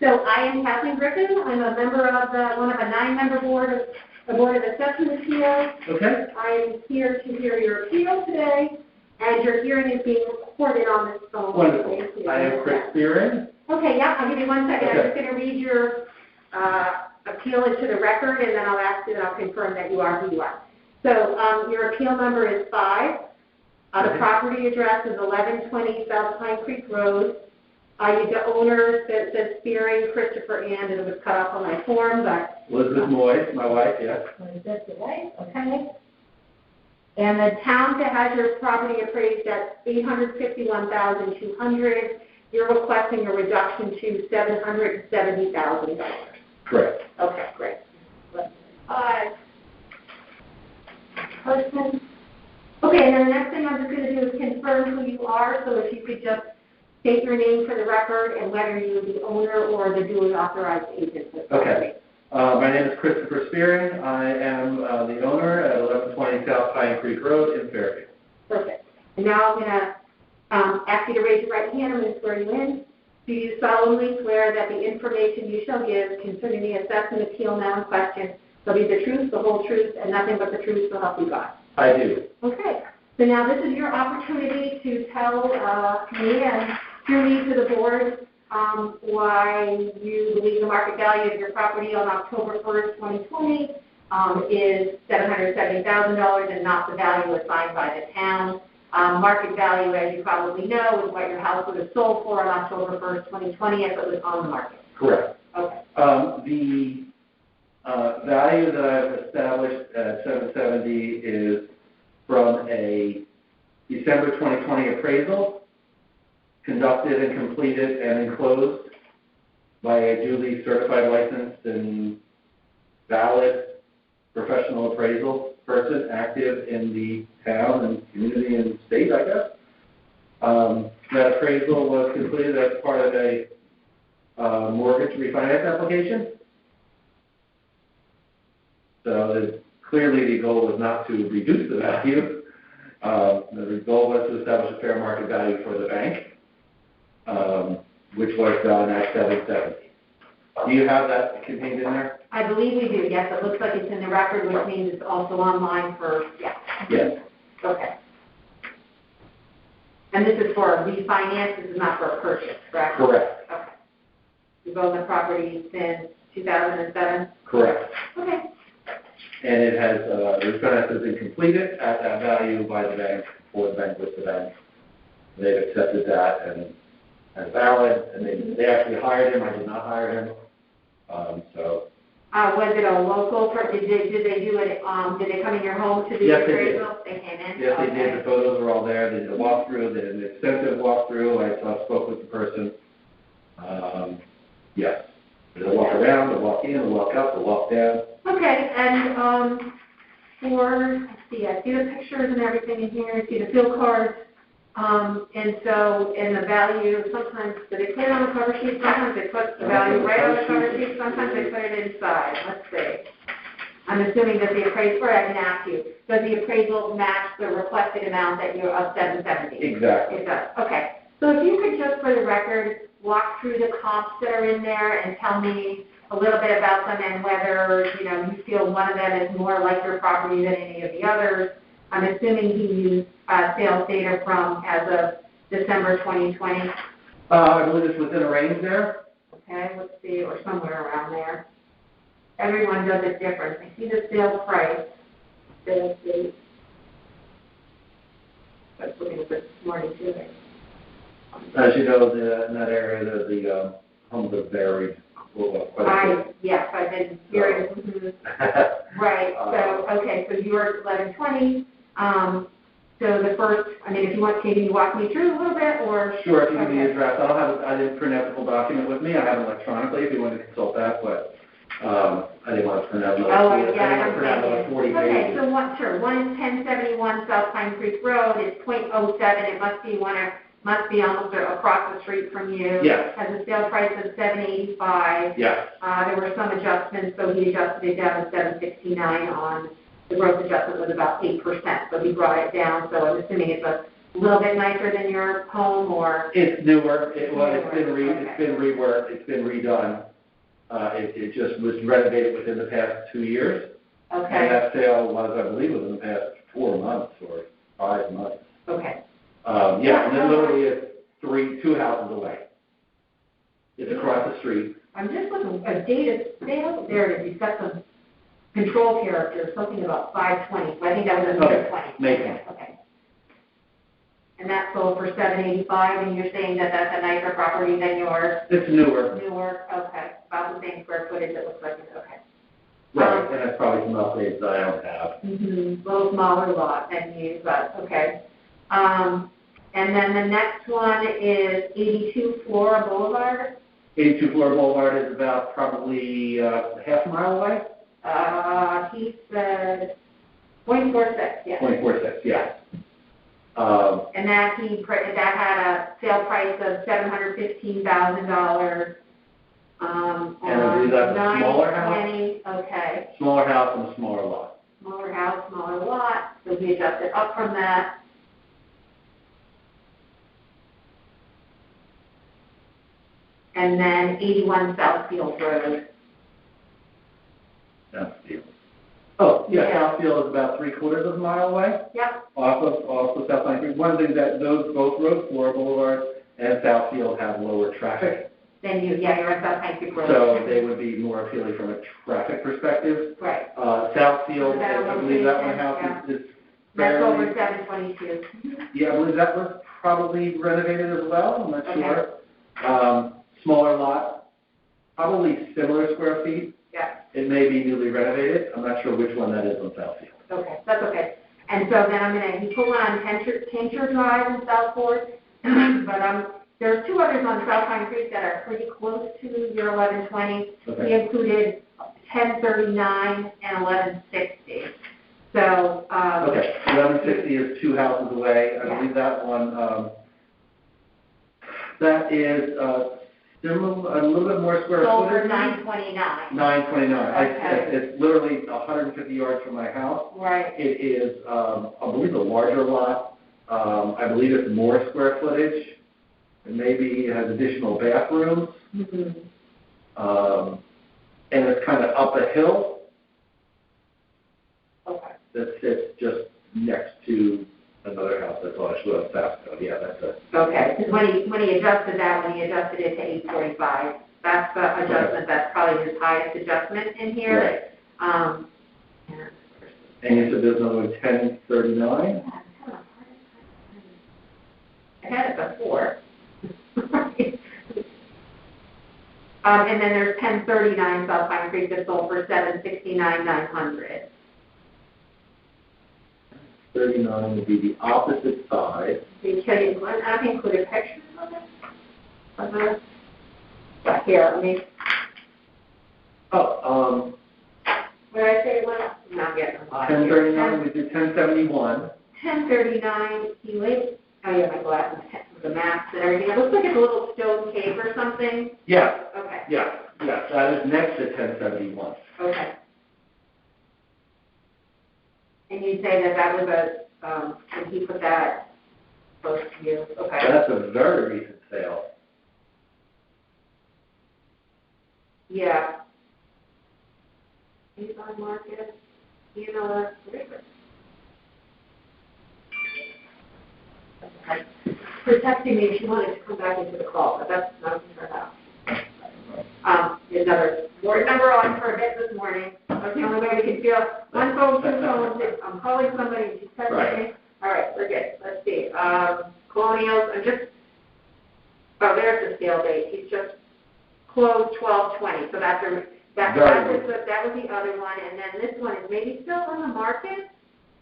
So I am Kathleen Griffin. I'm a member of one of a 9-member board of the Board of Assessment Appeals. Okay. I am here to hear your appeal today, and your hearing is being recorded on this phone. Wonderful. I am Chris Spearing. Okay, yeah, I'll give you 1 second. Okay. I'm just going to read your appeal into the record, and then I'll ask you, and I'll confirm that you are who you are. So your appeal number is 5. The property address is 1120 South Pine Creek Road. The owner says Spearing, Christopher Ann, and it was cut off on my form, but... Elizabeth Moy, my wife, yes. Elizabeth Moy, okay. And the town that has your property appraised at $851,200, you're requesting a reduction to $770,000. Correct. Okay, great. Person. Okay, and then the next thing I'm just going to do is confirm who you are, so if you could just state your name for the record and whether you're the owner or the duly authorized agent. Okay. My name is Christopher Spearing. I am the owner at 1120 South Pine Creek Road in Fairview. Perfect. And now I'm going to ask you to raise your right hand. I'm going to swear you in. Do you solemnly swear that the information you shall give concerning the assessment appeal now in question shall be the truth, the whole truth, and nothing but the truth, so help you God? I do. Okay. So now this is your opportunity to tell me and through me to the board why you believe the market value of your property on October 1st, 2020 is $770,000 and not the value assigned by the town. Market value, as you probably know, is what your house would have sold for on October 1st, 2020 if it was on the market. Correct. Okay. The value that I've established at 770 is from a December 2020 appraisal conducted and completed and enclosed by a duly certified, licensed, and valid professional appraisal person active in the town and community and state, I guess. That appraisal was completed as part of a mortgage refinance application. So clearly the goal was not to reduce the value. The goal was to establish a fair market value for the bank, which was done at 770. Do you have that contained in there? I believe we do, yes. It looks like it's in the record, which means it's also online for, yeah. Yes. Okay. And this is for a refinance, this is not for a purchase, correct? Correct. Okay. You've owned the property since 2007? Correct. Okay. And it has, the refinance has been completed at that value by the bank, for the bank, with the bank. They've accepted that and as valid, and they actually hired him. I did not hire him. Was it a local, did they do it, did they come in your home to do the appraisal? They came in? Yes, they did. The photos are all there. They did a walkthrough. They did an extensive walkthrough. I spoke with the person. Yes. They'll walk around, they'll walk in, they'll walk up, they'll walk down. Okay, and let's see, I see the pictures and everything in here. I see the field cards. And the value, sometimes, do they put it on the cover sheet? Sometimes they put the value right on the cover sheet. Sometimes they put it inside. Let's see. I'm assuming that the appraisal, or I can ask you, does the appraisal match the requested amount that you're of 770? Exactly. It does. Okay. So if you could just, for the record, walk through the comps that are in there and tell me a little bit about them and whether, you feel one of them is more like your property than any of the others. I'm assuming he used sales data from as of December 2020. I believe it's within a range there. Okay, let's see, or somewhere around there. Everyone does it different. I see the sale price. Sales date. I was looking at this morning too. As you know, in that area, the homes are very Yes, I've been hearing, right, so, okay, so you were 1120, so the first, I mean, if you want, can you walk me through a little bit, or? Sure, if you give me the address, I didn't print out the full document with me, I have it electronically if you want to consult that, but, I didn't want to print out another 40 pages. Okay, so one is 1071 South Pine Creek Road, it's .07, it must be almost across the street from you. Yes. Has a sale price of $785. Yes. There were some adjustments, so he adjusted it down to $769 on, the gross adjustment was about 8%, so he brought it down, so I'm assuming it's a little bit nicer than your home, or? It's newer, it's been reworked, it's been redone. It just was renovated within the past 2 years. Okay. And that sale was, I believe, within the past 4 months or 5 months. Okay. And then literally it's two houses away. It's across the street. I'm just looking at dated sales. There it is. You've got some control character, something about 520. So I think that was a 620. Making. Okay. And that sold for $785, and you're saying that that's a nicer property than yours? It's newer. Newer. Okay. About the same square footage. It looks like it's okay. Right, and that's probably some updates that I don't have. Mm-hmm. A little smaller lot than you, but okay. And then the next one is 82 Flora Boulevard. 82 Flora Boulevard is about probably half a mile away? He said 0.46, yeah. 0.46, yeah. And that had a sale price of $715,000. And I believe that's a smaller house? Okay. Smaller house and a smaller lot. Smaller house, smaller lot, so we adjusted up from that. And then 81 Southfield Road. Southfield. Oh, yeah, Southfield is about 3/4 of a mile away. Yep. Off of South Pine Creek. One thing that both roads, Flora Boulevard and Southfield, have lower traffic. Then you're on South Pine Creek Road. So they would be more appealing from a traffic perspective. Right. Southfield, I believe that one house is That's fairly. over 722. Yeah, I believe that was probably renovated as well, I'm not Okay. sure. Smaller lot, probably similar square feet. Yeah. It may be newly renovated, I'm not sure which one that is on Southfield. Okay, that's okay. And so then he put one on Tincher Drive in Southport, but there are two others on South Pine Creek that are pretty close to your 1120. Okay. He included 1039 and 1160. So, Okay, 1160 is 2 houses away, I Yeah. believe that one, that is, similar, a little bit more square sold for footage. 929. 929. Okay. It's literally 150 yards from my house. Right. It is, I believe, a larger lot. I believe it's more square footage. It maybe has additional bathrooms. Mm-hmm. And it's kind of up a hill Okay. that sits just next to another house that's on Southfield. Yeah, that's it. Okay, because when he adjusted it to 845, that's the adjustment, that's probably his highest adjustment in here. Right. And you said there's another one, 1039? I had it before. And then there's 1039 South Pine Creek that sold for $769,900. 39 would be the opposite side. I have included pictures of it. Here, let me. Oh, What did I say it was? No, I'm getting a lot. 1039, we did 1071. 1039, he lives, oh yeah, my glasses, the maps and everything. It looks like it's a little stone cave or something. Yeah. Okay. Yeah, that is next to 1071. Okay. And you say that was and he put that close to you. Okay. That's a very recent sale. Yeah. He's on market. You know what? For texting me if you wanted to come back into the call, but that's not turned out. Another board number on for a bit this morning. That's the only way we can feel. One phone, two phones. I'm calling somebody and she's texting me. All right, we're good. Let's see. Colonials, there's the sale date. He's just closed 12/20, so that was the other one, and then this one is maybe still on the market?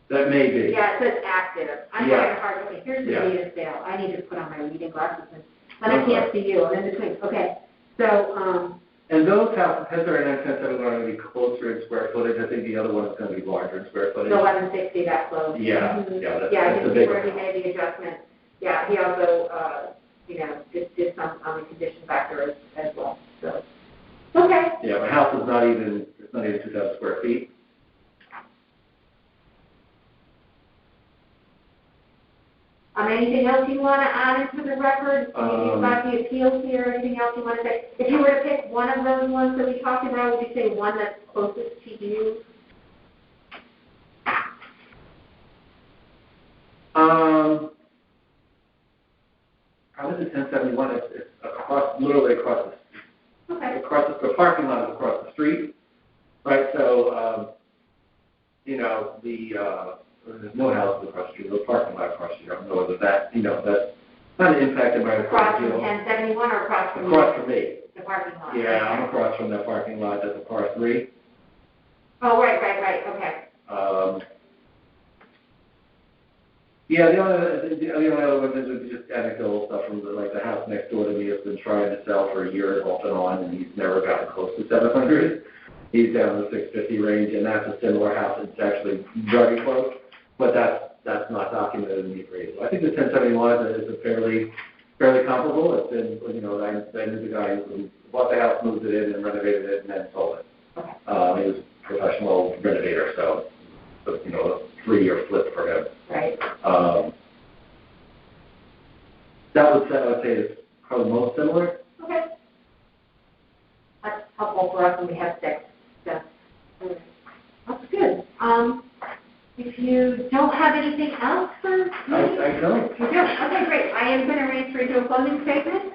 That may be. Yeah, it says active. I'm Yeah. having a hard time. Here's the Yeah. date of sale. I need to put on my reading glasses, and I can't see you. I'm in between. Okay, so, And those houses, 1039, 1071 are going to be closer in square footage. I think the other one is going to be larger in square footage. the 1160, that close. Yeah, Mhm. yeah, that's Yeah, I a can see big where he one. made the adjustment. Yeah, he also, did some on the condition factor as well, so. Okay. Yeah, my house is not even 2,000 square feet. Anything else you want to add into the record? You've got the appeals here, anything else you want to say? If you were to pick one of those ones that we talked about, would you say one that's closest to you? Probably the 1071. It's literally across Okay. the parking lot is across the street, right? So, there's no houses across the street, no parking lot across the street. I don't know whether that's not impacted by the Across from deal. 1071 or across from Across from me. the parking lot? Yeah, I'm across from that parking lot. That's a par 3. Oh, right, okay. Yeah, the only other one is just anecdotal stuff from the house next door to me has been trying to sell for a year off and on, and he's never gotten close to 700. He's down in the 650 range, and that's a similar house. It's actually very close, but that's not documented in the appraisal. I think the 1071 is a fairly comparable. It's been, I knew the guy who bought the house, moved it in, and renovated it, and then sold it. Okay. He was a professional renovator, so a 3-year flip for him. Right. That would say is probably most similar. Okay. That's helpful for us when we have 6. So, that's good. If you don't have anything else for me? I don't. You don't? Okay, great. I am going to read through to a closing statement.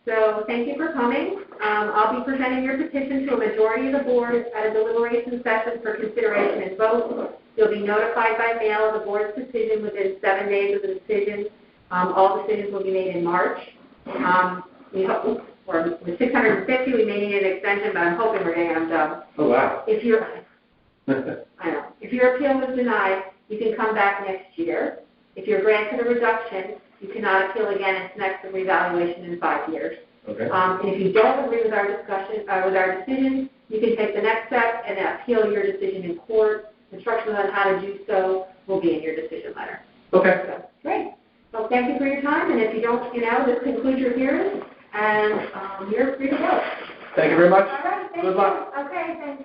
So thank you for coming. I'll be presenting your petition to a majority of the board at a deliberation session for consideration and vote. You'll be notified by mail of the board's decision within 7 days of the decision. All decisions will be made in March. With 650, we may need an extension, but I'm hoping we're getting them done. Oh, wow. If your appeal was denied, you can come back next year. If you're granted a reduction, you cannot appeal again. It's next to revaluation in 5 years. Okay. And if you don't agree with our decision, you can take the next step and appeal your decision in court. Instructions on how to do so will be in your decision letter. Okay. So, great. Well, thank you for your time. And if you don't, this concludes your hearing, and you're free to go. Thank you very much. All right. Thank Good luck. you. Okay. Thanks.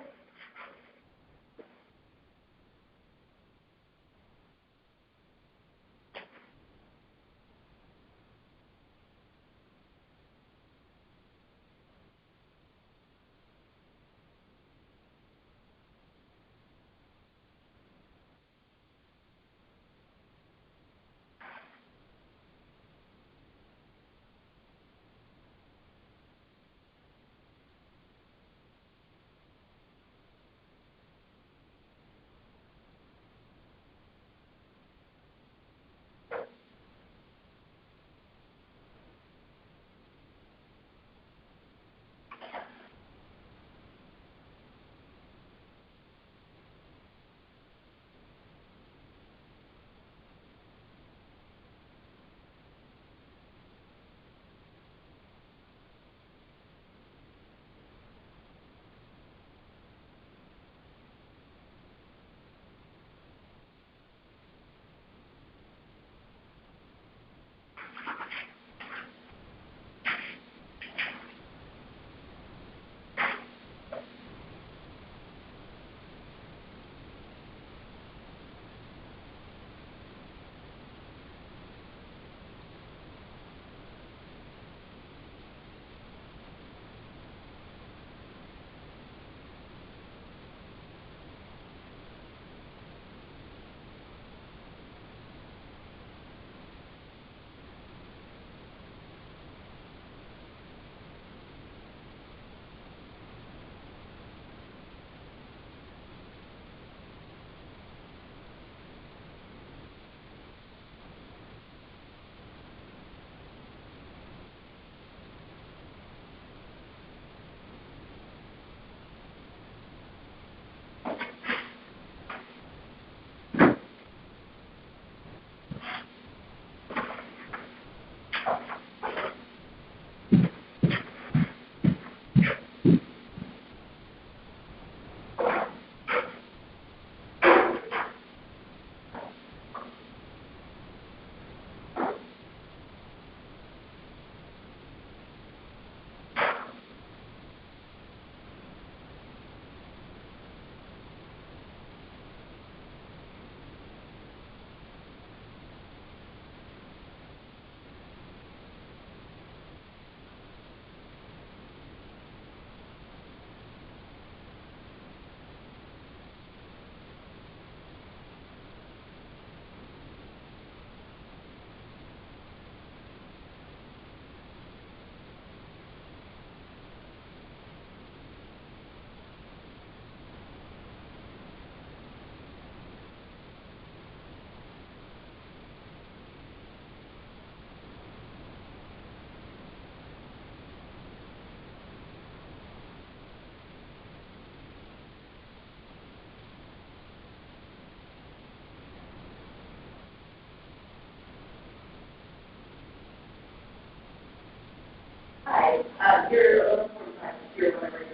you're 11:45, you're whatever you're.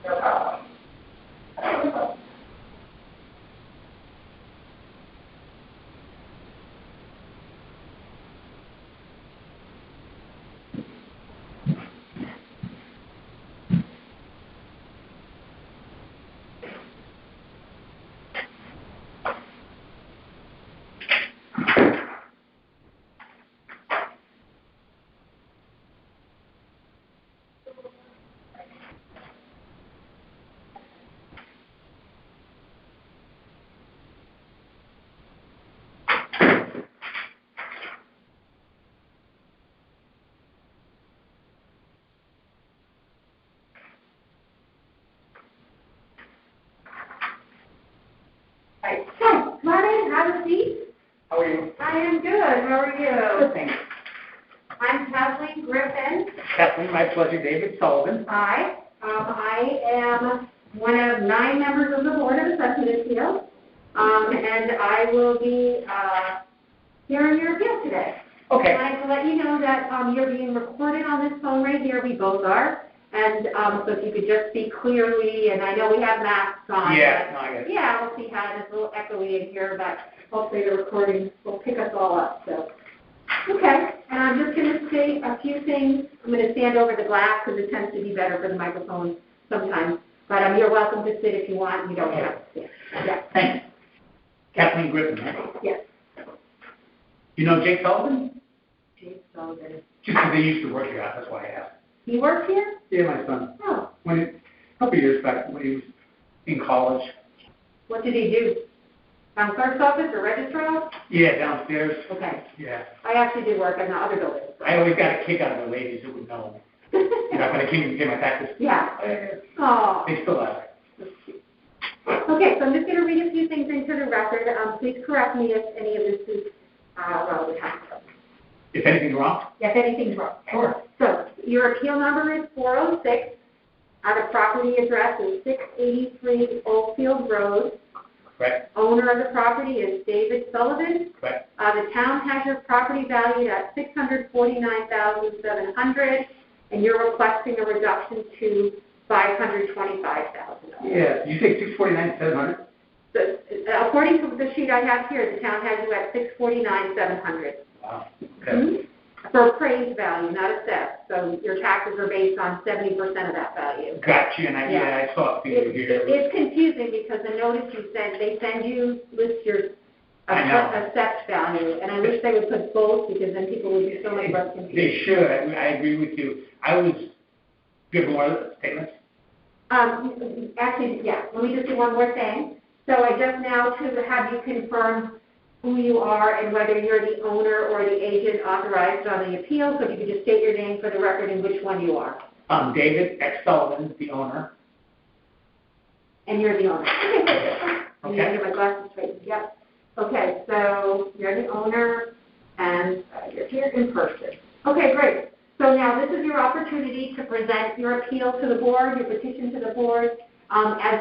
No problem. Hi, come on in, have a seat. How are you? I am good, how are you? Good, thanks. I'm Kathleen Griffin. Kathleen, my pleasure. David Sullivan. Hi, I am one of 9 members of the Board of Assessment Appeals, and I will be hearing your appeal today. Okay. I wanted to let you know that you're being recorded on this phone right here, we both are, and so if you could just speak clearly, and I know we have masks on. Yeah, no, I get it. Yeah, we'll see how it's a little echoey in here, but hopefully the recording will pick us all up, so. Okay, and I'm just going to say a few things. I'm going to stand over the glass because it tends to be better for the microphone sometimes. But you're welcome to sit if you want. You don't have to sit. Yeah. Thanks. Kathleen Griffin, right? Yes. You know Jake Sullivan? Jake Sullivan. Just because they used to work here, that's why I asked. He works here? Yeah, my son. Oh. A couple of years back when he was in college. What did he do? Town clerk's office or registrar? Yeah, downstairs. Okay. Yeah. I actually did work in the other building. I always got a kick out of the ladies who would know. You're not going to keep me pay my taxes? Yeah. Oh. They still are. Okay, so I'm just going to read a few things into the record. Please correct me if any of this is relevant. If anything's wrong? If anything's wrong. Sure. So your appeal number is 406. The property address is 683 Oakfield Road. Correct. Owner of the property is David Sullivan. Correct. The town has your property valued at $649,700, and you're requesting a reduction to $525,000. Yeah. You say 649,700? So, according to the sheet I have here, the town has you at $649,700. Wow. Okay. Mm-hmm. For appraised value, not assessed. So your taxes are based on 70% of that value. Gotcha, and I saw a figure here. It's confusing because the notice you send, they send you, list your assessed value, and I wish they would put both because then people would be so much less confused. They should. I agree with you. I was good more statements. Actually, yeah. Let me just do one more thing. So I just now to have you confirm who you are and whether you're the owner or the agent authorized on the appeal. So if you could just state your name for the record and which one you are. David X. Sullivan, the owner. And you're the owner. Okay, perfect. I'm going to get my glasses straight. Yep. Okay, so you're the owner and you're here in person. Okay, great. So now this is your opportunity to present your appeal to the board, your petition to the board, as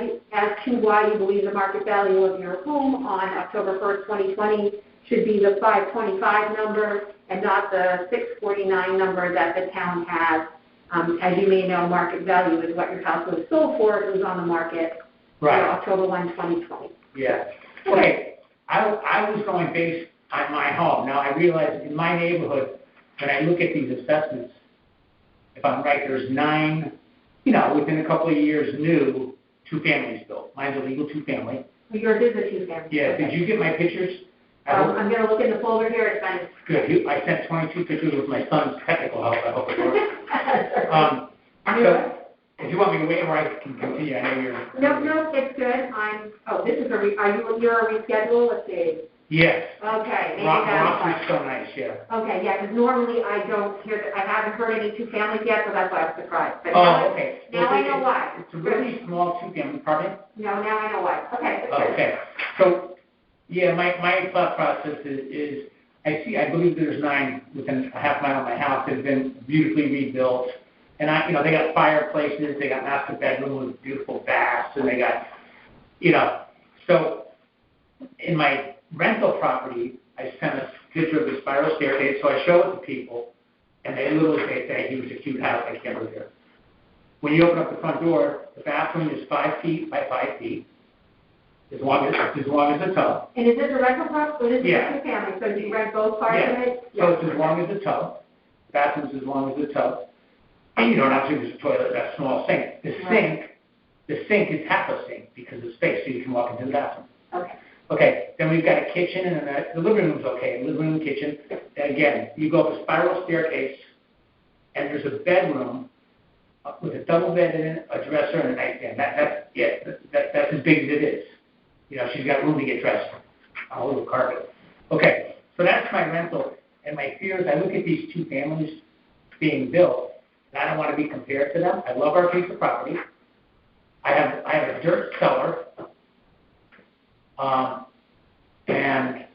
to why you believe the market value of your home on October 1st, 2020 should be the 525 number and not the 649 number that the town has. As you may know, market value is what your house was sold for. It was on the market for October 1, 2020. Yeah. Okay. I was going based on my home. Now I realize in my neighborhood, when I look at these assessments, if I'm right, there's 9, within a couple of years, new 2-families built. Mine's a legal 2-family. Yours is a 2-family. Yeah. Okay. Did you get my pictures? I'm going to look in the folder here. It's fine. Good. I sent 22 pictures with my son's technical help. I hope it works. So, if you want me to wait, or I can continue, I know you're. No, it's good. This is you're a reschedule? Let's see. Yes. Okay. Ross is so nice, yeah. Okay, yeah, because normally I haven't heard any 2-families yet, so that's why I'm surprised. But okay. Now I know why. It's a really small 2-family, pardon? No, now I know why. Okay. Okay. So, yeah, my thought process is I believe there's 9 within a half mile of my house that have been beautifully rebuilt. And they got fireplaces, they got master bedroom with beautiful baths, and they got, so in my rental property, I sent a picture of the spiral staircase, so I show it to people, and they literally say, "It was a cute house, I can't live here." When you open up the front door, the bathroom is 5 feet by 5 feet, as long as the tub. And is this a rental property, or is this Yeah. a two-family, so do you rent both parts of it? So it's as long as the tub, bathroom's as long as the tub, and you don't have to use a toilet, that small sink. The sink is half a sink because of space, so you can walk into the bathroom. Okay. Okay, then we've got a kitchen, and then the living room's okay, living room, kitchen. And again, you go up a spiral staircase, and there's a bedroom with a double bed in it, a dresser, and a nightstand. That's as big as it is. You know, she's got room to get dressed on a little carpet. Okay, so that's my rental, and my fear is I look at these two families being built, and I don't want to be compared to them. I love our piece of property. I have a dirt cellar, and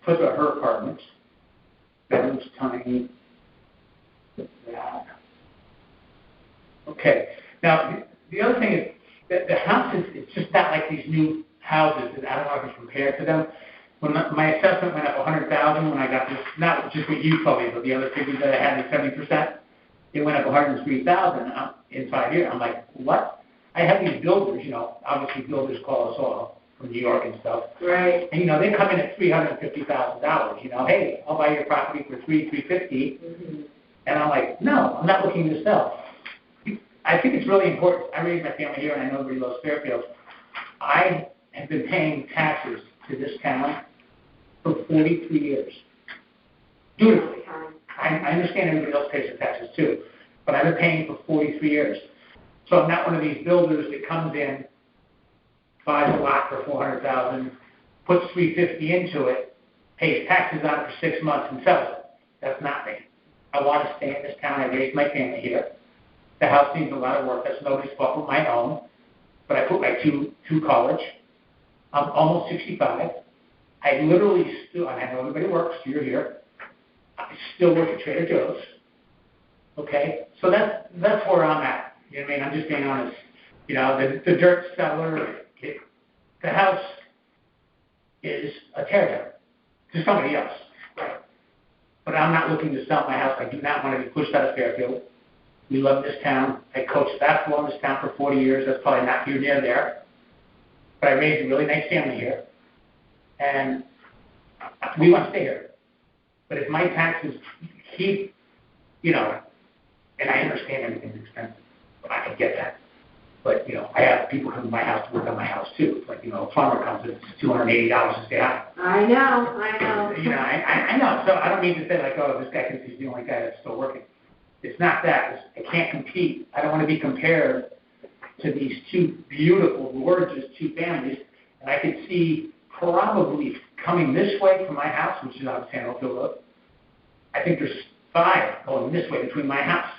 her apartment, bedroom's tiny. Okay, now the other thing is that the house it's just not like these new houses, and I don't know if it's compared to them. When my assessment went up $100,000 when I got this, not just what you told me, but the other figures that I had at 70%, it went up $103,000 in 5 years. I'm like, what? I have these builders, you know, obviously builders call us all from New York and stuff. Right. And, you know, they come in at $350,000, you know, hey, I'll buy your property for $350,000. Mm-hmm. And I'm like, no, I'm not looking to sell. I think it's really important. I raised my family here, and I know everybody loves Fairfield. I have been paying taxes to this town for 43 years. Dutifully. I understand everybody else pays their taxes too, but I've been paying for 43 years. So I'm not one of these builders that comes in, buys a lot for $400,000, puts $350,000 into it, pays taxes on it for 6 months, and sells it. That's not me. I want to stay in this town. I raised my family here. The house needs a lot of work. That's nobody's fault but my own. But I put my two college. I'm almost 65. I literally still, and I know everybody works, you're here. I still work at Trader Joe's. Okay? So that's where I'm at. You know what I mean? I'm just being honest. You know, the dirt cellar, the house is a teardown to somebody else. But I'm not looking to sell my house. I do not want to be pushed out of Fairfield. We love this town. I coached basketball in this town for 40 years. That's probably not here near there. But I raised a really nice family here. And we want to stay here. But if my taxes keep, you know, and I understand everything's expensive, but I can get that. But, you know, I have people come to my house to work on my house, too. It's like, you know, a plumber comes, it's $280 to stay out. I know. You know, I know. So I don't mean to say, like, oh, this guy thinks he's the only guy that's still working. It's not that. I can't compete. I don't want to be compared to these two beautiful, gorgeous two families. And I could see probably coming this way from my house, which is on San Oakville Road. I think there's 5 going this way between my house.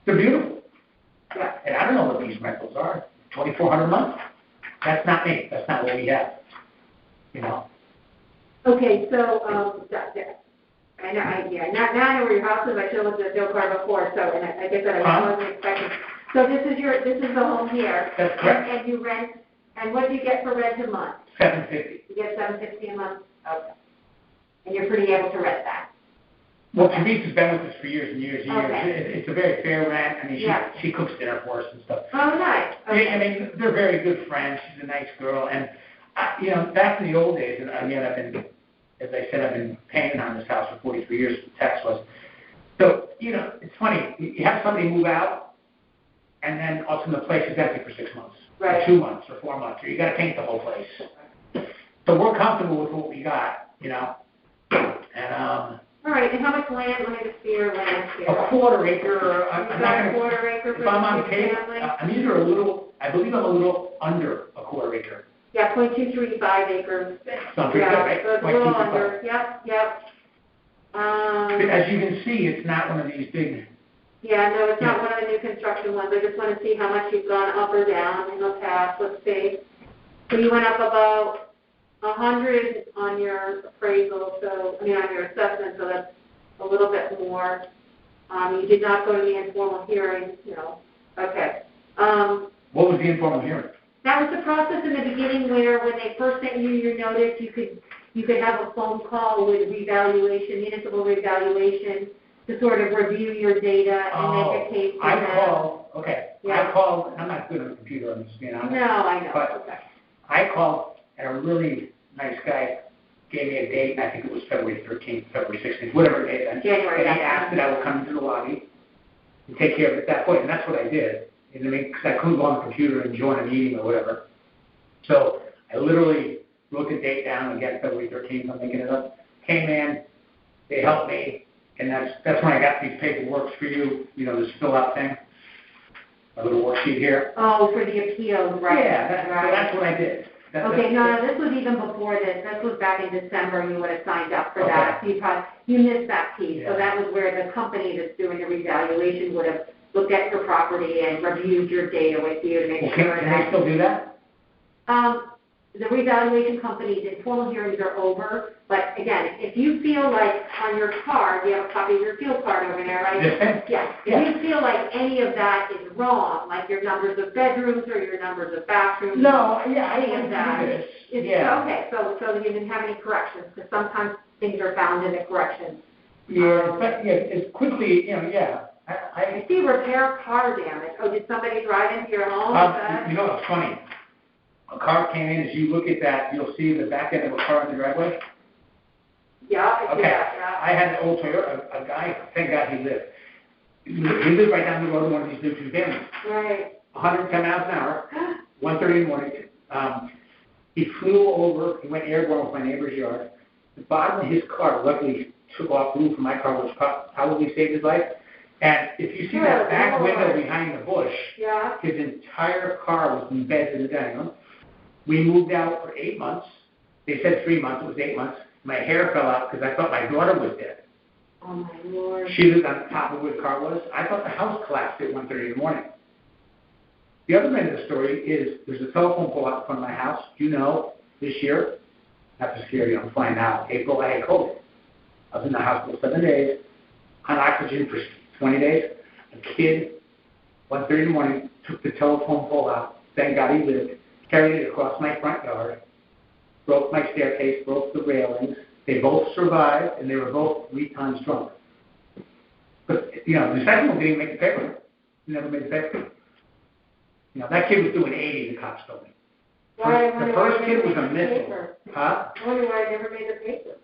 They're beautiful. Yeah. And I don't know what these rentals are. $2,400 a month. That's not me. That's not what we have. You know. Okay, so I know. Now I know where your house is. I should have looked at the bill card before. So, and I guess that I wasn't expecting. So this is the home here. That's correct. And you rent. And what do you get for rent a month? $750. You get $750 a month. Okay. And you're pretty able to rent that. Well, Teresa's been with us for years and years and years. Okay. It's a very fair rent. I mean, she cooks dinner for us and stuff. Oh, nice. Okay. Yeah, I mean, they're very good friends. She's a nice girl. And, you know, back in the old days, and again, as I said, I've been paying on this house for 43 years, the tax was. So, you know, it's funny. You have somebody move out, and then all of a sudden the place is empty for 6 months, right. or 2 months, or 4 months, or you got to paint the whole place. So we're comfortable with what we got, you know. And, all right, and how much land, let me just see your land here. A quarter acre. I'm not going to, quarter acre if I'm on tape, I'm either a little, I believe I'm a little under a quarter acre. Yeah, 0.235 acres. Sounds pretty good, right? So it's a little under, yep. As you can see, it's not one of these big. Yeah, no, it's not one of the new construction ones. I just want to see how much you've gone up or down in the past. Let's see. So you went up about 100 on your appraisal, on your assessment, so that's a little bit more. You did not go to the informal hearing, you know. Okay. What was the informal hearing? That was the process in the beginning where when they first sent you your notice, you could have a phone call with municipal revaluation, to sort of review your data and make a case for them. I called, I'm not good on the computer, I'm just being honest. No, I know. But I called, and a really nice guy gave me a date, and I think it was February 13th, February 16th, whatever it is. January. And he asked that I would come into the lobby and take care of it at that point, and that's what I did. And I mean, because I couldn't go on the computer and join a meeting or whatever. So I literally wrote the date down, again, February 13th, I'm making it up. Came in, they helped me, and that's when I got these paperwork for you, this fill-out thing, a little worksheet here. Oh, for the appeals, right? Yeah, so that's what I did. This was even before this. This was back in December. You would have signed up for that. So you missed that piece. Yeah. So that was where the company that's doing the revaluation would have looked at your property and reviewed your data with you to make sure that. Can they still do that? The revaluation company's informal hearings are over, but again, if you feel like on your card, you have a copy of your field card over there, right? Yes. If you feel like any of that is wrong, like your numbers of bedrooms or your numbers of bathrooms. No, yeah, any of that. This. Okay, so you didn't have any corrections, because sometimes things are found in the corrections. Yeah, but it's quickly, I see repair car damage. Oh, did somebody drive into your home? It's funny. A car came in, as you look at that, you'll see the back end of a car in the driveway. Yeah, I see that, yeah. I had an old Toyota, a guy, thank God he lived. He lived right down the road in one of these new two families. Right. 110 miles an hour, 1:30 in the morning. He flew over, he went airborne with my neighbor's yard. The bottom of his car luckily took off the roof of my car, which probably saved his life. And if you see that back window behind the bush, his entire car was embedded in the dining room. We moved out for 8 months. They said 3 months. It was 8 months. My hair fell out because I thought my daughter was dead. Oh, my Lord. She lived on top of where the car was. I thought the house collapsed at 1:30 in the morning. The other end of the story is there's a telephone pole out in front of my house. This year, not to scare you, I'm fine now. April, I had COVID. I was in the hospital 7 days, on oxygen for 20 days. A kid, 1:30 in the morning, took the telephone pole out. Thank God he lived. Carried it across my front yard, broke my staircase, broke the railings. They both survived, and they were both 3 times drunk. But, the second one didn't even make the paper. Never made the paper. That kid was doing 80, the cops told me. The first kid was a missile. Huh? I wonder why I never made the paper.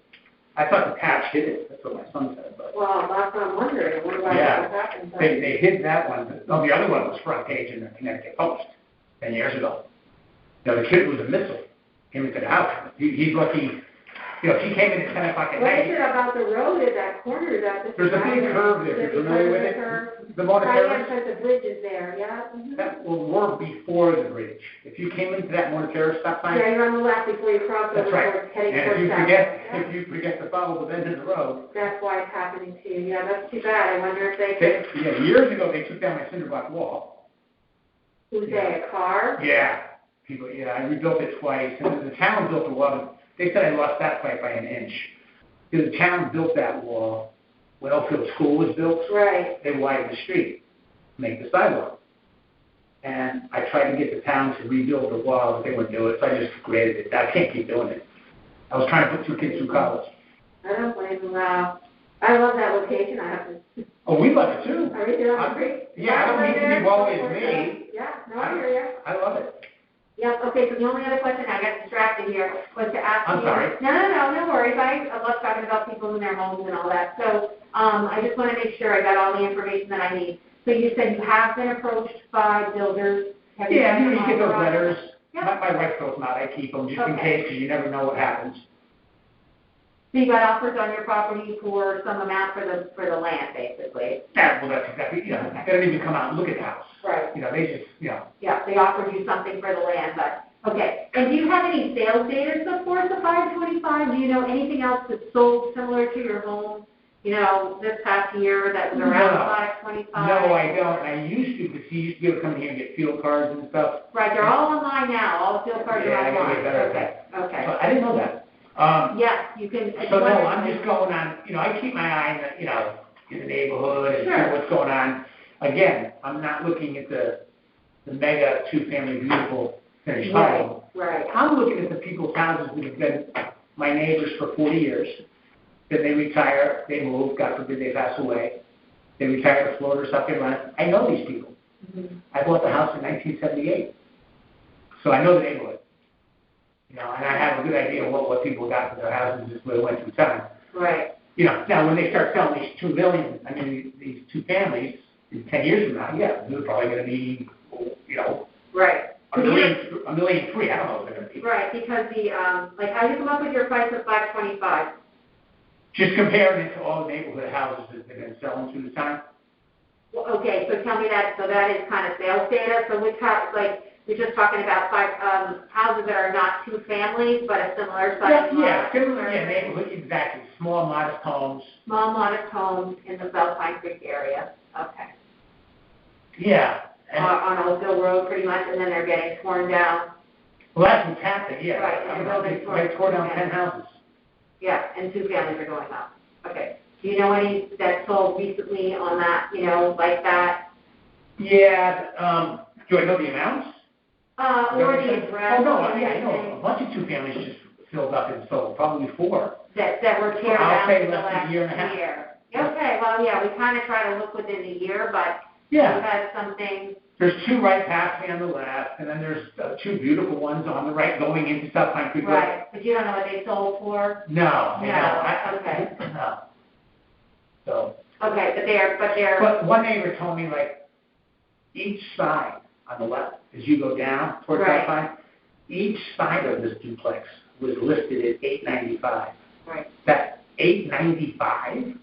I thought the patch hit it. That's what my son said. But well, that's what I'm wondering. I wonder why that happened. They hid that one. No, the other one was front page in the Connecticut Post 10 years ago. The kid was a missile. Came into the house. He's lucky. If he came in at 10 o'clock at night. What is it about the road at that corner? There's a big curve there. You're familiar with it? The motor terrace? The bridge is there, yeah? Mm-hmm. That will work before the bridge. If you came into that motor terrace stop sign. Yeah, you're on the left before you cross over. That's right. And if you forget to follow the bend of the road. That's why it's happening to you. Yeah, that's too bad. I wonder if they could. Years ago, they took down my cinder block wall. Who's they, a car? Yeah. I rebuilt it twice, and the town built a wall. They said I lost that fight by an inch. The town built that wall when Oakfield School was built. Right. They widened the street, make the sidewalk. And I tried to get the town to rebuild the wall, but they wouldn't do it, so I just graded it. I can't keep doing it. I was trying to put 2 kids through college. I don't blame you. I love that location. I have to. Oh, we love it too. Are we doing great? Yeah, I don't need to be always me. Yeah, no, I hear you. I love it. Yep, okay, so the only other question, I got distracted here, was to ask you. I'm sorry. No worries. I love talking about people in their homes and all that. So I just want to make sure I got all the information that I need. So you said you have been approached by builders. You get those letters. Yep. My wife throws them out. I keep them just in case, because you never know what happens. So you got offers on your property for some amount for the land, basically. Yeah, well, that's exactly, they don't even come out and look at the house. Right. They just, Yeah, they offered you something for the land, but, okay. And do you have any sales data to support the 525? Do you know anything else that's sold similar to your home, this past year that was around 525? No, I don't. I used to, because he used to be able to come in here and get field cards and stuff. Right, they're all online now. All the field cards are online. Yeah, I gotta get better at that. Okay. But I didn't know that. Yes, you can. So no, I'm just going on, I keep my eye on in the neighborhood and see what's going on. Again, I'm not looking at the mega 2-family beautiful finish title. Right. I'm looking at the people's houses that have been my neighbors for 40 years. Then they retire, they move, God forbid they pass away. They retire to Florida or South Carolina. I know these people. Mm-hmm. I bought the house in 1978. So I know the neighborhood. You know, and I have a good idea of what people got for their houses as they went through time. Right. You know, now when they start selling these 2 million, these two families, 10 years from now, yeah, they're probably going to be, you know, right. $1.3 million. I don't know what they're going to be. Right, because the, like, how do you come up with your price of 525? Just comparing it to all the neighborhood houses that they've been selling through the time. Well, okay, so tell me that, so that is kind of sales data, so which house, like, you're just talking about houses that are not 2 families, but a similar size? Yeah, similar, yeah, neighborhood, exactly, small modest homes. Small modest homes in the South Pine Creek area, okay. Yeah. On Old Hill Road pretty much, and then they're getting torn down. Well, that's what's happening, yeah. Right, and they're building they tore down 10 houses. Yeah, and 2 families are going up. Okay. Do you know any that sold recently on that, you know, like that? Yeah, do I know the amounts? Or the address? Oh, no, yeah, I know. A bunch of 2 families just filled up and sold, probably 4. That were tear I'll down say in the less than last a year and a half. year. Okay, well, yeah, we kind of try to look within the year, but yeah. you had something. There's 2 right past me on the left, and then there's 2 beautiful ones on the right going into South Pine Creek. Right, but you don't know what they sold for? No. Okay. No. So. Okay, but But one neighbor told me, like, each side on the left, as you go down towards South Pine, each side of this duplex was listed at $895. Right. That $895.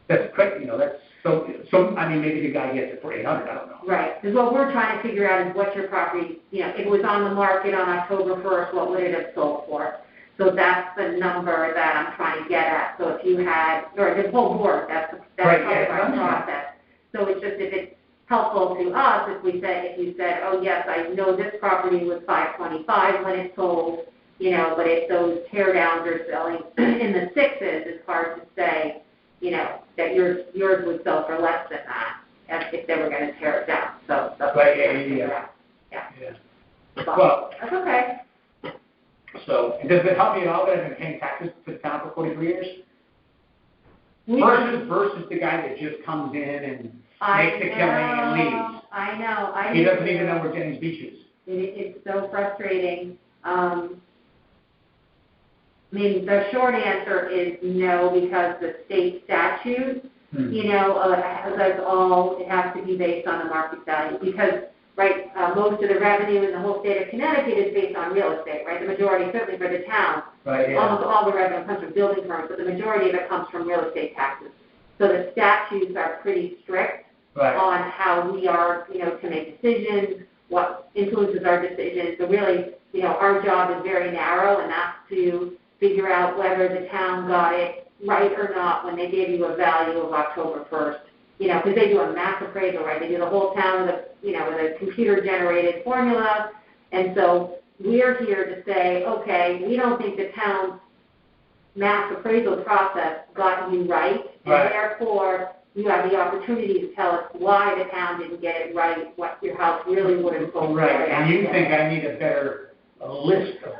That's crazy, you know. That's so. I mean, maybe the guy gets it for $800. I don't know. Right. Because what we're trying to figure out is what your property, you know, if it was on the market on October 1st, what would it have sold for? So that's the number that I'm trying to get at. So if you had, or the whole board, that's right, part of our process. So it's just if it's helpful to us, if you said, oh yes, I know this property was 525 when it sold, you know, but if those tear downs are selling in the 6s, it's hard to say, you know, that yours would sell for less than that if they were going to tear it down. So that's what yeah. Well, that's okay. So does it help you at all that I've been paying taxes to the town for 43 years? Versus the guy that just comes in and makes the killing and leaves. I know. He doesn't even know where Jennings Beach is. It's so frustrating. I mean, the short answer is no, because the state statute, you know, says it has to be based on the market value. Because, right, most of the revenue in the whole state of Connecticut is based on real estate, right? The majority, certainly for the town, almost all the revenue comes from building permits, but the majority of it comes from real estate taxes. So the statutes are pretty strict on how we are, you know, to make decisions, what influences our decisions. So really, you know, our job is very narrow, and that's to figure out whether the town got it right or not when they gave you a value of October 1st. You know, because they do a mass appraisal, right? They do the whole town with a computer-generated formula. And so we're here to say, okay, we don't think the town's mass appraisal process got you right, and therefore you have the opportunity to tell us why the town didn't get it right, what your house really would have sold for. Right, and you think I need a better list of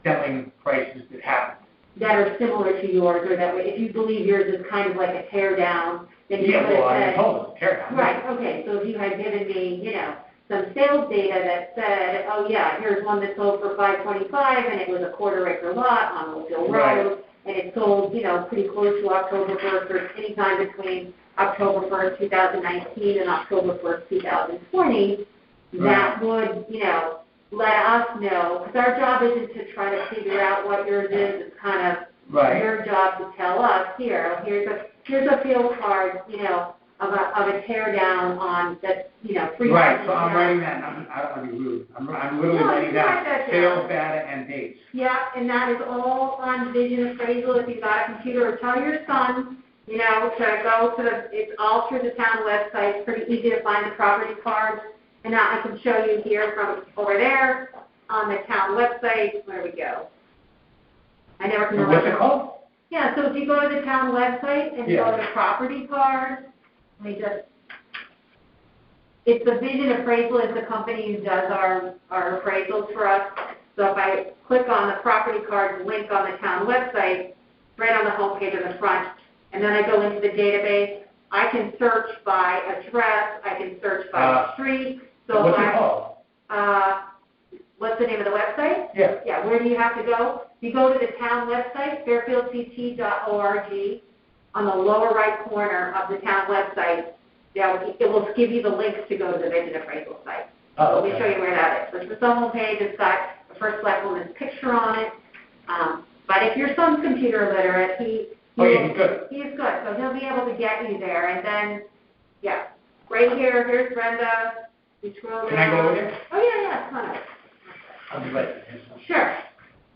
selling prices that happened. That are similar to yours, or that way, if you believe yours is kind of like a tear down, then you would have said, told tear down. Right, okay, so if you had given me, you know, some sales data that said, oh yeah, here's one that sold for $525 and it was a quarter-acre lot on Old Hill Road, and it sold, you know, pretty close to October 1st or any time between October 1st, 2019 and October 1st, 2020, that would, you know, let us know, because our job isn't to try to figure out what yours is. It's kind of your job to tell us, here's a field card, you know, of a tear down on that, you know, free. Right. So I'm writing that. I don't want to be rude. I'm literally writing down sales data and dates. Yeah, and that is all on Vision Appraisal. If you've got a computer, or tell your son, you know, to go to it's all through the town website. It's pretty easy to find the property cards. And now I can show you here from over there on the town website. Where we go? I never can remember. What's it called? Yeah, so if you go to the town website and go to property cards, let me just, It's the Vision Appraisal is the company who does our appraisals for us. So if I click on the property card link on the town website, right on the homepage on the front, and then I go into the database, I can search by address, I can search by street. So What's it called? What's the name of the website? Yeah. Yeah, where do you have to go? You go to the town website, fairfieldct.org. On the lower right corner of the town website, it will give you the links to go to the Vision Appraisal site. Oh, Let me show you where that is. So it's the homepage, it's got the first select woman's picture on it. But if your son's computer literate, he's good. He is good, so he'll be able to get you there. And then, yeah, right here, here's Brenda. You scroll down. Can I go over there? Oh, yeah, come on over. I'll be right. Sure.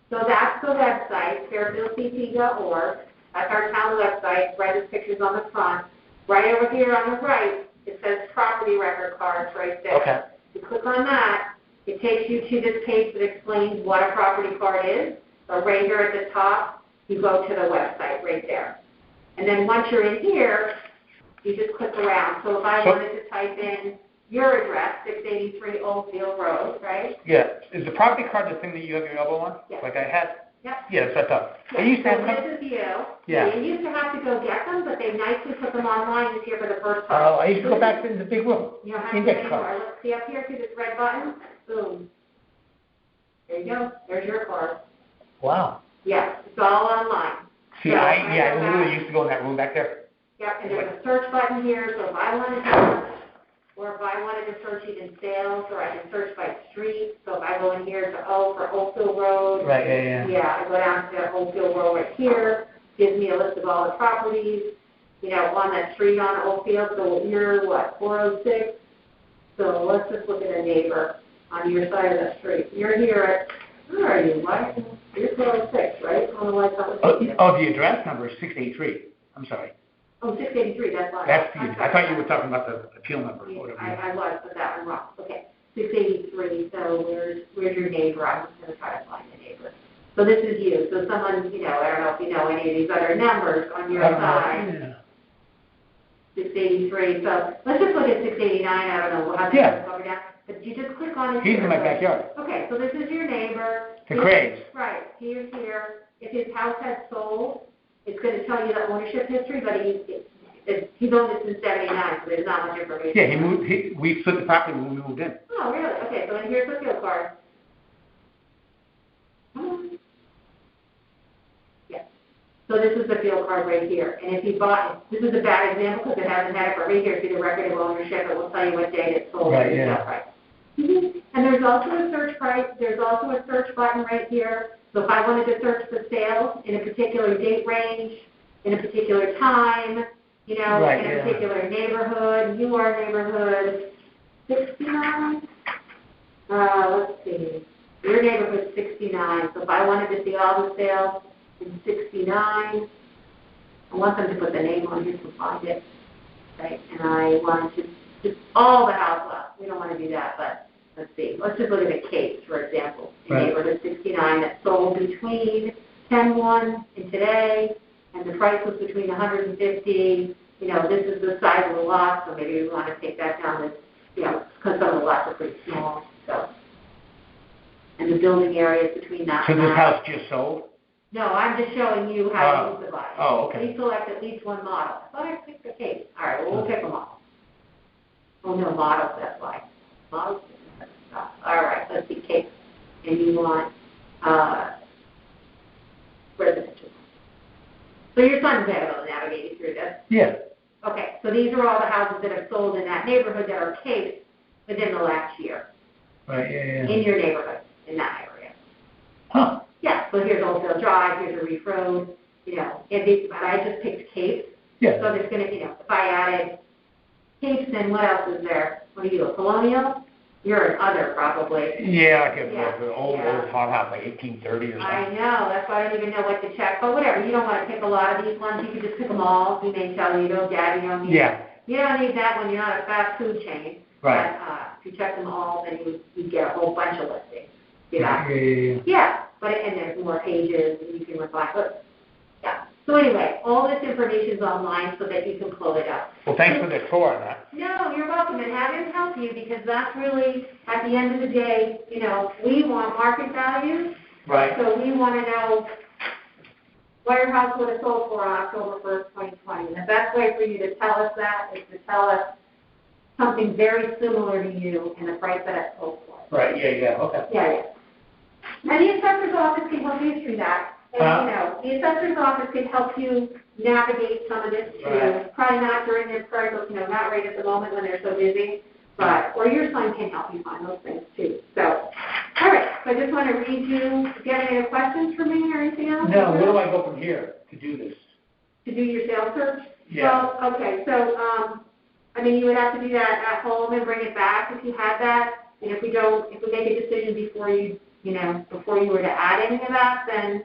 So that's the website, fairfieldct.org. That's our town website. Brenda's picture's on the front. Right over here on the right, it says property record cards right there. Okay. You click on that, it takes you to this page that explains what a property card is. So right here at the top, you go to the website right there. And then once you're in here, you just click around. So if I wanted to type in your address, 683 Oldfield Road, right? Yeah. Is the property card the thing that you have your elbow on? Yes. Like I had? Yep. Yeah, that's what I thought. Yeah. I used to have So this is you. Yeah. You used to have to go get them, but they nicely put them online this year for the first time. Oh, I used to go back in the big room. You don't have to Index anymore. cards. Look, see up here, see this red button? Boom. There you go. There's your card. Wow. Yeah, it's all online. See, So I literally used to go in that room back there. Yep, and there's a search button here, so if I wanted to search, or if I wanted to search even sales, or I can search by street, so if I go in here to for Oldfield Road. Right, yeah. Yeah, I go down to Oldfield Road right here, gives me a list of all the properties, on that street on Oldfield, so you're 406? So let's just look at a neighbor on your side of the street. You're here where are you, Mike? You're 406, right? On the lights on the The address number is 683. I'm sorry. Oh, 683, that's fine. I thought you were talking about the appeal number or whatever. I was, but that one wrong. Okay, 683, so where's your neighbor? I'm just going to try to find the neighbor. So this is you. So someone, I don't know if you know any of these other numbers on your side. 683, so let's just look at 689, I don't know how to cover down. But you just click on it. He's in my backyard. Okay, so this is your neighbor. The Craigs. Right, he is here. If his house has sold, it's going to tell you the ownership history, but he's owned it since 79, so there's not much information. Yeah, we split the property when we moved in. Oh, really? Okay, so then here's the field card. Yeah. So this is the field card right here. And if you bought, this is a bad example because it hasn't had it for right here. See the record of ownership. It will tell you what date it sold. Right, yeah. Price. And there's also a search price. There's also a search button right here. So if I wanted to search for sales in a particular date range, in a particular time, in a particular neighborhood, your neighborhood, 69. Let's see. Your neighborhood 69. So if I wanted to see all the sales in 69, I want them to put the name on here to find it, right? And I want to just all the house. Well, we don't want to do that, but let's see. Let's just look at the case, for example. In neighborhood 69 that sold between 10-1 and today, and the price was between 150. This is the size of the lot, so maybe we want to take that down. Because some of the lots are pretty small. So, and the building area is between that. So this house just sold? No, I'm just showing you how to use the button. Oh, okay. Please select at least one model. I thought I picked the case. All right, well, we'll pick a model. Oh, no, models, that's why. Models. All right, let's see, case. And you want residential. So your son's able to navigate you through this? Yeah. Okay, so these are all the houses that have sold in that neighborhood that are cased within the last year. Right, yeah. In your neighborhood, in that area. Huh. Yeah, so here's Oldfield Drive, here's a Reef Road, but I just picked Capes. Yeah. So there's going to, if I added Capes, then what else is there? What do you do, a Colonial? You're an other, probably. Yeah, like an old farmhouse, like 1830 or something. I know, that's why I don't even know what to check, but whatever, you don't want to pick a lot of these ones, you can just pick them all. He may tell you, Daddy, you don't need You don't need that when you're not a fast food chain. Right. But if you check them all, then you get a whole bunch of listings. See that? Yeah. Yeah, and there's more pages, and you can refine. But yeah, so anyway, all this information is online so that you can pull it up. Well, thanks for the tour on that. No, you're welcome, and have him help you, because that's really, at the end of the day, you know, we want market value. Right. So we want to know what your house would have sold for on October 1st, 2020. And the best way for you to tell us that is to tell us something very similar to you and the price that it sold for. Right, yeah, okay. Yeah. And the assessor's office can help you through that. And, you know, the assessor's office can help you navigate some of this too. Right. Probably not during this crisis, you know, not right at the moment when they're so busy, but, or your son can help you find those things too. So, all right, so I just want to read you. Do you have any questions for me or anything else? No, where do I go from here to do this? To do your sales search? Yeah. Well, okay, so, I mean, you would have to do that at home and bring it back if you had that. And if we make a decision before you were to add any of that, then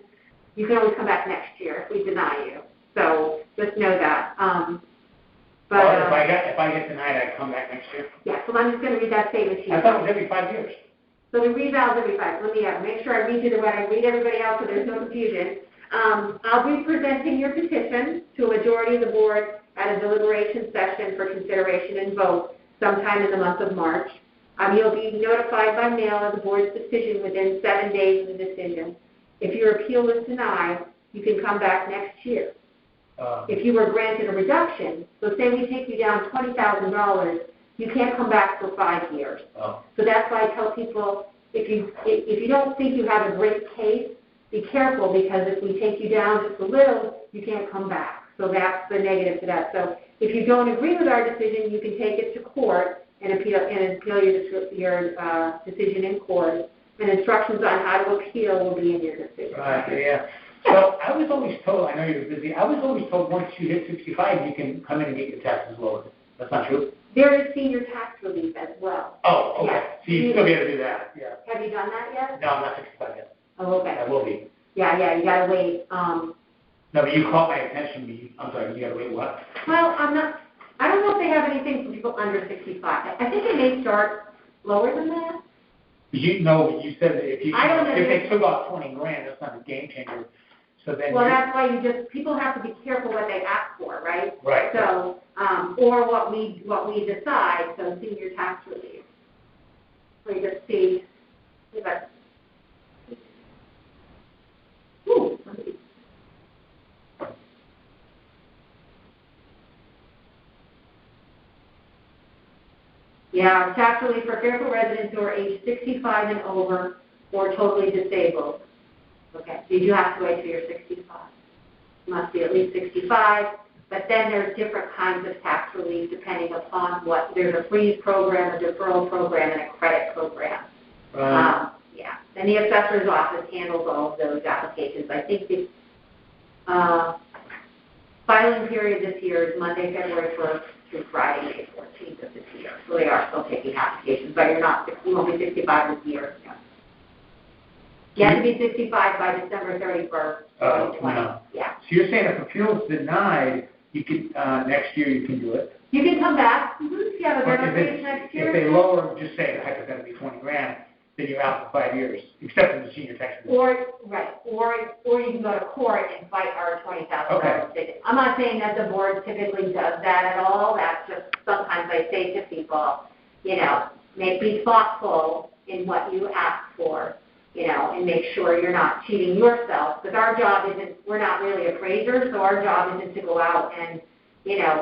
you can always come back next year if we deny you. So just know that. Well, if I get denied, I come back next year? Yeah, so I'm just going to read that statement to you. I thought it was every 5 years. So the revals every 5. Let me make sure I read you the way I read everybody else so there's no confusion. I'll be presenting your petition to a majority of the board at a deliberation session for consideration and vote sometime in the month of March. You'll be notified by mail of the board's decision within 7 days of the decision. If your appeal is denied, you can come back next year. If you were granted a reduction, so say we take you down $20,000, you can't come back for 5 years. Oh. So that's why I tell people, if you don't think you have a great case, be careful, because if we take you down just a little, you can't come back. So that's the negative to that. So if you don't agree with our decision, you can take it to court and appeal your decision in court. And instructions on how to appeal will be in your decision. Right, yeah. So I was always told, I know you're busy, I was always told once you hit 65, you can come in and get your taxes lowered. That's not true? There is senior tax relief as well. Oh, okay. Yeah. So you still be able to do that, yeah. Have you done that yet? No, I'm not 65 yet. Oh, okay. I will be. Yeah, you gotta wait. No, but you caught my attention, I'm sorry, you gotta wait what? Well, I don't know if they have anything for people under 65. I think it may start lower than that. You said that if they took off 20 grand, that's not a game changer. So then well, that's why people have to be careful what they ask for, right? Right. So, or what we decide. So, senior tax relief. We just see. Ooh. Yeah, tax relief for Fairfield residents who are age 65 and over or totally disabled. Okay, so you do have to wait till you're 65. You must be at least 65, but then there's different kinds of tax relief depending upon there's a freeze program, a deferral program, and a credit program. Yeah, and the assessor's office handles all of those applications. I think the filing period this year is Monday, February 1st through Friday, May 14th of this year. So they are still taking applications, but you won't be 65 this year. Yeah. You have to be 65 by December 31st, 2020. No. Yeah. So you're saying if appeal is denied, you can next year you can do it? You can come back. If you have a better case next year. If they lower, just say hypothetically 20 grand, then you're out for 5 years, except for the senior tax relief. Or you can go to court and fight our $20,000 ticket. I'm not saying that the board typically does that at all. That's just sometimes I say to people, be thoughtful in what you ask for. And make sure you're not cheating yourself. Because our job we're not really appraisers, so our job isn't to go out and,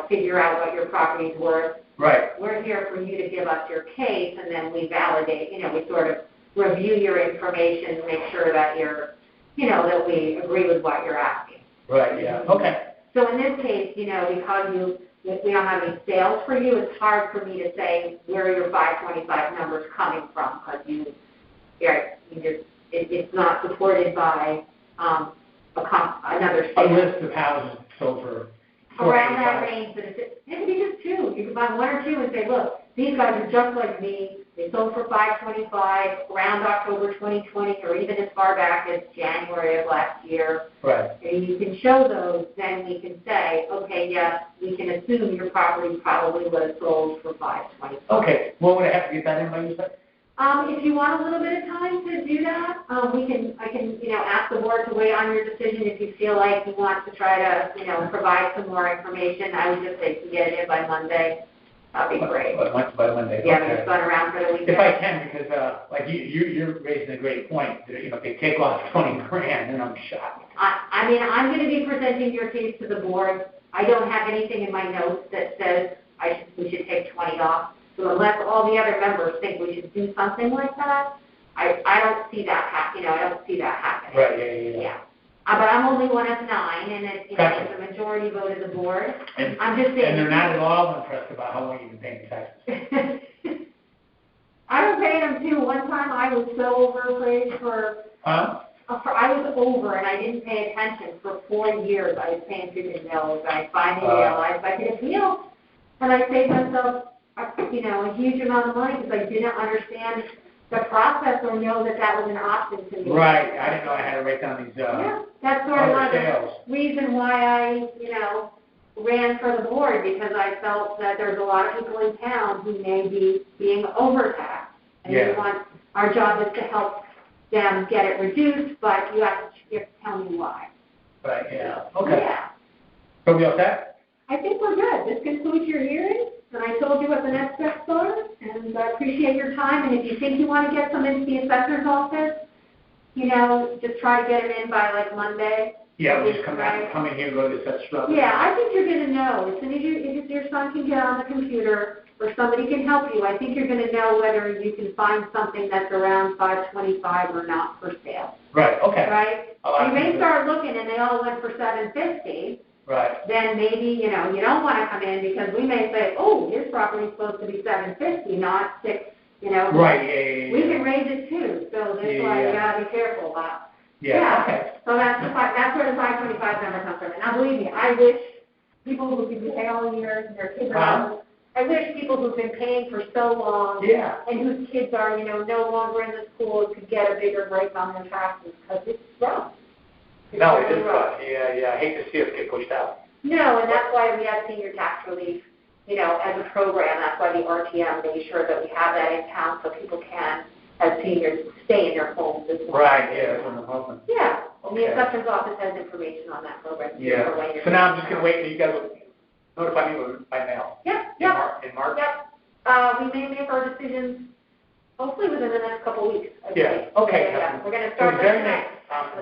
figure out what your property's worth. Right. We're here for you to give us your case, and then we validate, we sort of review your information, make sure that that we agree with what you're asking. Right, yeah, okay. So in this case, because we don't have any sales for you, it's hard for me to say where are your 525 numbers coming from, because it's not supported by another sale. A list of houses sold for around that range, but it can be just two. You can find one or two and say, look, these guys are just like me. They sold for $525 around October 2020, or even as far back as January of last year. Right. And you can show those, then we can say, okay, yes, we can assume your property probably was sold for $525. Okay. Well, would I have to get that in by you, sir? If you want a little bit of time to do that, I can, ask the board to wait on your decision if you feel like you want to try to, provide some more information. I would just say to get it in by Monday. That'd be great. By Monday, Yeah, okay. it's going around for the weekend. If I can, because, like you're raising a great point, they take off $20,000 and I'm shocked. I'm going to be presenting your case to the board. I don't have anything in my notes that says we should take 20 off. So unless all the other members think we should do something like that, I don't see that happening. I don't see that happening. Right, yeah. But I'm only one of 9, and Gotcha. it's a majority vote of the board. And, I'm just saying. And they're not at all impressed about how long you've been paying taxes. I've been paying them too. One time I was so overpaid I was over and I didn't pay attention for 4 years. I was paying freaking bills. I finally realized I could appeal, and I saved myself, a huge amount of money because I didn't understand the process or know that was an option to me. Right. I didn't know I had to write down these. That's sort of the reason why I, ran for the board, because I felt that there's a lot of people in town who may be being overtaxed, and we want our job is to help them get it reduced, but you have to tell me why. Right. Yeah. Okay. Yeah. So we all set? I think we're good. This concludes your hearing, and I told you what the next steps are, and I appreciate your time. And if you think you want to get some into the assessor's office, just try to get them in by like Monday. Yeah, we'll just come in here and go to the assessor's office. Yeah, I think you're going to know as soon as if your son can get on the computer or somebody can help you. I think you're going to know whether you can find something that's around $525 or not for sale. Right. Okay. Right. You may start looking, and they all went for $750. Right. Then maybe, you don't want to come in because we may say, oh, his property is supposed to be $750, not $600. Right. Yeah. We can raise it too, so that's why you got to be careful about. Yeah. Okay. So that's where the 525 number comes from. And now believe me, I wish people who can pay all year, their kids are. I wish people who've been paying for so long and whose kids are, no longer in the school could get a bigger break on their taxes because it's rough. No, it is rough. Yeah. I hate to see us get pushed out. No, and that's why we have senior tax relief, as a program. That's why the RTM made sure that we have that in town so people can, as seniors, stay in their homes as well. Right, yeah, that's what I'm hoping. Yeah, and the assessor's office has information on that program. Yeah. So now I'm just going to wait until you guys will notify me by mail. Yep. In March? Yep. We may make our decisions hopefully within the next couple of weeks. Yeah. Okay. Yeah. We're going to start. Very nice.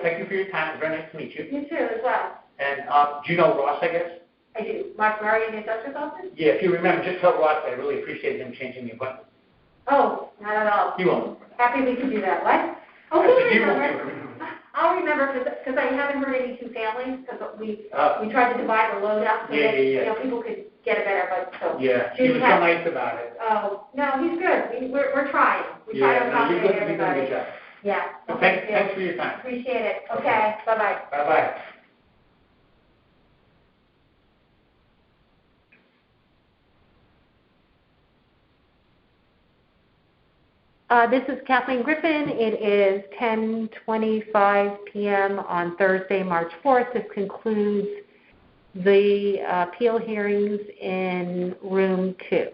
Thank you for your time. It was very nice to meet you. You too, as well. And do you know Ross, I guess? I do. Mark Murray in the assessor's office? Yeah, if you remember, just tell Ross I really appreciated him changing the appointment. Oh, not at all. He won't. Happy we could do that. What? Okay, I'll remember because I haven't heard any 2 families because we tried to divide the load up so that people could get it better. But so he was so nice about it. Oh no, he's good. We're trying. We try to accommodate everybody. You're doing a good job. Yeah. So thanks for your time. Appreciate it. Okay. Bye-bye. Bye-bye. This is Kathleen Griffin. It is 10:25 p.m. on Thursday, March 4th. This concludes the appeal hearings in room 2.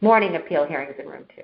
Morning appeal hearings in room 2.